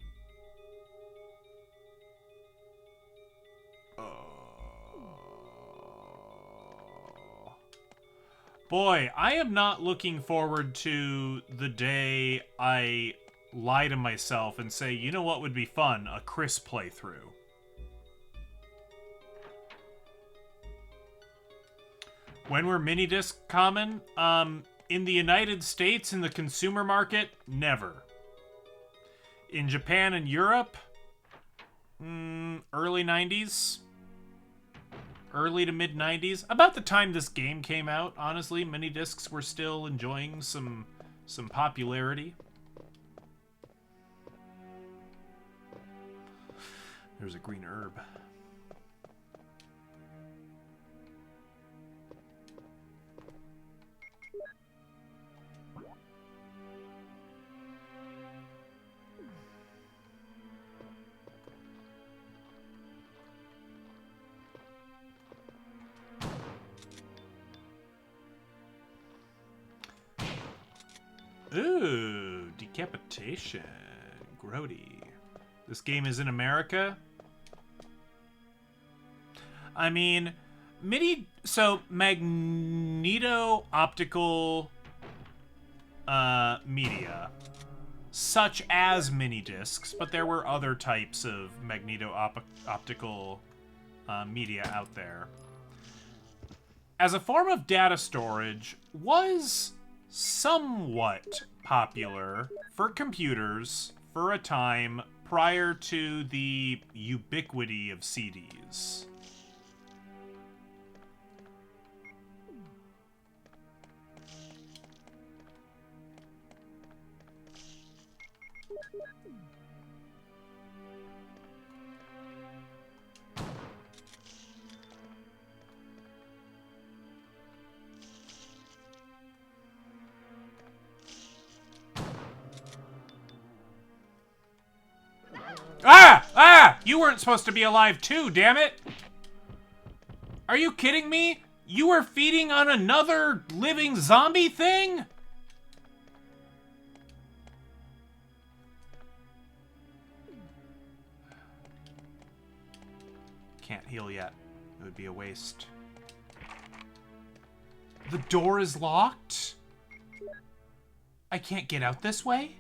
Boy, I am not looking forward to the day I lie to myself and say, you know what would be fun? A Chris playthrough. When were mini discs common? In the United States, in the consumer market, never. In Japan and Europe, early 90s. Early to mid 90s, about the time this game came out. Honestly, mini discs were still enjoying some popularity. There's a green herb. Ooh, decapitation. Grody. This game is in America? I mean, so magneto-optical media, such as mini discs, but there were other types of magneto-optical media out there, as a form of data storage, was somewhat popular for computers for a time prior to the ubiquity of CDs. Ah! Ah! You weren't supposed to be alive too, damn it! Are you kidding me? You were feeding on another living zombie thing? Can't heal yet. It would be a waste. The door is locked? I can't get out this way?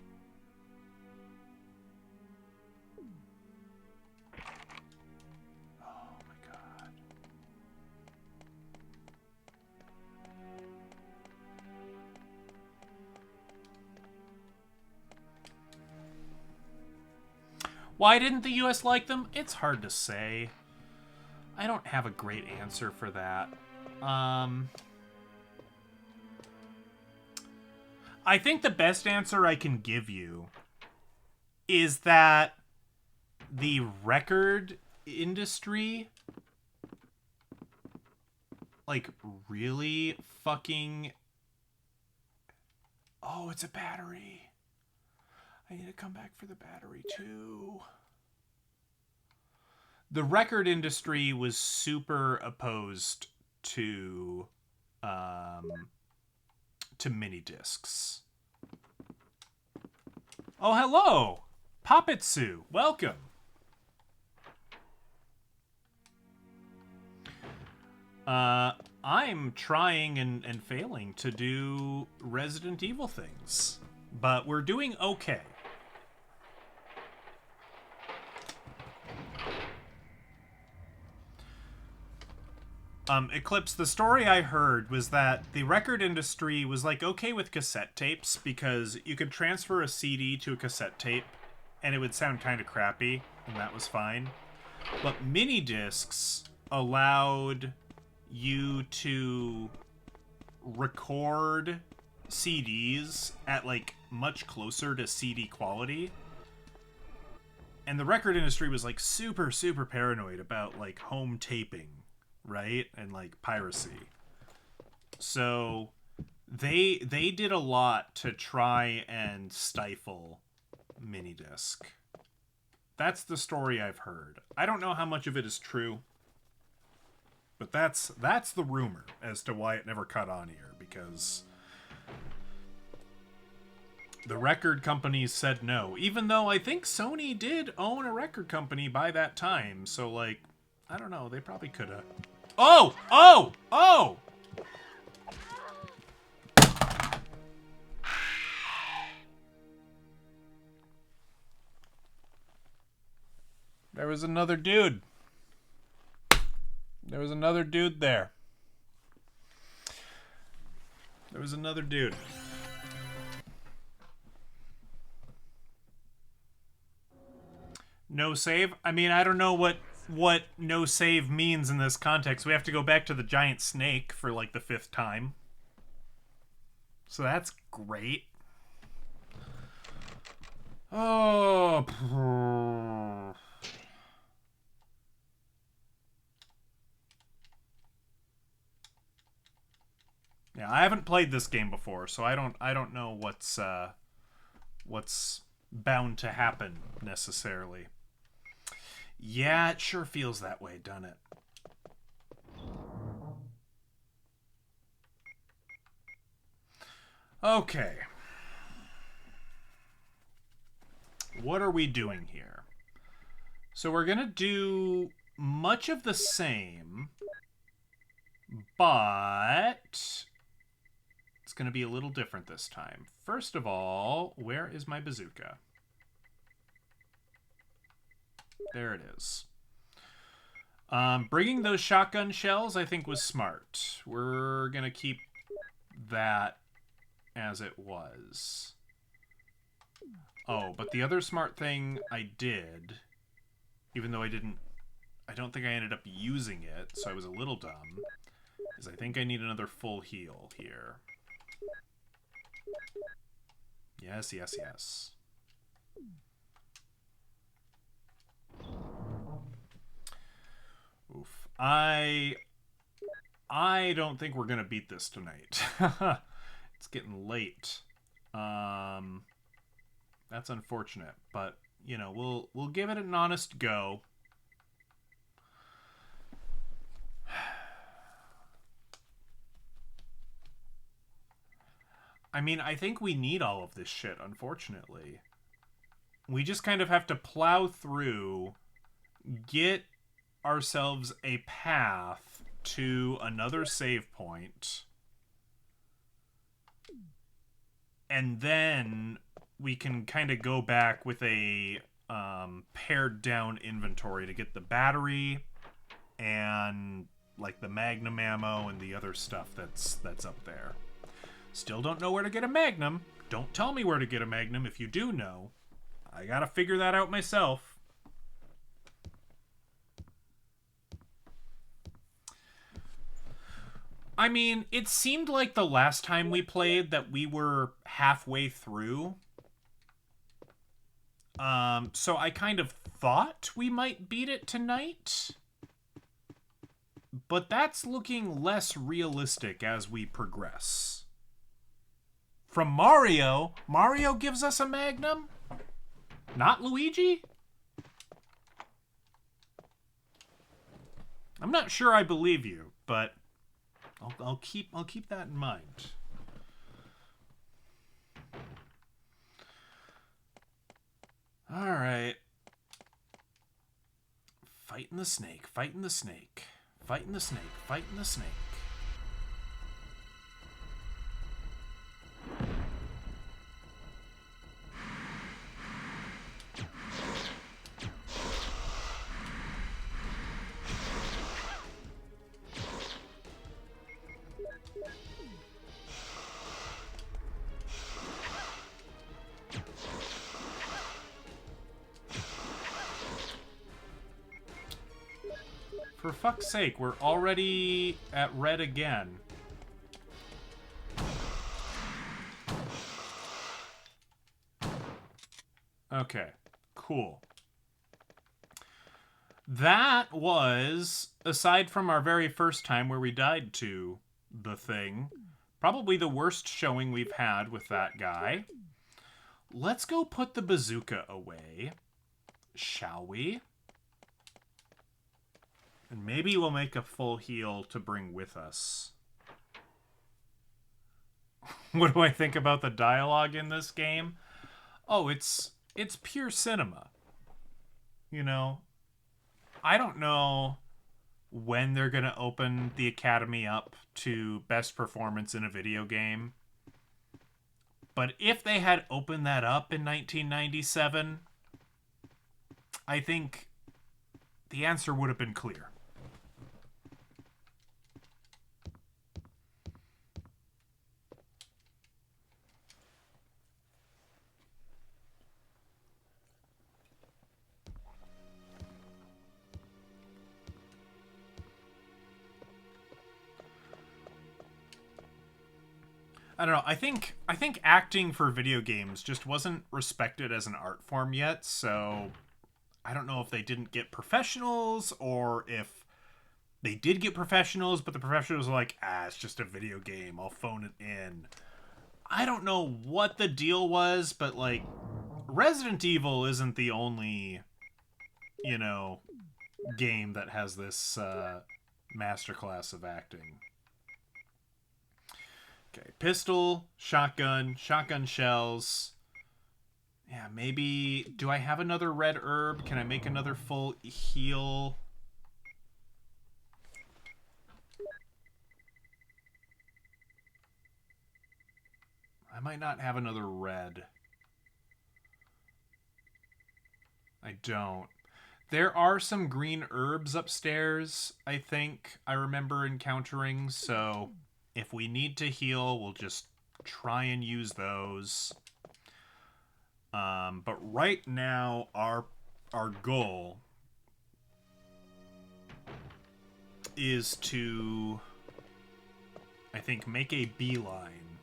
Why didn't the US like them? It's hard to say. I don't have a great answer for that. I think the best answer I can give you is that the record industry, like, really fucking... Oh, it's a battery. I need to come back for the battery, too. The record industry was super opposed to mini discs. Oh, hello, Poppetsu. Welcome. I'm trying and failing to do Resident Evil things, but we're doing okay. Eclipse, the story I heard was that the record industry was like okay with cassette tapes because you could transfer a CD to a cassette tape and it would sound kind of crappy, and that was fine. But mini discs allowed you to record CDs at like much closer to CD quality. And the record industry was like super paranoid about like home taping, right? And like piracy. So they did a lot to try and stifle mini disc. That's the story I've heard. I don't know how much of it is true, but that's the rumor as to why it never caught on here, because the record companies said no, even though I think Sony did own a record company by that time. So like, I don't know, they probably could have. Oh! There was another dude. There was another dude there. There was another dude. No save? I mean, I don't know what no save means in this context. We have to go back to the giant snake for like the 5th time. So that's great. Oh. Yeah, I haven't played this game before, so I don't know what's bound to happen necessarily. Yeah, it sure feels that way, doesn't it? Okay. What are we doing here? So we're gonna do much of the same, but it's gonna be a little different this time. First of all, where is my bazooka? There it is. Bringing those shotgun shells, I think, was smart. We're gonna keep that as it was. Oh, but the other smart thing I did, even though I don't think I ended up using it, so I was a little dumb, is I think I need another full heal here. Yes. Oof. I don't think we're gonna beat this tonight. It's getting late. That's unfortunate, but you know, we'll give it an honest go. I mean, I think we need all of this shit, unfortunately. We just kind of have to plow through, get ourselves a path to another save point, and then we can kind of go back with a pared down inventory to get the battery and like the magnum ammo and the other stuff that's up there. Still don't know where to get a magnum. Don't tell me where to get a magnum if you do know. I gotta figure that out myself. I mean, it seemed like the last time we played that we were halfway through. So I kind of thought we might beat it tonight. But that's looking less realistic as we progress. From Mario? Mario gives us a Magnum? Not Luigi? I'm not sure I believe you, but I'll keep that in mind. All right. Fighting the snake, fighting the snake, fighting the snake, fighting the snake. For fuck's sake, we're already at red again. Okay, cool. That was, aside from our very first time where we died to the thing, probably the worst showing we've had with that guy. Let's go put the bazooka away, shall we? And maybe we'll make a full heal to bring with us. What do I think about the dialogue in this game? Oh, it's pure cinema. You know, I don't know when they're going to open the Academy up to best performance in a video game. But if they had opened that up in 1997, I think the answer would have been clear. I don't know. I think acting for video games just wasn't respected as an art form yet, so I don't know if they didn't get professionals or if they did get professionals, but the professionals were like, it's just a video game. I'll phone it in. I don't know what the deal was, but like Resident Evil isn't the only, game that has this masterclass of acting. Okay, pistol, shotgun shells. Yeah, maybe... Do I have another red herb? Can I make another full heal? I might not have another red. I don't. There are some green herbs upstairs, I think I remember encountering, so... If we need to heal, we'll just try and use those. But right now, our goal is to, I think, make a beeline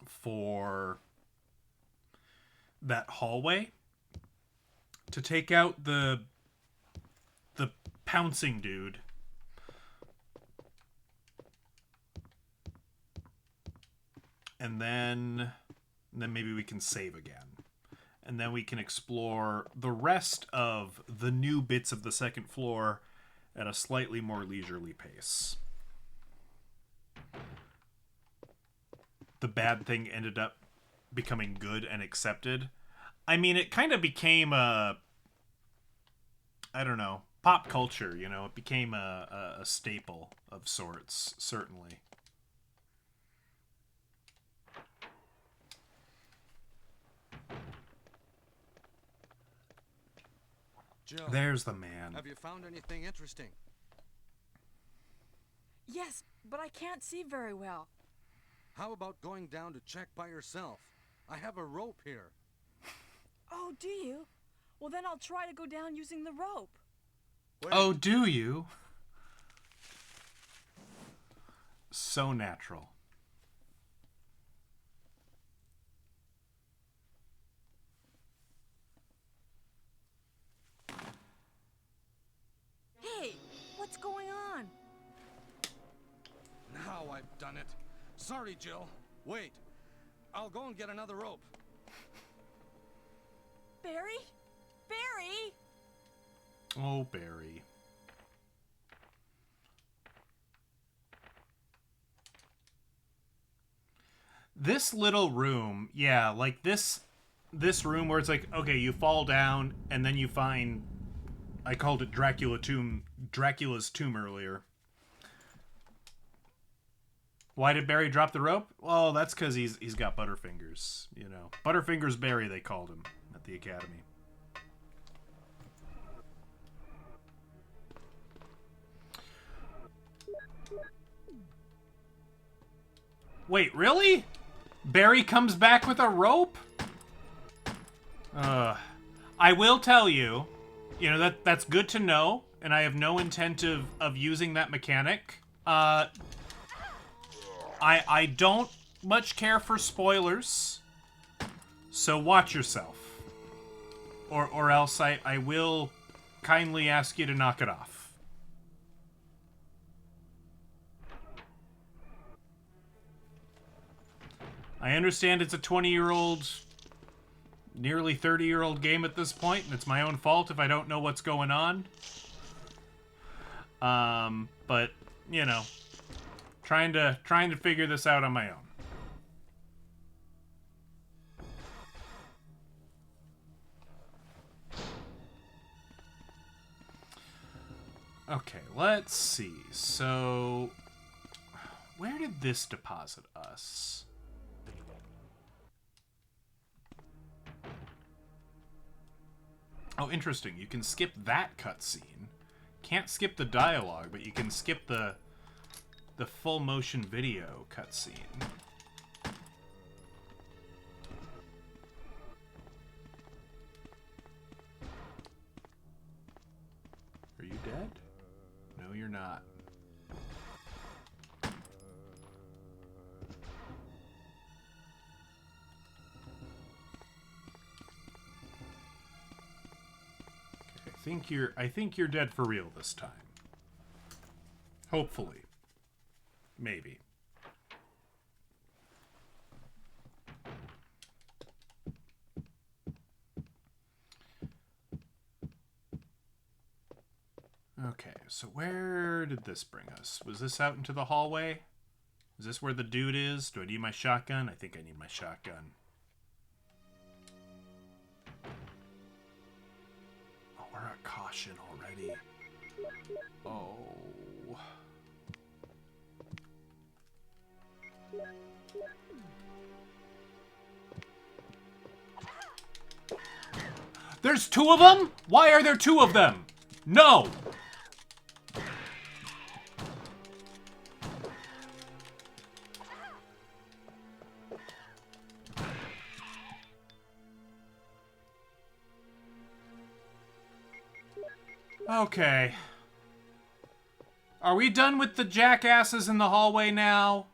for that hallway to take out the pouncing dude. And then maybe we can save again. And then we can explore the rest of the new bits of the second floor at a slightly more leisurely pace. The bad thing ended up becoming good and accepted. I mean, it kind of became I don't know, pop culture, It became a staple of sorts, certainly. Jill, There's the man. have you found anything interesting? Yes, but I can't see very well. How about going down to check by yourself? I have a rope here. Oh, do you? Well, then I'll try to go down using the rope. Wait. Oh, do you? So natural. I've done it. Sorry, Jill. Wait. I'll go and get another rope. Barry? Barry? Oh, Barry. This little room, yeah, like this room where it's like, okay, you fall down and then you find, I called it Dracula's tomb earlier. Why did Barry drop the rope? Well, that's because he's got Butterfingers, you know. Butterfingers Barry, they called him at the academy. Wait, really? Barry comes back with a rope? I will tell you, you know, that's good to know, and I have no intent of using that mechanic. I don't much care for spoilers, so watch yourself. Or else I will kindly ask you to knock it off. I understand it's a 20-year-old, nearly 30-year-old game at this point, and it's my own fault if I don't know what's going on. But, you know, trying to figure this out on my own. Okay, let's see. So, where did this deposit us? Oh, interesting. You can skip that cutscene. Can't skip the dialogue, but you can skip the full motion video cutscene. Are you dead? No, you're not. I think you're dead for real this time. Hopefully. Maybe. Okay, so where did this bring us? Was this out into the hallway? Is this where the dude is? Do I need my shotgun? I think I need my shotgun. Oh, we're at caution already. Oh. There's two of them? Why are there two of them? No! Okay. Are we done with the jackasses in the hallway now?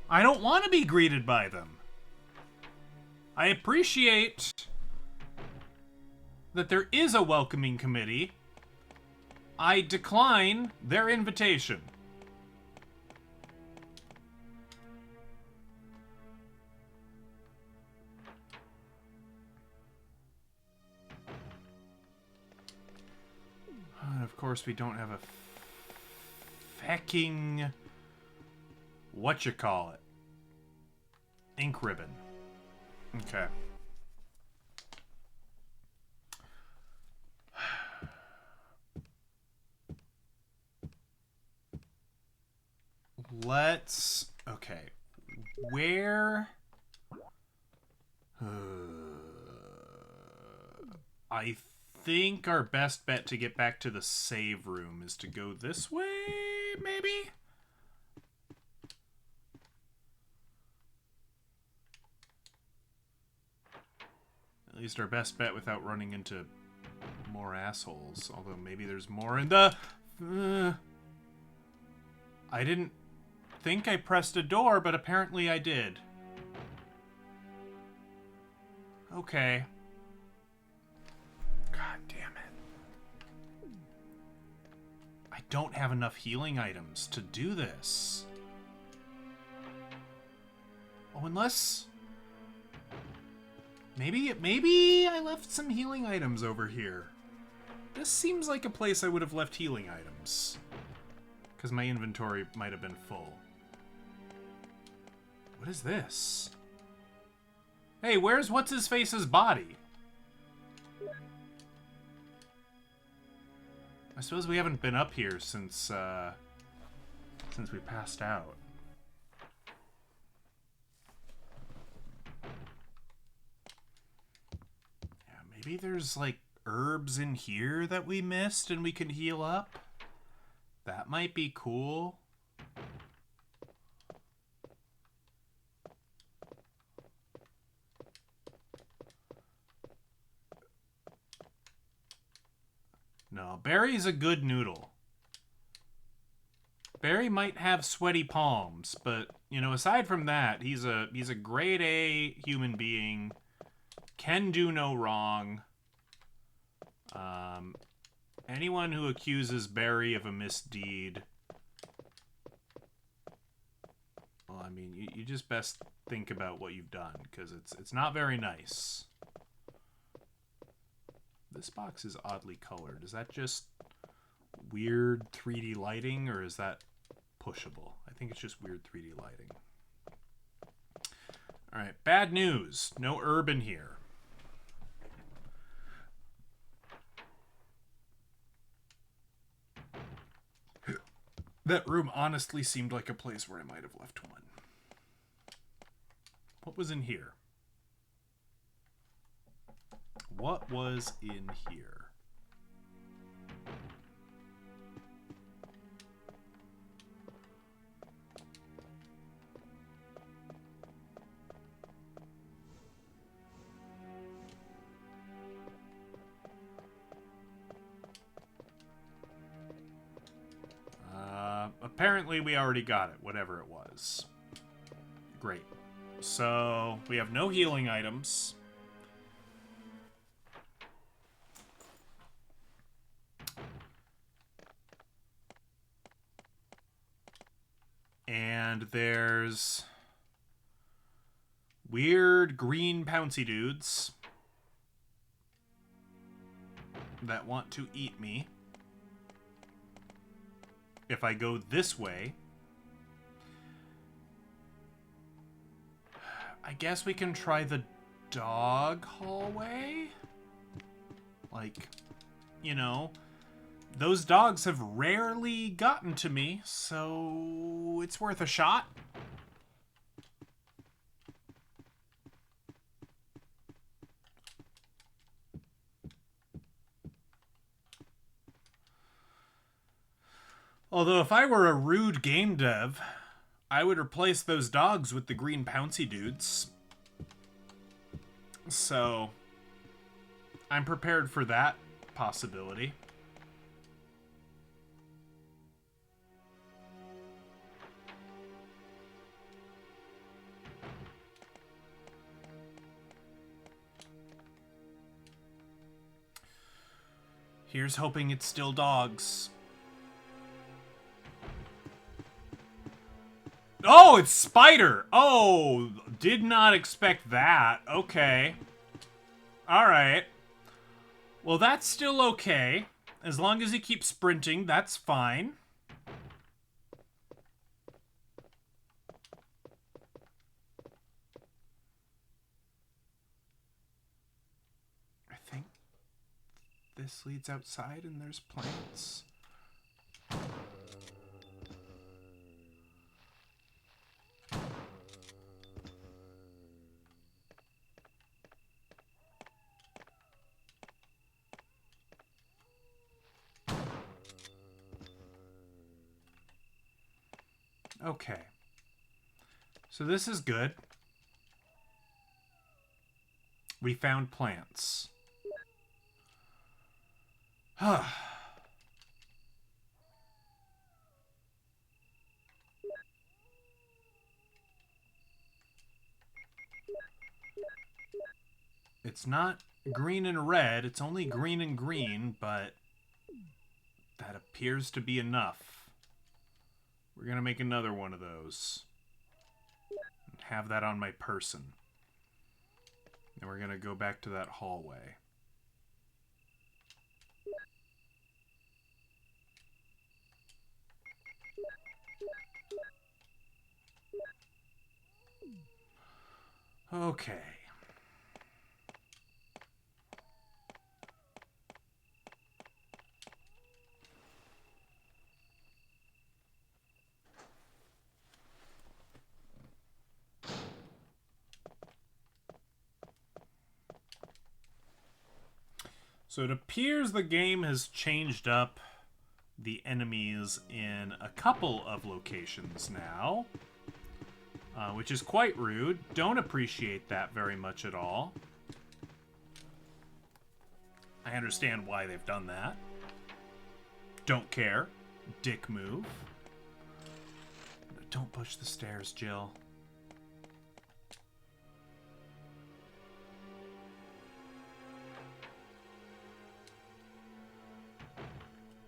I don't want to be greeted by them. I appreciate that there is a welcoming committee. I decline their invitation. And of course, we don't have a fecking whatchamacallit. Ink ribbon. Okay. Okay. Where? I think our best bet to get back to the save room is to go this way, maybe? At least our best bet without running into more assholes. Although maybe there's more in the... I didn't think I pressed a door, but apparently I did. Okay. God damn it. I don't have enough healing items to do this. Oh, unless... Maybe I left some healing items over here. This seems like a place I would have left healing items. Because my inventory might have been full. What is this? Hey, where's What's-His-Face's body? I suppose we haven't been up here since we passed out. Yeah, maybe there's like herbs in here that we missed and we can heal up. That might be cool. No, Barry's a good noodle. Barry might have sweaty palms, but, you know, aside from that, he's a grade A human being. Can do no wrong. Anyone who accuses Barry of a misdeed... Well, I mean, you just best think about what you've done, because it's not very nice. This box is oddly colored. Is that just weird 3D lighting, or is that pushable? I think it's just weird 3D lighting. Alright, bad news. No herb in here. That room honestly seemed like a place where I might have left one. What was in here? What was in here? Apparently we already got it, whatever it was. Great. So, we have no healing items. And there's weird green pouncy dudes that want to eat me. If I go this way, I guess we can try the dog hallway? Like, you know, those dogs have rarely gotten to me, so it's worth a shot. Although if I were a rude game dev, I would replace those dogs with the green pouncy dudes. So, I'm prepared for that possibility. Here's hoping it's still dogs. Oh, it's Spider! Oh, did not expect that. Okay. Alright. Well, that's still okay. As long as he keeps sprinting, that's fine. I think this leads outside and there's plants. Okay. So this is good. We found plants. It's not green and red, it's only green and green, but That appears to be enough. We're going to make another one of those. And have that on my person. And we're going to go back to that hallway. Okay. So it appears the game has changed up the enemies in a couple of locations now. Which is quite rude. Don't appreciate that very much at all. I understand why they've done that. Don't care. Dick move. Don't push the stairs, Jill.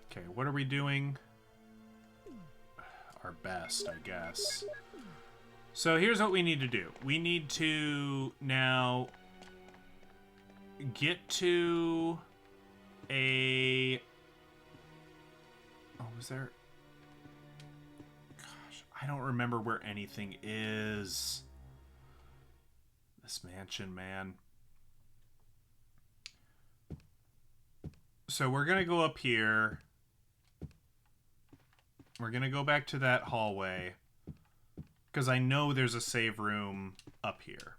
Okay, what are we doing? Our best, I guess. So here's what we need to do. We need to now get to a... Oh, was there... Gosh, I don't remember where anything is. This mansion, man. So we're going to go up here. We're going to go back to that hallway. Because I know there's a save room up here.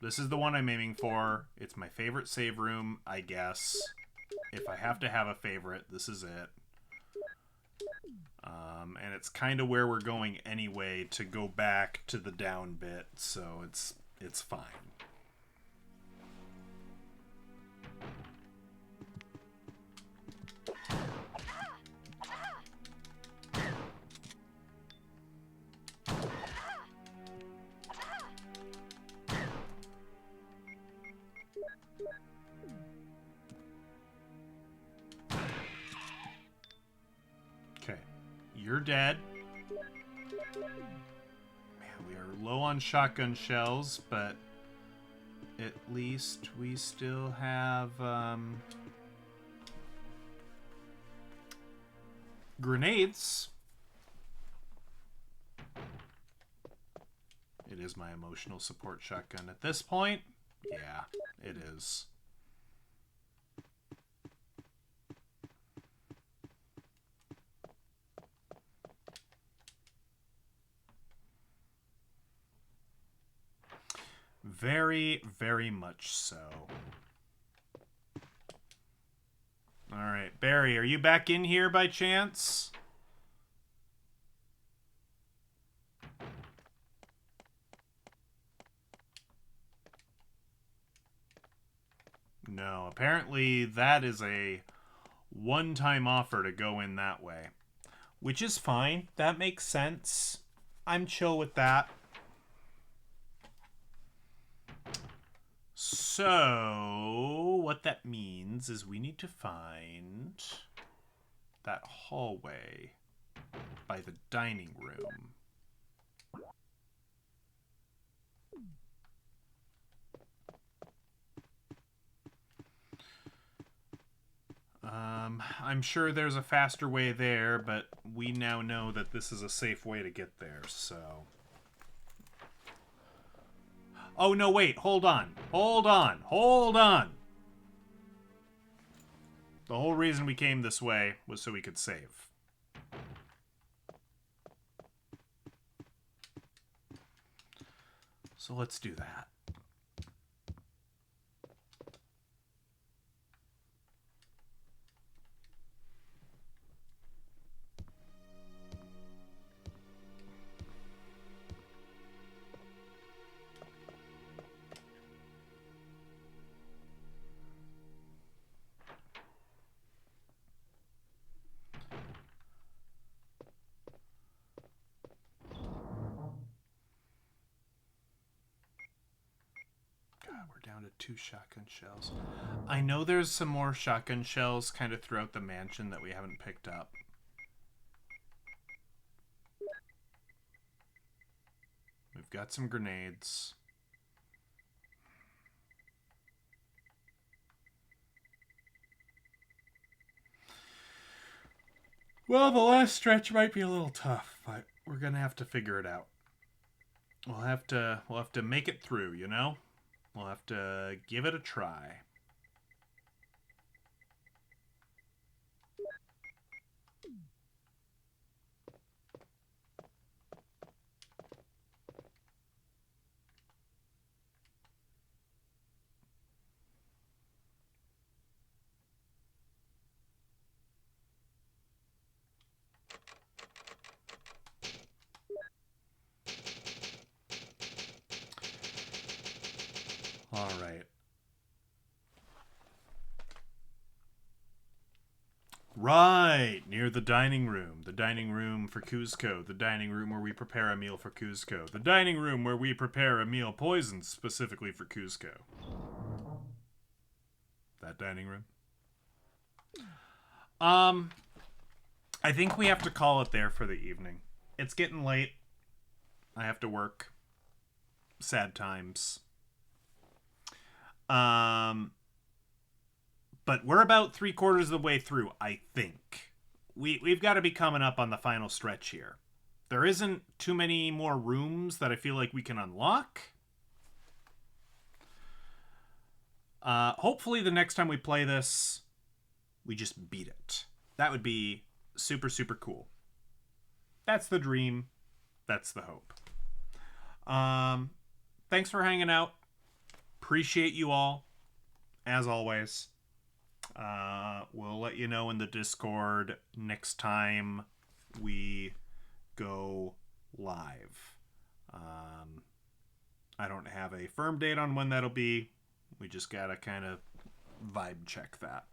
This is the one I'm aiming for. It's my favorite save room, I guess. If I have to have a favorite, this is it. And it's kind of where we're going anyway to go back to the down bit, so it's fine. Okay, you're dead. Man, we are low on shotgun shells, but at least we still have grenades. It is my emotional support shotgun at this point. Yeah, it is. Very, very much so. Alright, Barry, are you back in here by chance? No, apparently that is a one-time offer to go in that way. Which is fine. That makes sense. I'm chill with that. So, what that means is we need to find that hallway by the dining room. I'm sure there's a faster way there, but we now know that this is a safe way to get there, so... Oh, no, wait. Hold on. Hold on. Hold on. The whole reason we came this way was so we could save. So let's do that. of 2 shotgun shells. I know there's some more shotgun shells kind of throughout the mansion that we haven't picked up. We've got some grenades. Well, the last stretch might be a little tough, but we're gonna have to figure it out. We'll have to make it through, you know? We'll have to give it a try. All right. Right, near the dining room. The dining room for Cuzco. The dining room where we prepare a meal for Cuzco. The dining room where we prepare a meal poisoned specifically for Cuzco. That dining room. I think we have to call it there for the evening. It's getting late. I have to work. Sad times. But we're about 3/4 of the way through, I think. We've got to be coming up on the final stretch here. There isn't too many more rooms that I feel like we can unlock. Hopefully the next time we play this, we just beat it. That would be super, super cool. That's the dream. That's the hope. Thanks for hanging out. Appreciate you all, as always. We'll let you know in the Discord next time we go live. I don't have a firm date on when that'll be. We just gotta kind of vibe check that.